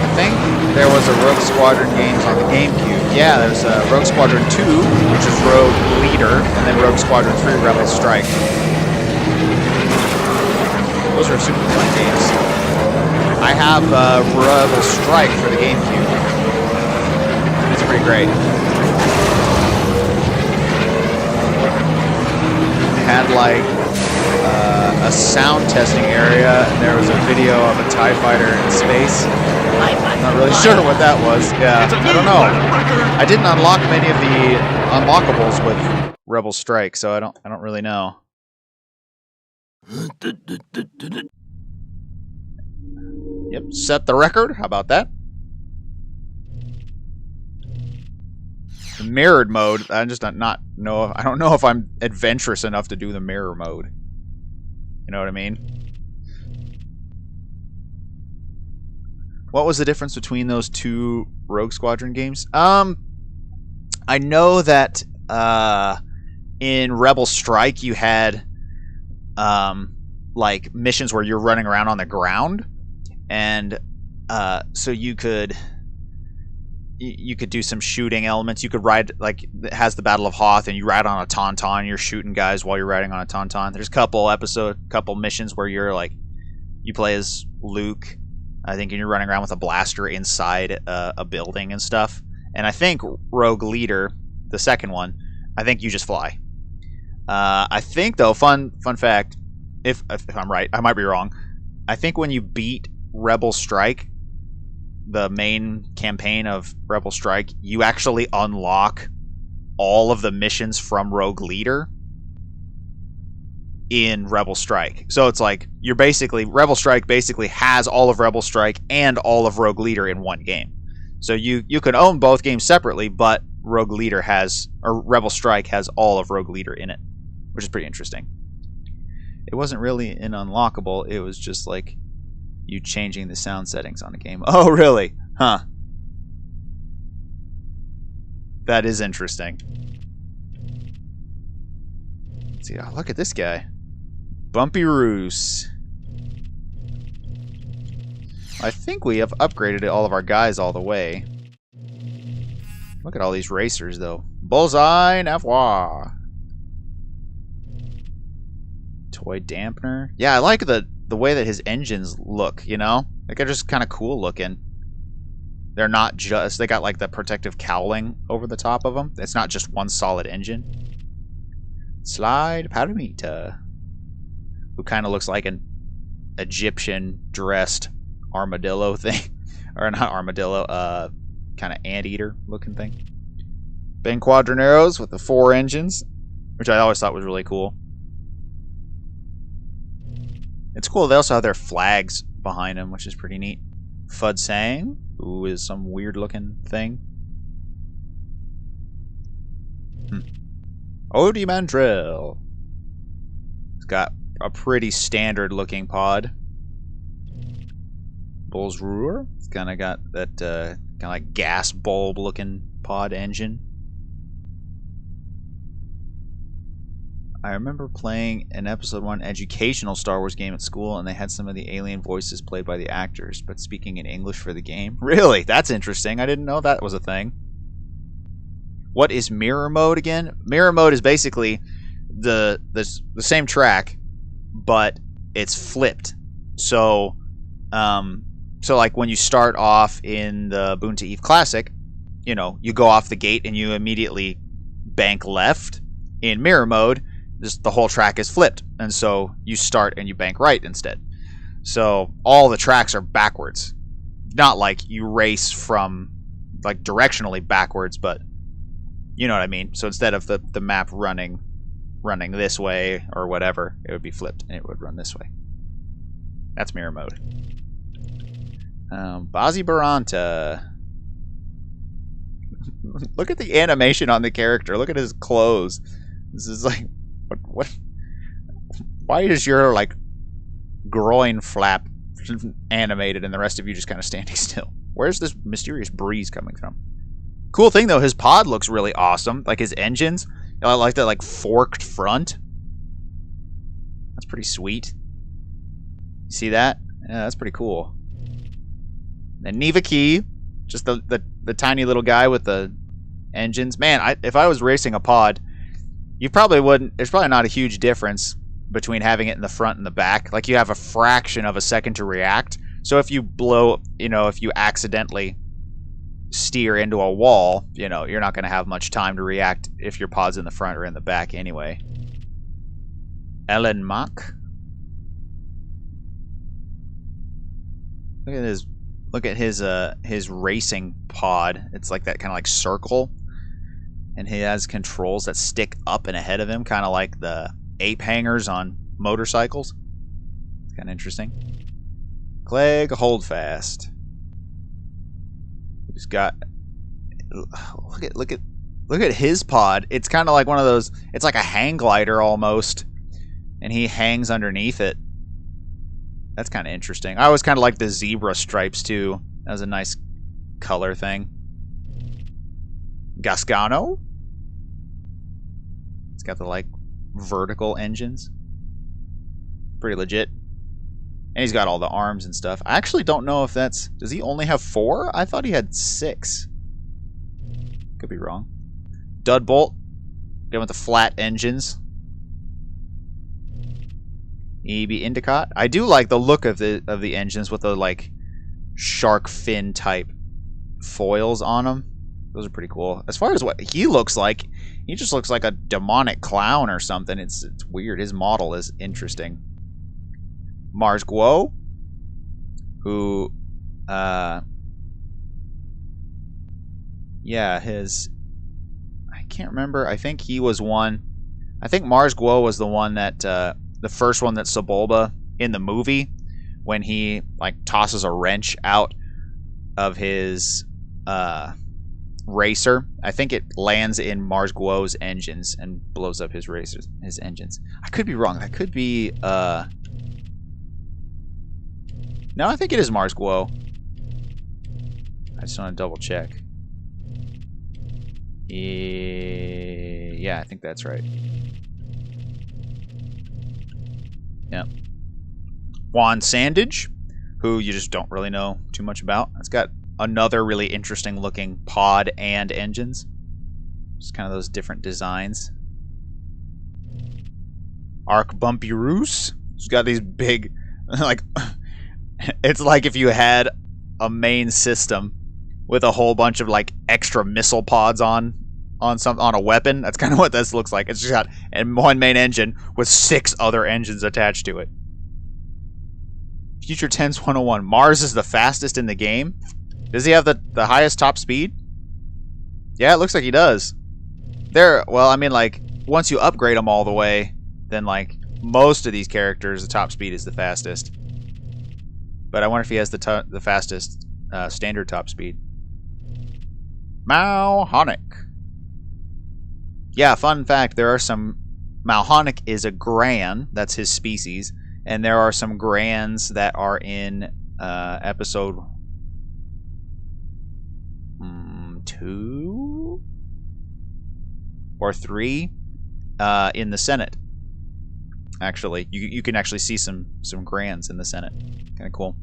I think there was a Rogue Squadron games on the GameCube. Yeah, there's Rogue Squadron 2, which is Rogue Leader, and then Rogue Squadron 3, Rebel Strike. Those are super fun games. I have Rebel Strike for the GameCube. It's pretty great. had like a sound testing area, and there was a video of a TIE fighter in space. I'm not really sure what that was. Yeah, I don't know. I didn't unlock many of the unlockables with Rebel Strike, so I don't really know. Yep, set the record. How about that? The mirrored mode. I just not know. I don't know if I'm adventurous enough to do the mirror mode. You know what I mean? What was the difference between those two Rogue Squadron games? I know that in Rebel Strike you had like missions where you're running around on the ground, and so you could do some shooting elements. You could ride, like, it has the Battle of Hoth, and you ride on a Tauntaun. You're shooting guys while you're riding on a Tauntaun. There's a couple missions where you're like, you play as Luke, I think, and you're running around with a blaster inside a building and stuff. And I think Rogue Leader, the second one, I think you just fly. I think, though, fun fact, if I'm right, I might be wrong. I think when you beat Rebel Strike, the main campaign of Rebel Strike, you actually unlock all of the missions from Rogue Leader in Rebel Strike. So it's like Rebel Strike basically has all of Rebel Strike and all of Rogue Leader in one game. So you can own both games separately, but Rebel Strike has all of Rogue Leader in it, which is pretty interesting. It wasn't really an unlockable, it was just like you changing the sound settings on a game. Oh, really? Huh. That is interesting. Let's see. Oh, look at this guy. Bumpy Roos. I think we have upgraded all of our guys all the way. Look at all these racers, though. Bullseye, Navois. Toy dampener. Yeah, I like the way that his engines look, you know? Like, they're just kind of cool looking. They're not just... They got, like, the protective cowling over the top of them. It's not just one solid engine. Slide Paramita. Who kind of looks like an Egyptian-dressed armadillo thing. Or not armadillo, kind of anteater looking thing. Ben Quadraneros with the 4 engines, which I always thought was really cool. It's cool. They also have their flags behind them, which is pretty neat. Fud Sang, who is some weird-looking thing. Odie Mandrell. It's got a pretty standard-looking pod. Bulls Ruhr. It's kind of got that kind of like gas bulb-looking pod engine. I remember playing an episode 1 educational Star Wars game at school, and they had some of the alien voices played by the actors, but speaking in English for the game. Really? That's interesting. I didn't know that was a thing. What is mirror mode again? Mirror mode is basically the same track, but it's flipped. So, like when you start off in the Boon to Eve Classic, you know, you go off the gate and you immediately bank left. In mirror mode, the whole track is flipped, and so you start and you bank right instead. So all the tracks are backwards. Not like you race from like directionally backwards, but you know what I mean. So instead of the map running this way or whatever, it would be flipped and it would run this way. That's mirror mode. Bazi Baranta. Look at the animation on the character. Look at his clothes. This is like, what? Why is your like groin flap animated and the rest of you just kind of standing still? Where's this mysterious breeze coming from? Cool thing though, his pod looks really awesome. Like his engines, I like that like forked front. That's pretty sweet. See that? Yeah, that's pretty cool. And Neva Key, just the tiny little guy with the engines. Man, if I was racing a pod, you probably wouldn't. There's probably not a huge difference between having it in the front and the back. Like you have a fraction of a second to react. So if you blow, if you accidentally steer into a wall, you're not going to have much time to react if your pod's in the front or in the back anyway. Ellen Mach. Look at his racing pod. It's like that kind of like circle, and he has controls that stick up and ahead of him, kind of like the ape hangers on motorcycles. It's kind of interesting. Clegg Holdfast. He's got look at his pod. It's kind of like one of those. It's like a hang glider almost, and he hangs underneath it. That's kind of interesting. I always kind of like the zebra stripes too. That was a nice color thing. Gascano. It's got the like vertical engines. Pretty legit. And he's got all the arms and stuff. I actually don't know if that's... Does he only have 4? I thought he had 6. Could be wrong. Dudbolt. Going with the flat engines. EB Indicott. I do like the look of the engines with the like shark fin type foils on them. Those are pretty cool. As far as what he looks like, he just looks like a demonic clown or something. It's weird. His model is interesting. Mars Guo, who, yeah, I can't remember. I think he was one. I think Mars Guo was the one that, the first one that Sebulba in the movie, when he like tosses a wrench out of his racer. I think it lands in Mars Guo's engines and blows up his engines. I could be wrong. That could be no, I think it is Mars Guo. I just want to double check. Yeah, I think that's right. Yep. Juan Sandage, who you just don't really know too much about. It's got another really interesting looking pod and engines. Just kind of those different designs. Arc Bumpy Roos. It's got these big, like, it's like if you had a main system with a whole bunch of like extra missile pods on a weapon. That's kind of what this looks like. It's just got one main engine with 6 other engines attached to it. Future Tense 101. Mars is the fastest in the game. Does he have the highest top speed? Yeah, it looks like he does. Well, I mean, like, once you upgrade them all the way, then, like, most of these characters, the top speed is the fastest. But I wonder if he has the fastest standard top speed. Malhonic. Yeah, fun fact, there are some... Malhonic is a Gran, that's his species, and there are some Grans that are in episode 2 or 3 in the Senate. Actually, you can actually see some Grans in the Senate. Kind of cool.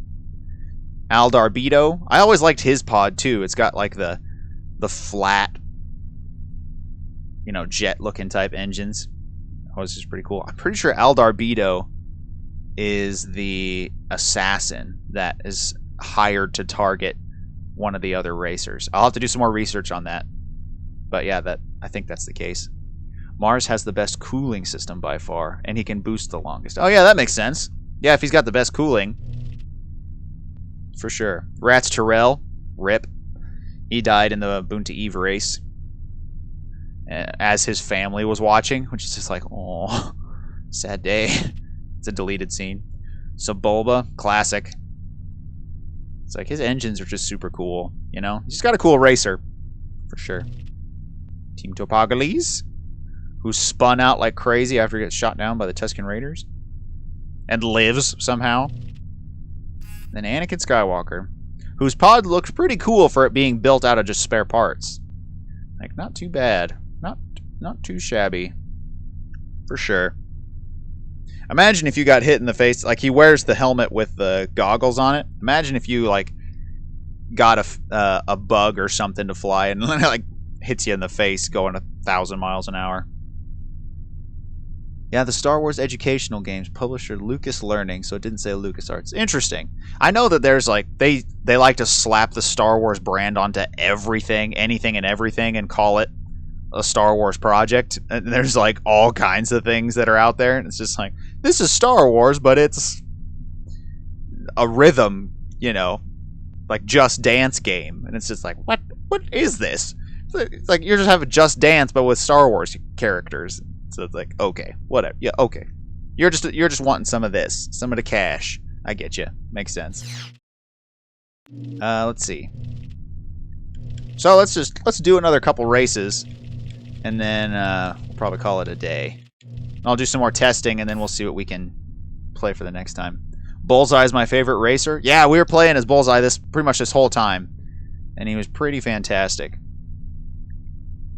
Aldarbido. I always liked his pod too. It's got like the flat, you know, jet-looking type engines. Oh, this is pretty cool. I'm pretty sure Aldarbido is the assassin that is hired to target one of the other racers. I'll have to do some more research on that. But yeah, I think that's the case. Mars has the best cooling system by far, and he can boost the longest. Oh yeah, that makes sense. Yeah, if he's got the best cooling. For sure. Rats Terrell, RIP. He died in the Boon to Eve race. As his family was watching, which is just like, oh, sad day. It's a deleted scene. Sebulba, classic. It's like his engines are just super cool, you know? He's got a cool racer, for sure. Team Topagales, who spun out like crazy after he gets shot down by the Tusken Raiders. And lives, somehow. Then Anakin Skywalker, whose pod looks pretty cool for it being built out of just spare parts. Like, not too bad. Not too shabby. For sure. Imagine if you got hit in the face. Like, he wears the helmet with the goggles on it. Imagine if you, like, got a bug or something to fly and, like, hits you in the face going 1,000 miles an hour. Yeah, the Star Wars educational games, publisher Lucas Learning, so it didn't say LucasArts. Interesting. I know that there's, like, they like to slap the Star Wars brand onto everything, anything and everything, and call it a Star Wars project, and there's like all kinds of things that are out there, and it's just like, this is Star Wars, but it's a rhythm, you know, like Just Dance game, and it's just like, what is this? It's like you're just having Just Dance but with Star Wars characters. So it's like, okay, whatever. Yeah, okay. You're just wanting some of this, some of the cash. I get you. Makes sense. Let's see. So let's do another couple races, and then we'll probably call it a day. I'll do some more testing, and then we'll see what we can play for the next time. Bullseye is my favorite racer. Yeah, we were playing as Bullseye pretty much this whole time, and he was pretty fantastic.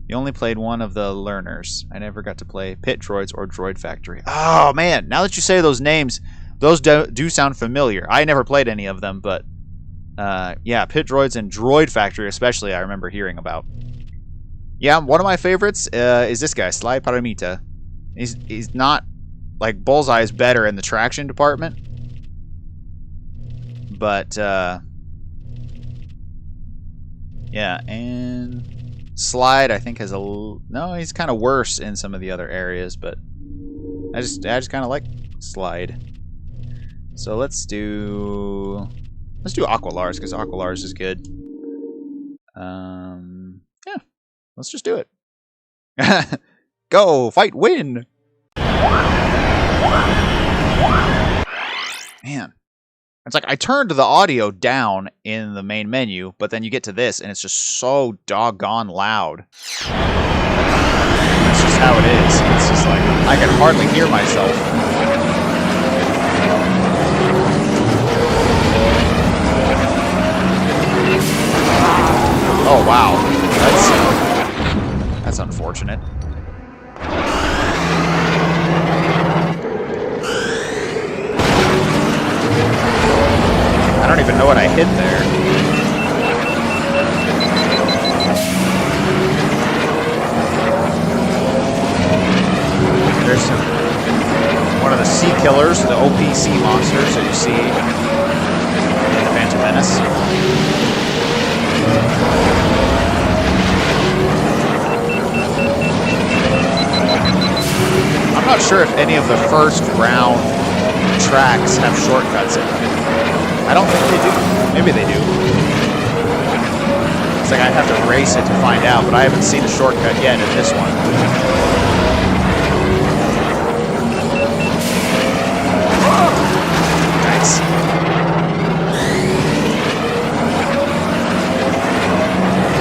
You only played one of the learners. I never got to play Pit Droids or Droid Factory. Oh man, now that you say those names, those do sound familiar. I never played any of them, but yeah, Pit Droids and Droid Factory especially I remember hearing about. Yeah, one of my favorites is this guy, Sly Paramita. He's not, like, Bullseye is better in the traction department, but yeah, and Slide I think has a no, he's kind of worse in some of the other areas, but I just kind of like Slide. So let's do Aqualars, because Aqualars is good. Yeah, let's just do it. Go fight, win. Man, it's like I turned the audio down in the main menu, but then you get to this and it's just so doggone loud. That's just how it is. It's just like I can hardly hear myself. Oh wow, that's unfortunate. I don't even know what I hit there. There's one of the sea killers, the OPC monsters that you see in the Phantom Menace. I'm not sure if any of the first round tracks have shortcuts in them. I don't think they do. Maybe they do. It's like I'd have to race it to find out, but I haven't seen a shortcut yet in this one. Nice.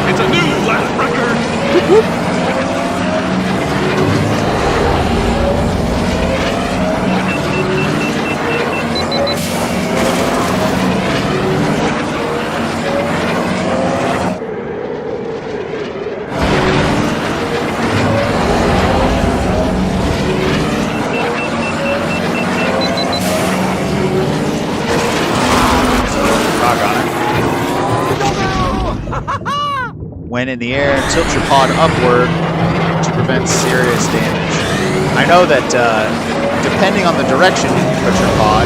It's a new lap record.
Whoop, whoop. When in the air, tilt your pod upward to prevent serious damage. I know that depending on the direction that you put your pod,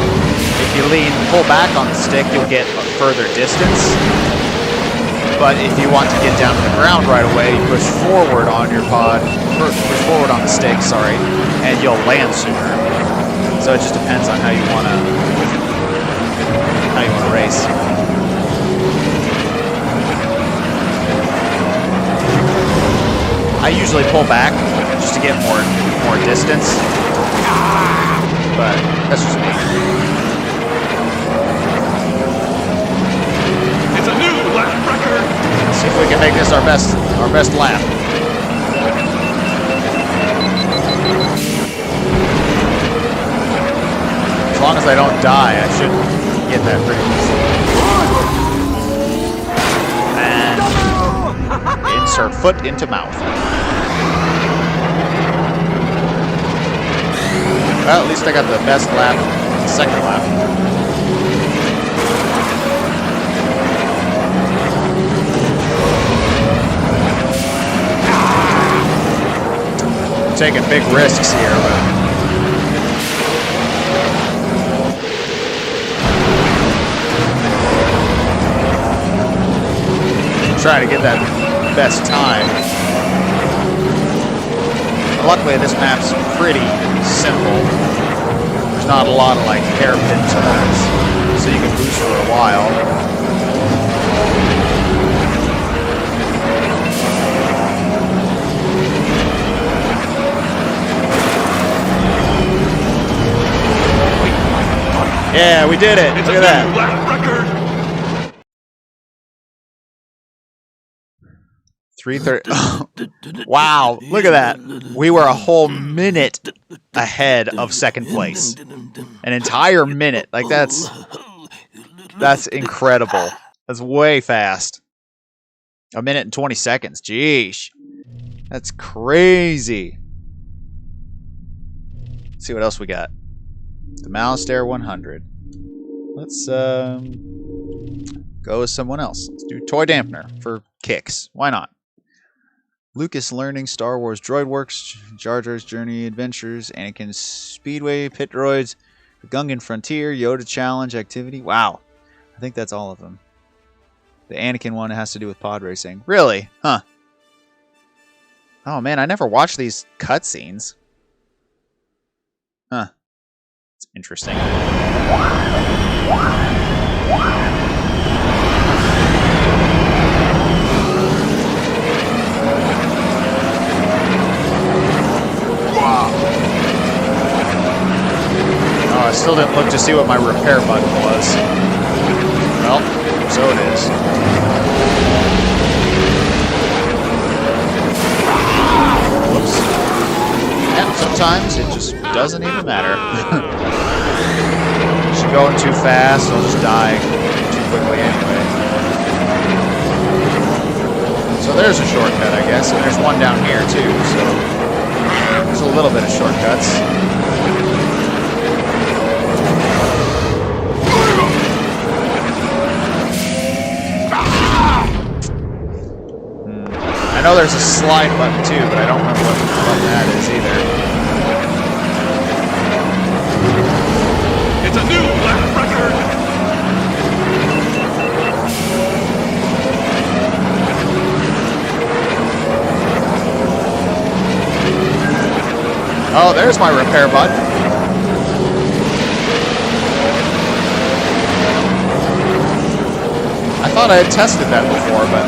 if you pull back on the stick, you'll get a further distance. But if you want to get down to the ground right away, you push forward on your pod, push forward on the stick, sorry, and you'll land sooner. So it just depends on how you want to race. I usually pull back just to get more distance, but that's just me.
It's a new lap record.
Let's see if we can make this our best lap. As long as I don't die, I should get that pretty easy. And insert foot into mouth. Well, at least I got the best lap, second lap. I'm taking big risks here, but I'm trying to get that best time. luckily this map's pretty simple. There's not a lot of like hairpin turns, so you can boost for a while. Yeah, we did it. Look at that. 3:30. Wow, look at that. We were a whole minute ahead of second place. An entire minute. Like that's incredible. That's way fast. 1 minute and 20 seconds. Jeesh. That's crazy. Let's see what else we got. The Malastair 100. Let's go with someone else. Let's do Toy Dampener for kicks. Why not? Lucas Learning, Star Wars Droid Works, Jar Jar's Journey Adventures, Anakin Speedway, Pit Droids, The Gungan Frontier, Yoda Challenge Activity. Wow. I think that's all of them. The Anakin one has to do with pod racing. Really? Huh. Oh man, I never watched these cutscenes. Huh. It's interesting. Oh, I still didn't look to see what my repair button was. Well, so it is. Whoops. Yeah, sometimes it just doesn't even matter. She's going too fast, I'll just die too quickly anyway. So there's a shortcut, I guess, and there's one down here too, so there's a little bit of shortcuts. I know there's a slide button too, but I don't remember what button that is either.
It's a new lap record!
Oh, there's my repair button. I thought I had tested that before, but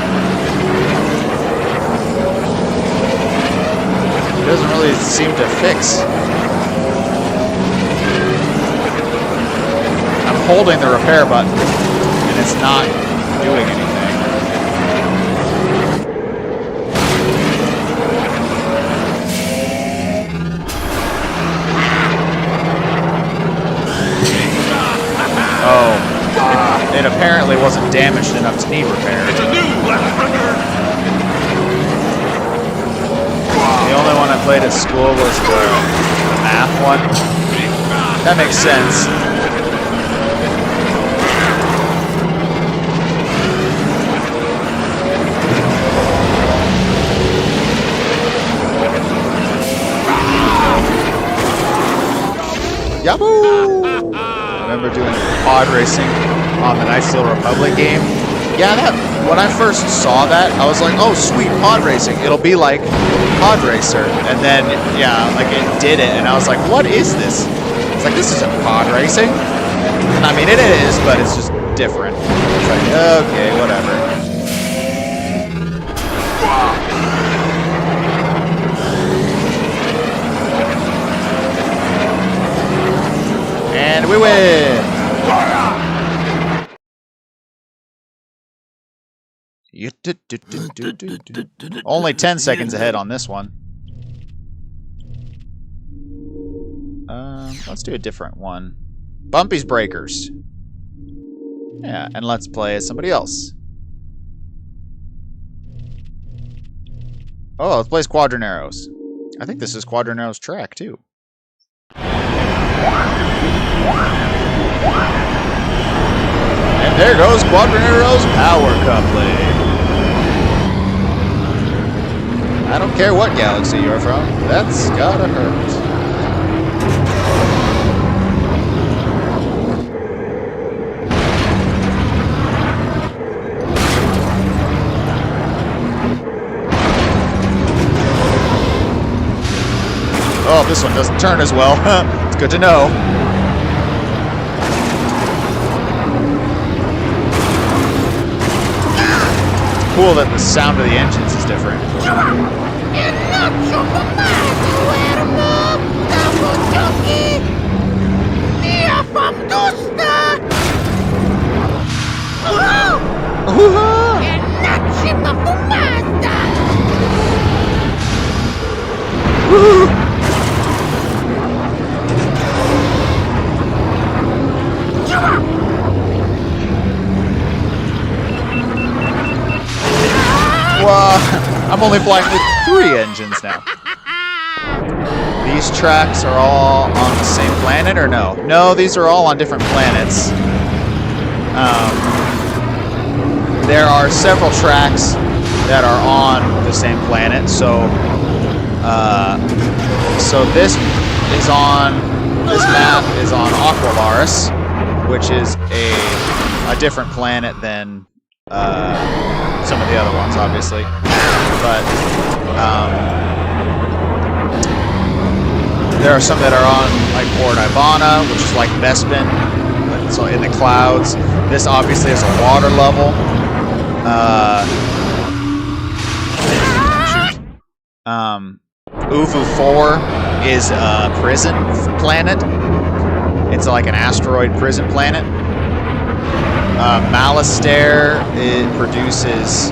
it doesn't really seem to fix. I'm holding the repair button, and it's not doing anything. Oh, it apparently wasn't damaged enough to need repair.
It's a new lap record!
The only one I played at school was the math one. That makes sense. Yahoo! I remember doing pod racing on the Night Steel Republic game. Yeah, when I first saw that, I was like, oh, sweet, pod racing. It'll be like Podracer. And then, yeah, like it did it, and I was like, what is this? It's like, this isn't pod racing. And I mean, it is, but it's just different. It's like, okay, whatever. And we win! Only 10 seconds ahead on this one. Let's do a different one. Bumpy's Breakers. Yeah, and let's play as somebody else. Oh, let's play as Quadraneros. I think this is Quadranero's track, too. And there goes Quadranero's power coupling. I don't care what galaxy you're from, that's gotta hurt. well if this one doesn't turn as well. It's good to know. It's cool that the sound of the engines is different. Well, I'm only flying with 3 engines now. These tracks are all on the same planet, or no? No, these are all on different planets. There are several tracks that are on the same planet, so this map is on Aqualaris, which is a different planet than some of the other ones, obviously. But there are some that are on like Port Ivana, which is like Bespin, so in the clouds. This obviously is a water level. Uvu 4 is a prison planet. It's like an asteroid prison planet. Malastare, it produces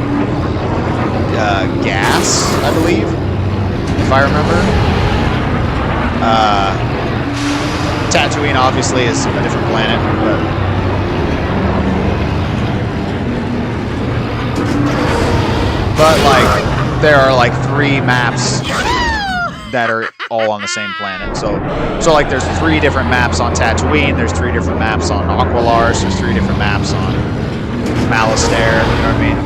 gas, I believe, if I remember. Tatooine obviously is a different planet, but like there are like 3 maps that are all on the same planet. So like there's 3 different maps on Tatooine, there's 3 different maps on Aqualaris, there's 3 different maps on Malastare, you know what I mean?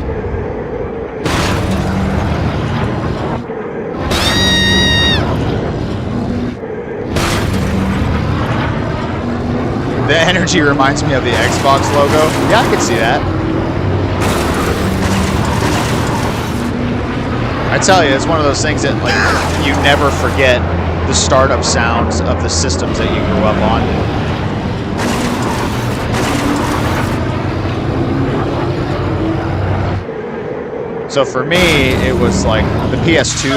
The energy reminds me of the Xbox logo. Yeah, I can see that. I tell you, it's one of those things that like you never forget the startup sounds of the systems that you grew up on. So for me, it was like the PS2.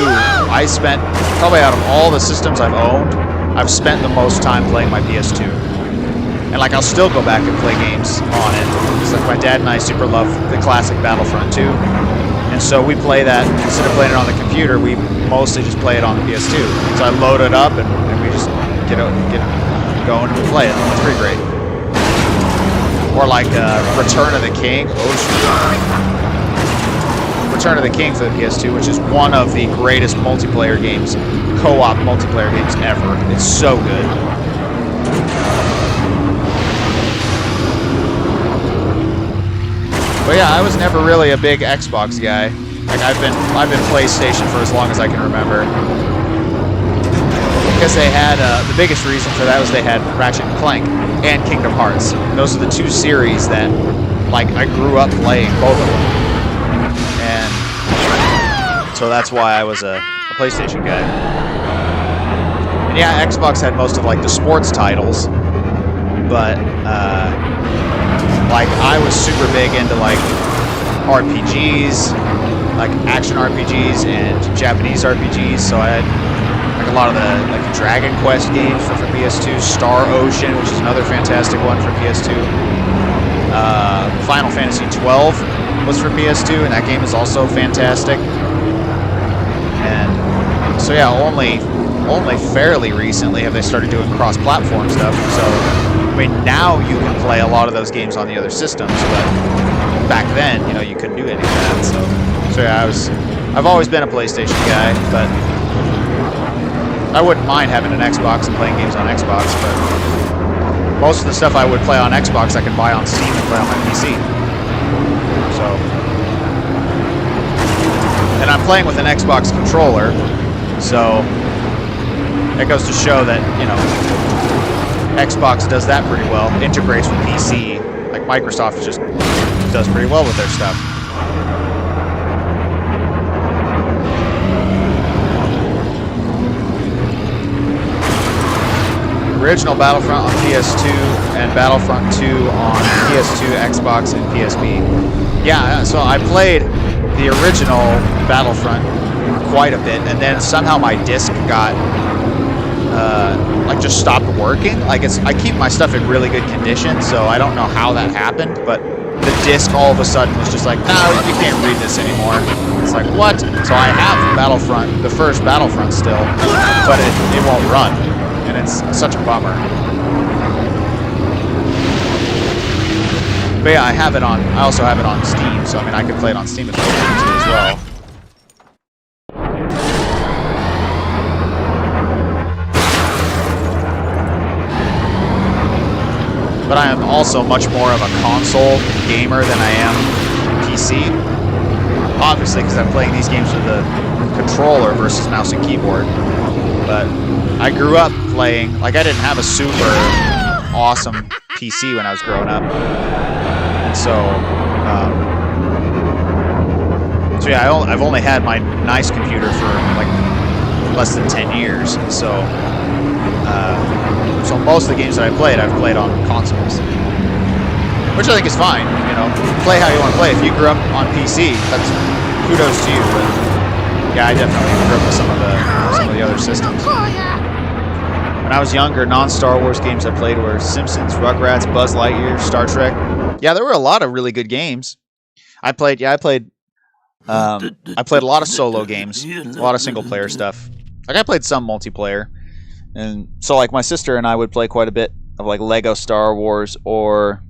I spent, probably out of all the systems I've owned, I've spent the most time playing my PS2. And like I'll still go back and play games on it. Because like my dad and I super love the classic Battlefront 2. And so we play that, instead of playing it on the computer, we mostly just play it on the PS2. So I load it up and we just get going and we play it. It's pretty great. Or like Return of the King. Oh shoot. Return of the King for the PS2, which is one of the greatest multiplayer games, co-op multiplayer games ever. It's so good. But yeah, I was never really a big Xbox guy. Like I've been PlayStation for as long as I can remember. Because they had the biggest reason for that was they had Ratchet and Clank and Kingdom Hearts. Those are the 2 series that like I grew up playing both of them. And so that's why I was a PlayStation guy. And yeah, Xbox had most of like the sports titles, but like I was super big into like RPGs, like action RPGs and Japanese RPGs. So I had like a lot of the like Dragon Quest games for PS2, Star Ocean, which is another fantastic one for PS2. Final Fantasy 12 was for PS2, and that game is also fantastic. And so yeah, only fairly recently have they started doing cross-platform stuff. So I mean, now you can play a lot of those games on the other systems, but back then, you know, you couldn't do any of that. So yeah, I've always been a PlayStation guy, but I wouldn't mind having an Xbox and playing games on Xbox. But most of the stuff I would play on Xbox, I can buy on Steam and play on my PC. So, and I'm playing with an Xbox controller, so that goes to show that, you know, Xbox does that pretty well, integrates with PC. Like Microsoft just does pretty well with their stuff. original Battlefront on PS2 and Battlefront 2 on PS2, Xbox, and PSP. Yeah, so I played the original Battlefront quite a bit, and then somehow my disc got like just stopped working. Like I keep my stuff in really good condition, so I don't know how that happened, but the disc all of a sudden was just like, no, you can't read this anymore. It's like, what? So I have Battlefront, the first Battlefront still, but it won't run, and it's such a bummer. But yeah, I also have it on Steam, so I mean I could play it on Steam if I wanted to as well. But I am also much more of a console gamer than I am PC. Obviously, because I'm playing these games with a controller versus mouse and keyboard. But I grew up playing, like I didn't have a super awesome PC when I was growing up. And so yeah, I've only had my nice computer for like less than 10 years. So most of the games that I've played on consoles, which I think is fine. You know, play how you want to play. If you grew up on PC, that's kudos to you. But yeah, I definitely grew up with some of the other systems. When I was younger, non-Star Wars games I played were Simpsons, Rugrats, Buzz Lightyear, Star Trek. Yeah, there were a lot of really good games. I played a lot of solo games, a lot of single-player stuff. Like I played some multiplayer. And so, like, my sister and I would play quite a bit of, like, Lego Star Wars, or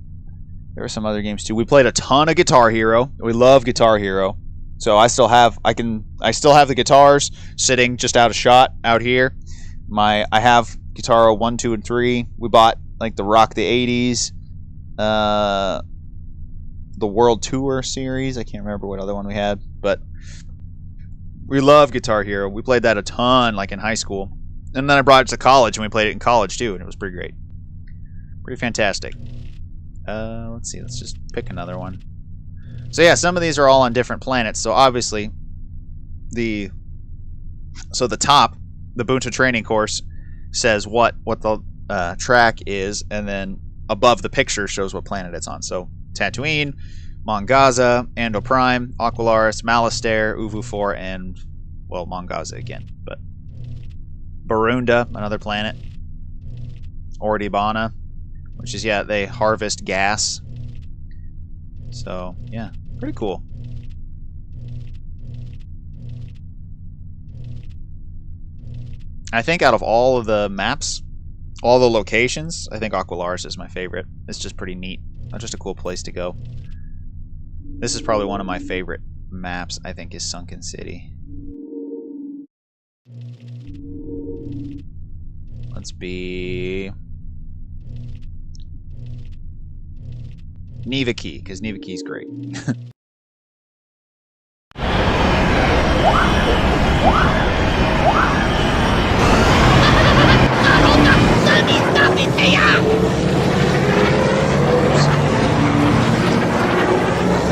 there were some other games, too. We played a ton of Guitar Hero. We love Guitar Hero. So I still have the guitars sitting just out of shot out here. I have Guitar Hero 1, 2, and 3. We bought, like, the Rock the 80s, the World Tour series. I can't remember what other one we had, but we love Guitar Hero. We played that a ton, like, in high school. And then I brought it to college, and we played it in college, too, and it was pretty great. Pretty fantastic. Let's see. Let's just pick another one. So, yeah, some of these are all on different planets. So, obviously, the top, the Bunta training course, says what the track is, and then above the picture shows what planet it's on. So, Tatooine, Mon Gaza, Ando Prime, Aqualaris, Malastare, Uvu 4, and, well, Mon Gaza again, but Barunda, another planet. Ordibana, which is, yeah, they harvest gas. So, yeah, pretty cool. I think out of all of the maps, all the locations, I think Aqualaris is my favorite. It's just pretty neat. It's just a cool place to go. This is probably one of my favorite maps, I think, is Sunken City. Let's be Nivaki, because Nivaki's great.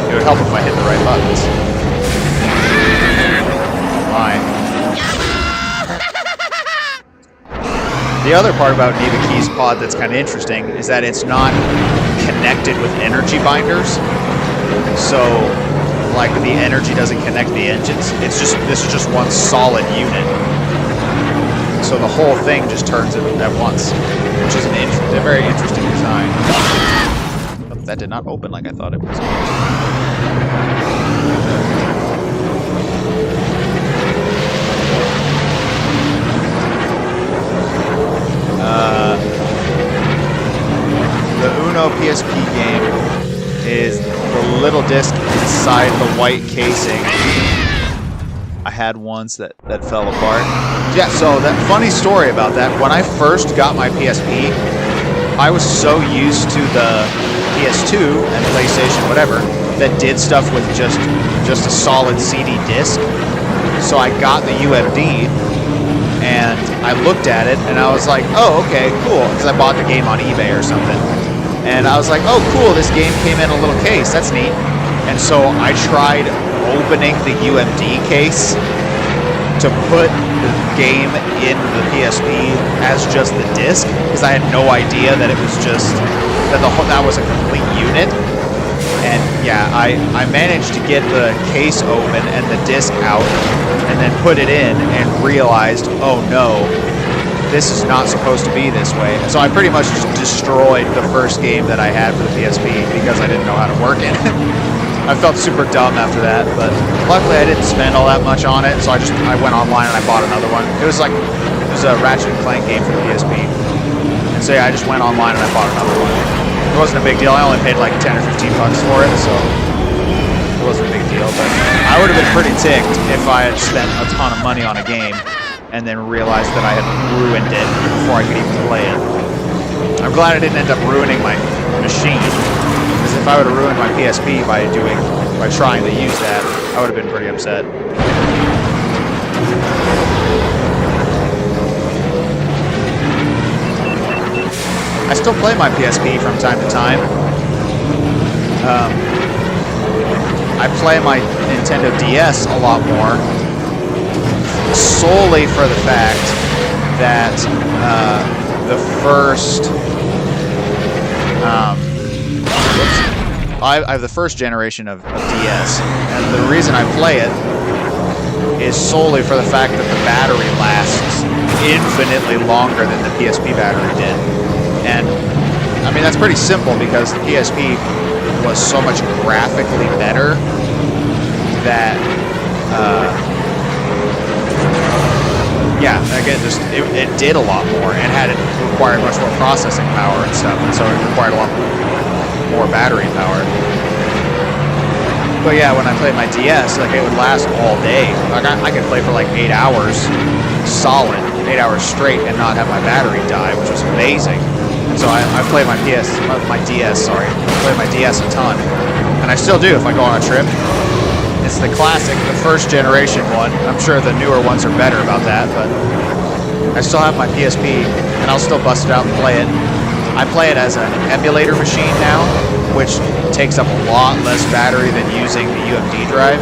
It would help if I hit the right buttons. Why? The other part about Nivaki's pod that's kind of interesting is that it's not connected with energy binders. So, like, the energy doesn't connect the engines. This is just one solid unit. So the whole thing just turns it at once, which is a very interesting design. But that did not open like I thought it was. The Uno PSP game is the little disc inside the white casing. I had ones that fell apart. Yeah, so that funny story about that. When I first got my PSP, I was so used to the PS2 and PlayStation, whatever, that did stuff with just a solid CD disc. So I got the UMD, and I looked at it, and I was like, oh, okay, cool, because I bought the game on eBay or something. And I was like, oh, cool, this game came in a little case. That's neat. And so I tried opening the UMD case to put the game in the PSP as just the disc, because I had no idea that it was just that was a complete unit. And yeah, I managed to get the case open and the disc out, and then put it in and realized, oh no, this is not supposed to be this way. So I pretty much just destroyed the first game that I had for the PSP because I didn't know how to work it. I felt super dumb after that, but luckily I didn't spend all that much on it, so I went online and I bought another one. It was a Ratchet & Clank game for the PSP. And so yeah, I just went online and I bought another one. It wasn't a big deal. I only paid like 10 or 15 bucks for it, so it wasn't a big deal. But I would have been pretty ticked if I had spent a ton of money on a game and then realized that I had ruined it before I could even play it. I'm glad I didn't end up ruining my machine, because if I would have ruined my PSP by trying to use that, I would have been pretty upset. I still play my PSP from time to time. I play my Nintendo DS a lot more, solely for the fact that the first I have the first generation of DS, and the reason I play it is solely for the fact that the battery lasts infinitely longer than the PSP battery did. And I mean, that's pretty simple because the PSP was so much graphically better that yeah, again, it did a lot more and it required much more processing power and stuff, and so it required a lot more battery power. But yeah, when I played my DS, like, it would last all day. Like, I could play for like 8 hours solid, 8 hours straight, and not have my battery die, which was amazing. And so I played my DS a ton, and I still do if I go on a trip. It's the classic, the first generation one. I'm sure the newer ones are better about that, but I still have my PSP, and I'll still bust it out and play it. I play it as an emulator machine now, which takes up a lot less battery than using the UMD drive.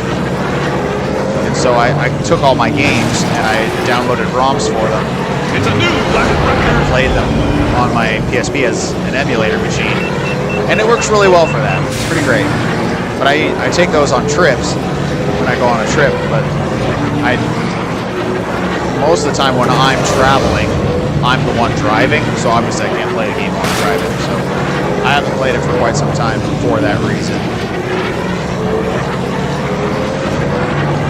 And so I took all my games and I downloaded ROMs for them.
It's a new black record.
And played them on my PSP as an emulator machine. And it works really well for that. It's pretty great. But I take those on trips when I go on a trip, but most of the time when I'm traveling, I'm the one driving, so obviously I can't play a game while I'm driving, so I haven't played it for quite some time for that reason.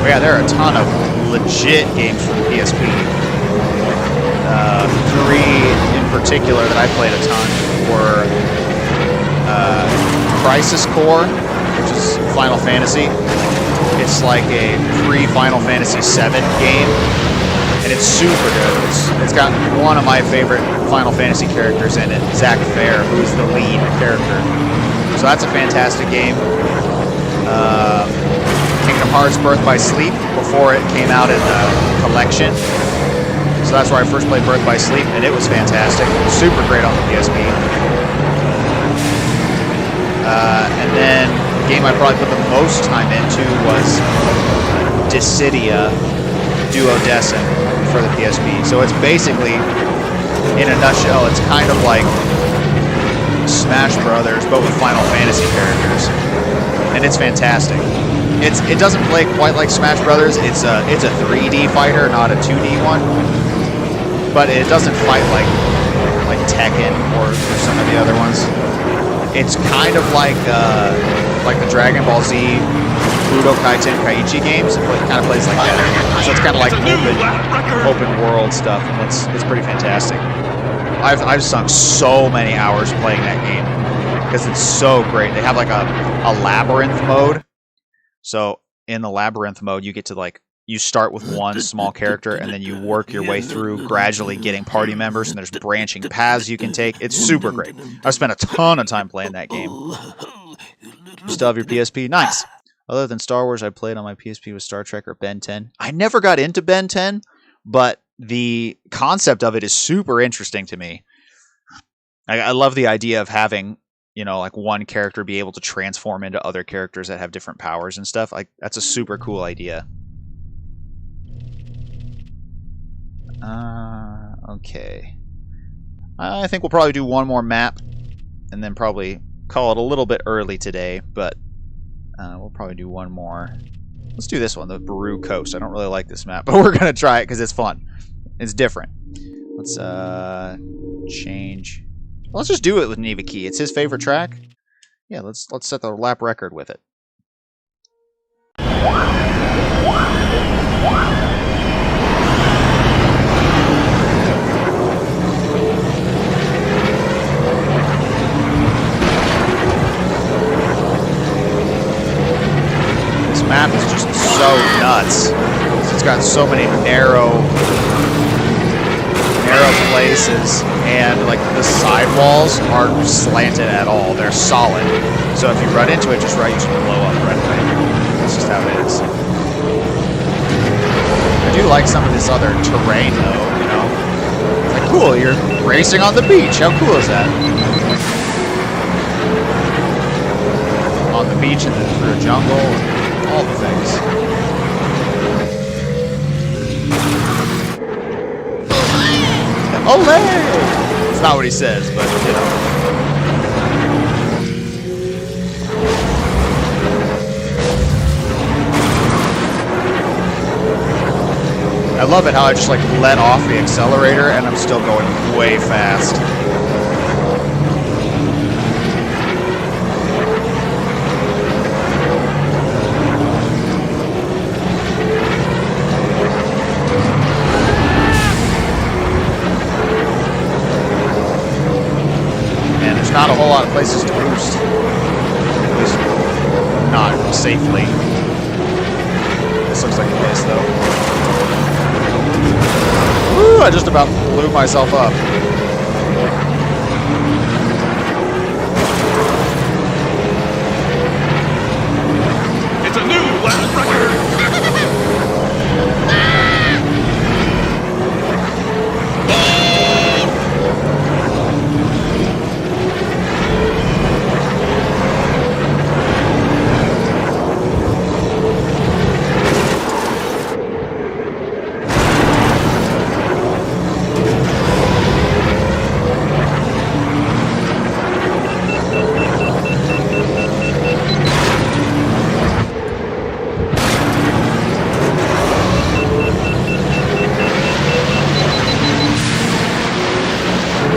But yeah, there are a ton of legit games for the PSP. Three in particular that I played a ton were Crisis Core, which is Final Fantasy. It's like a pre-Final Fantasy VII game, and it's super good. It's got one of my favorite Final Fantasy characters in it, Zack Fair, who's the lead character. So that's a fantastic game. Kingdom Hearts Birth by Sleep, before it came out in the collection. So that's where I first played Birth by Sleep, and it was fantastic. Super great on the PSP. And then the game I probably put the most time into was Dissidia Duodecim for the PSP. So it's basically, in a nutshell, it's kind of like Smash Brothers, but with Final Fantasy characters. And it's fantastic. It doesn't play quite like Smash Brothers. It's a 3D fighter, not a 2D one. But it doesn't fight like Tekken or some of the other ones. It's kind of like the Dragon Ball Z Budokai Tenkaichi games. It kind of plays like that. So it's kind of like open world stuff, and it's pretty fantastic. I've sunk so many hours playing that game because it's so great. They have like a labyrinth mode. So in the labyrinth mode, you get to you start with one small character, and then you work your way through, gradually getting party members, and there's branching paths you can take. It's super great. I've spent a ton of time playing that game. You still have your PSP? Nice. Other than Star Wars, I played on my PSP with Star Trek or Ben 10. I never got into Ben 10, but the concept of it is super interesting to me. I love the idea of having, like one character be able to transform into other characters that have different powers and stuff. That's a super cool idea. Okay. I think we'll probably do one more map, and then probably call it a little bit early today, but we'll probably do one more. Let's do this one, the Baru Coast. I don't really like this map, but we're going to try it because it's fun. It's different. Let's change. Let's just do it with Neva Key. It's his favorite track. Yeah, let's set the lap record with it. This map is just so nuts. It's got so many narrow places, and like the sidewalls aren't slanted at all. They're solid. So if you run into it just right, you just blow up right away. That's just how it is. I do like some of this other terrain though, you know. It's like, cool, you're racing on the beach. How cool is that? On the beach and through a jungle, and all the things. Olé! It's not what he says, but you know. I love it how I just like let off the accelerator and I'm still going way fast. Not a whole lot of places to boost. At least not safely. This looks like a place though. Woo! I just about blew myself up.
It's a new lap record!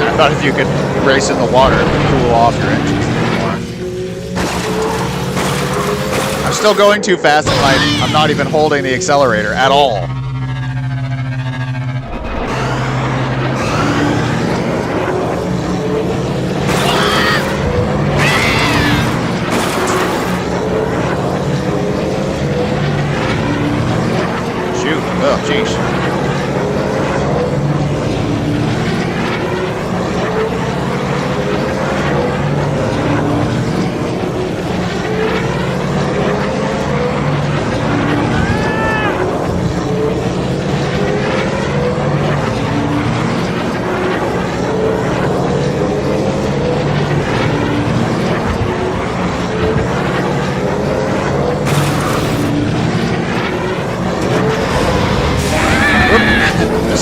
I thought if you could race in the water, it would cool off your engines a little more. I'm still going too fast and I'm not even holding the accelerator at all. Shoot. Oh, jeez.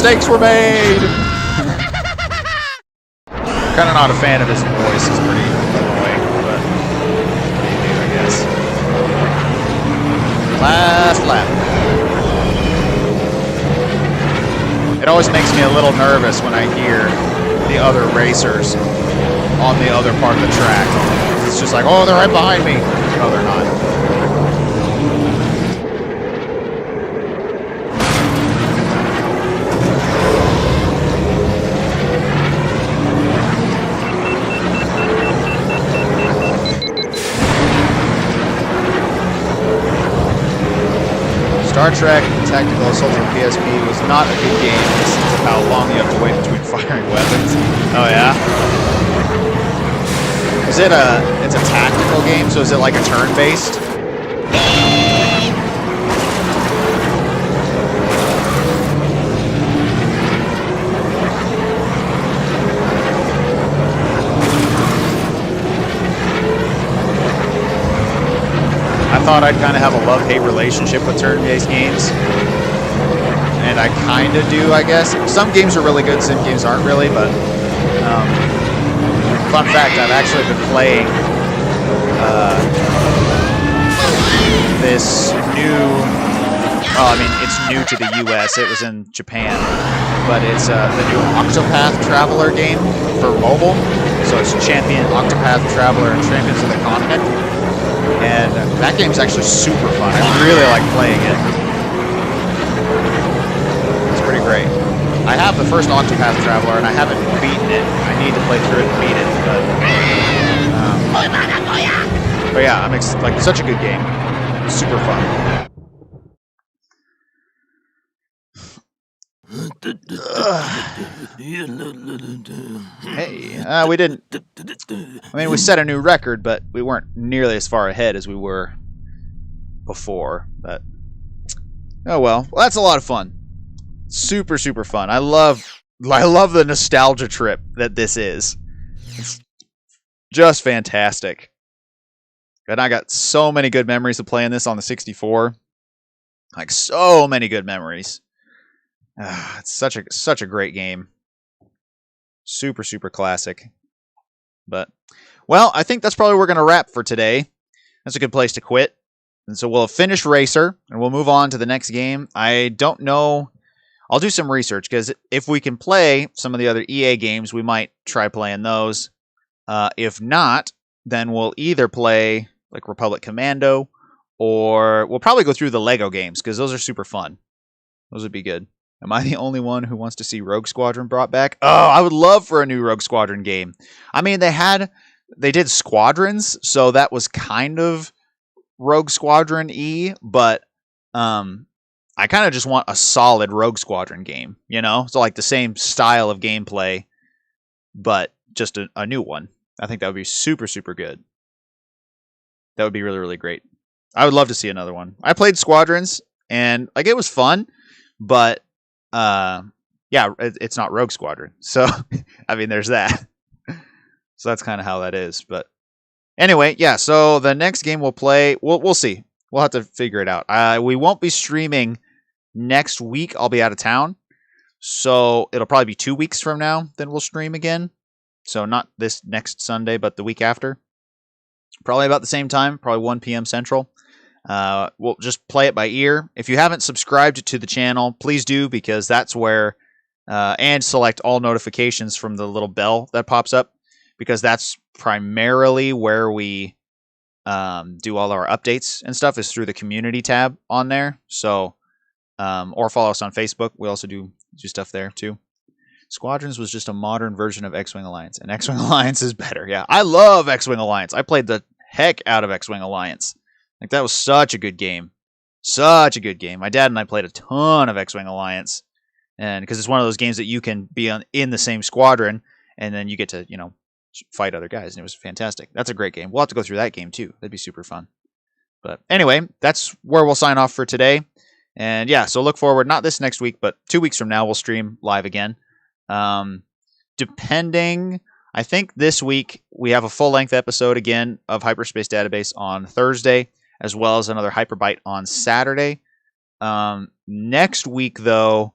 Mistakes were made! I'm kind of not a fan of his voice. It's pretty annoying, but what do you do, I guess. Last lap. It always makes me a little nervous when I hear the other racers on the other part of the track. It's just like, oh, they're right behind me. No, they're not. Star Trek Tactical Assault on PSP was not a good game because of how long you have to wait between firing weapons. Oh yeah? Is it it's a tactical game, so is it like a turn-based? I thought I'd kind of have a love-hate relationship with turn-based games. and I kind of do, I guess. Some games are really good, some games aren't really, but fun fact, I've actually been playing this new, I mean, it's new to the US, it was in Japan, but it's the new Octopath Traveler game for mobile. So it's Champion, Octopath Traveler, and Champions of the Continent. And that game's actually super fun. I really like playing it. It's pretty great. I have the first Octopath Traveler, and I haven't beaten it. I need to play through it and beat it. But yeah, like such a good game. Super fun. Hey, we didn't. I mean, we set a new record, but we weren't nearly as far ahead as we were before. But oh well. Well, that's a lot of fun. Super, super fun. I love the nostalgia trip that this is. It's just fantastic. And I got so many good memories of playing this on the 64. Like so many good memories. It's such a great game. Super, super classic. But, well, I think that's probably where we're going to wrap for today. That's a good place to quit. And so we'll finish Racer, and we'll move on to the next game. I don't know. I'll do some research, because if we can play some of the other EA games, we might try playing those. If not, then we'll either play like Republic Commando, or we'll probably go through the Lego games, because those are super fun. Those would be good. Am I the only one who wants to see Rogue Squadron brought back? Oh, I would love for a new Rogue Squadron game. I mean, they did Squadrons, so that was kind of Rogue Squadron-y, but I kind of just want a solid Rogue Squadron game, you know? So like the same style of gameplay, but just a new one. I think that would be super, super good. That would be really, really great. I would love to see another one. I played Squadrons, and like it was fun, but yeah, it's not Rogue Squadron. So, I mean, there's that. So that's kind of how that is. But anyway, yeah, so the next game we'll play, we'll see. We'll have to figure it out. We won't be streaming next week. I'll be out of town. So it'll probably be 2 weeks from now, then we'll stream again. So not this next Sunday, but the week after. Probably about the same time, probably 1 p.m. Central. We'll just play it by ear. If you haven't subscribed to the channel, please do, because that's where, and select all notifications from the little bell that pops up, because that's primarily where we do all our updates and stuff, is through the community tab on there. So, or follow us on Facebook. We also do stuff there too. Squadrons was just a modern version of X-Wing Alliance, and X-Wing Alliance is better. Yeah, I love X-Wing Alliance. I played the heck out of X-Wing Alliance. Like, that was such a good game. Such a good game. My dad and I played a ton of X-Wing Alliance, and because it's one of those games that you can be in the same squadron, and then you get to, fight other guys, and it was fantastic. That's a great game. We'll have to go through that game too. That'd be super fun. But anyway, that's where we'll sign off for today. And yeah, so look forward, not this next week, but 2 weeks from now, we'll stream live again. Depending, I think this week we have a full-length episode again of Hyperspace Database on Thursday, as well as another Hyperbyte on Saturday. Next week, though,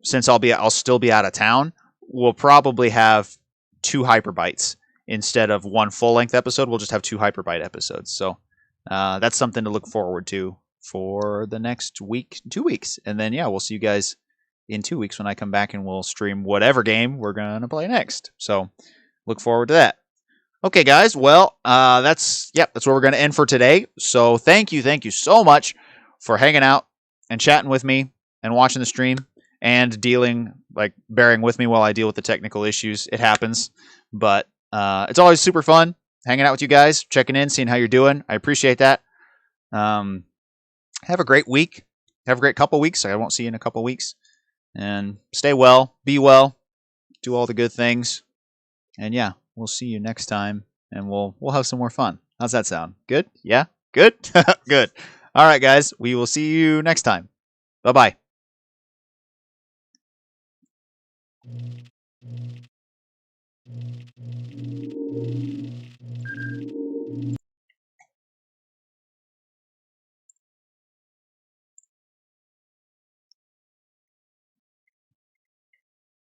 since I'll still be out of town, we'll probably have 2 Hyperbytes instead of one full-length episode. We'll just have 2 Hyperbyte episodes. So that's something to look forward to for the next week, 2 weeks, and then yeah, we'll see you guys in 2 weeks when I come back, and we'll stream whatever game we're gonna play next. So look forward to that. Okay, guys. Well, that's where we're gonna end for today. So thank you so much for hanging out and chatting with me and watching the stream and bearing with me while I deal with the technical issues. It happens, but it's always super fun hanging out with you guys, checking in, seeing how you're doing. I appreciate that. Have a great week. Have a great couple weeks. I won't see you in a couple weeks. And stay well, be well, do all the good things. And yeah, we'll see you next time, and we'll have some more fun. How's that sound? Good? Yeah? Good? Good. All right, guys. We will see you next time. Bye-bye.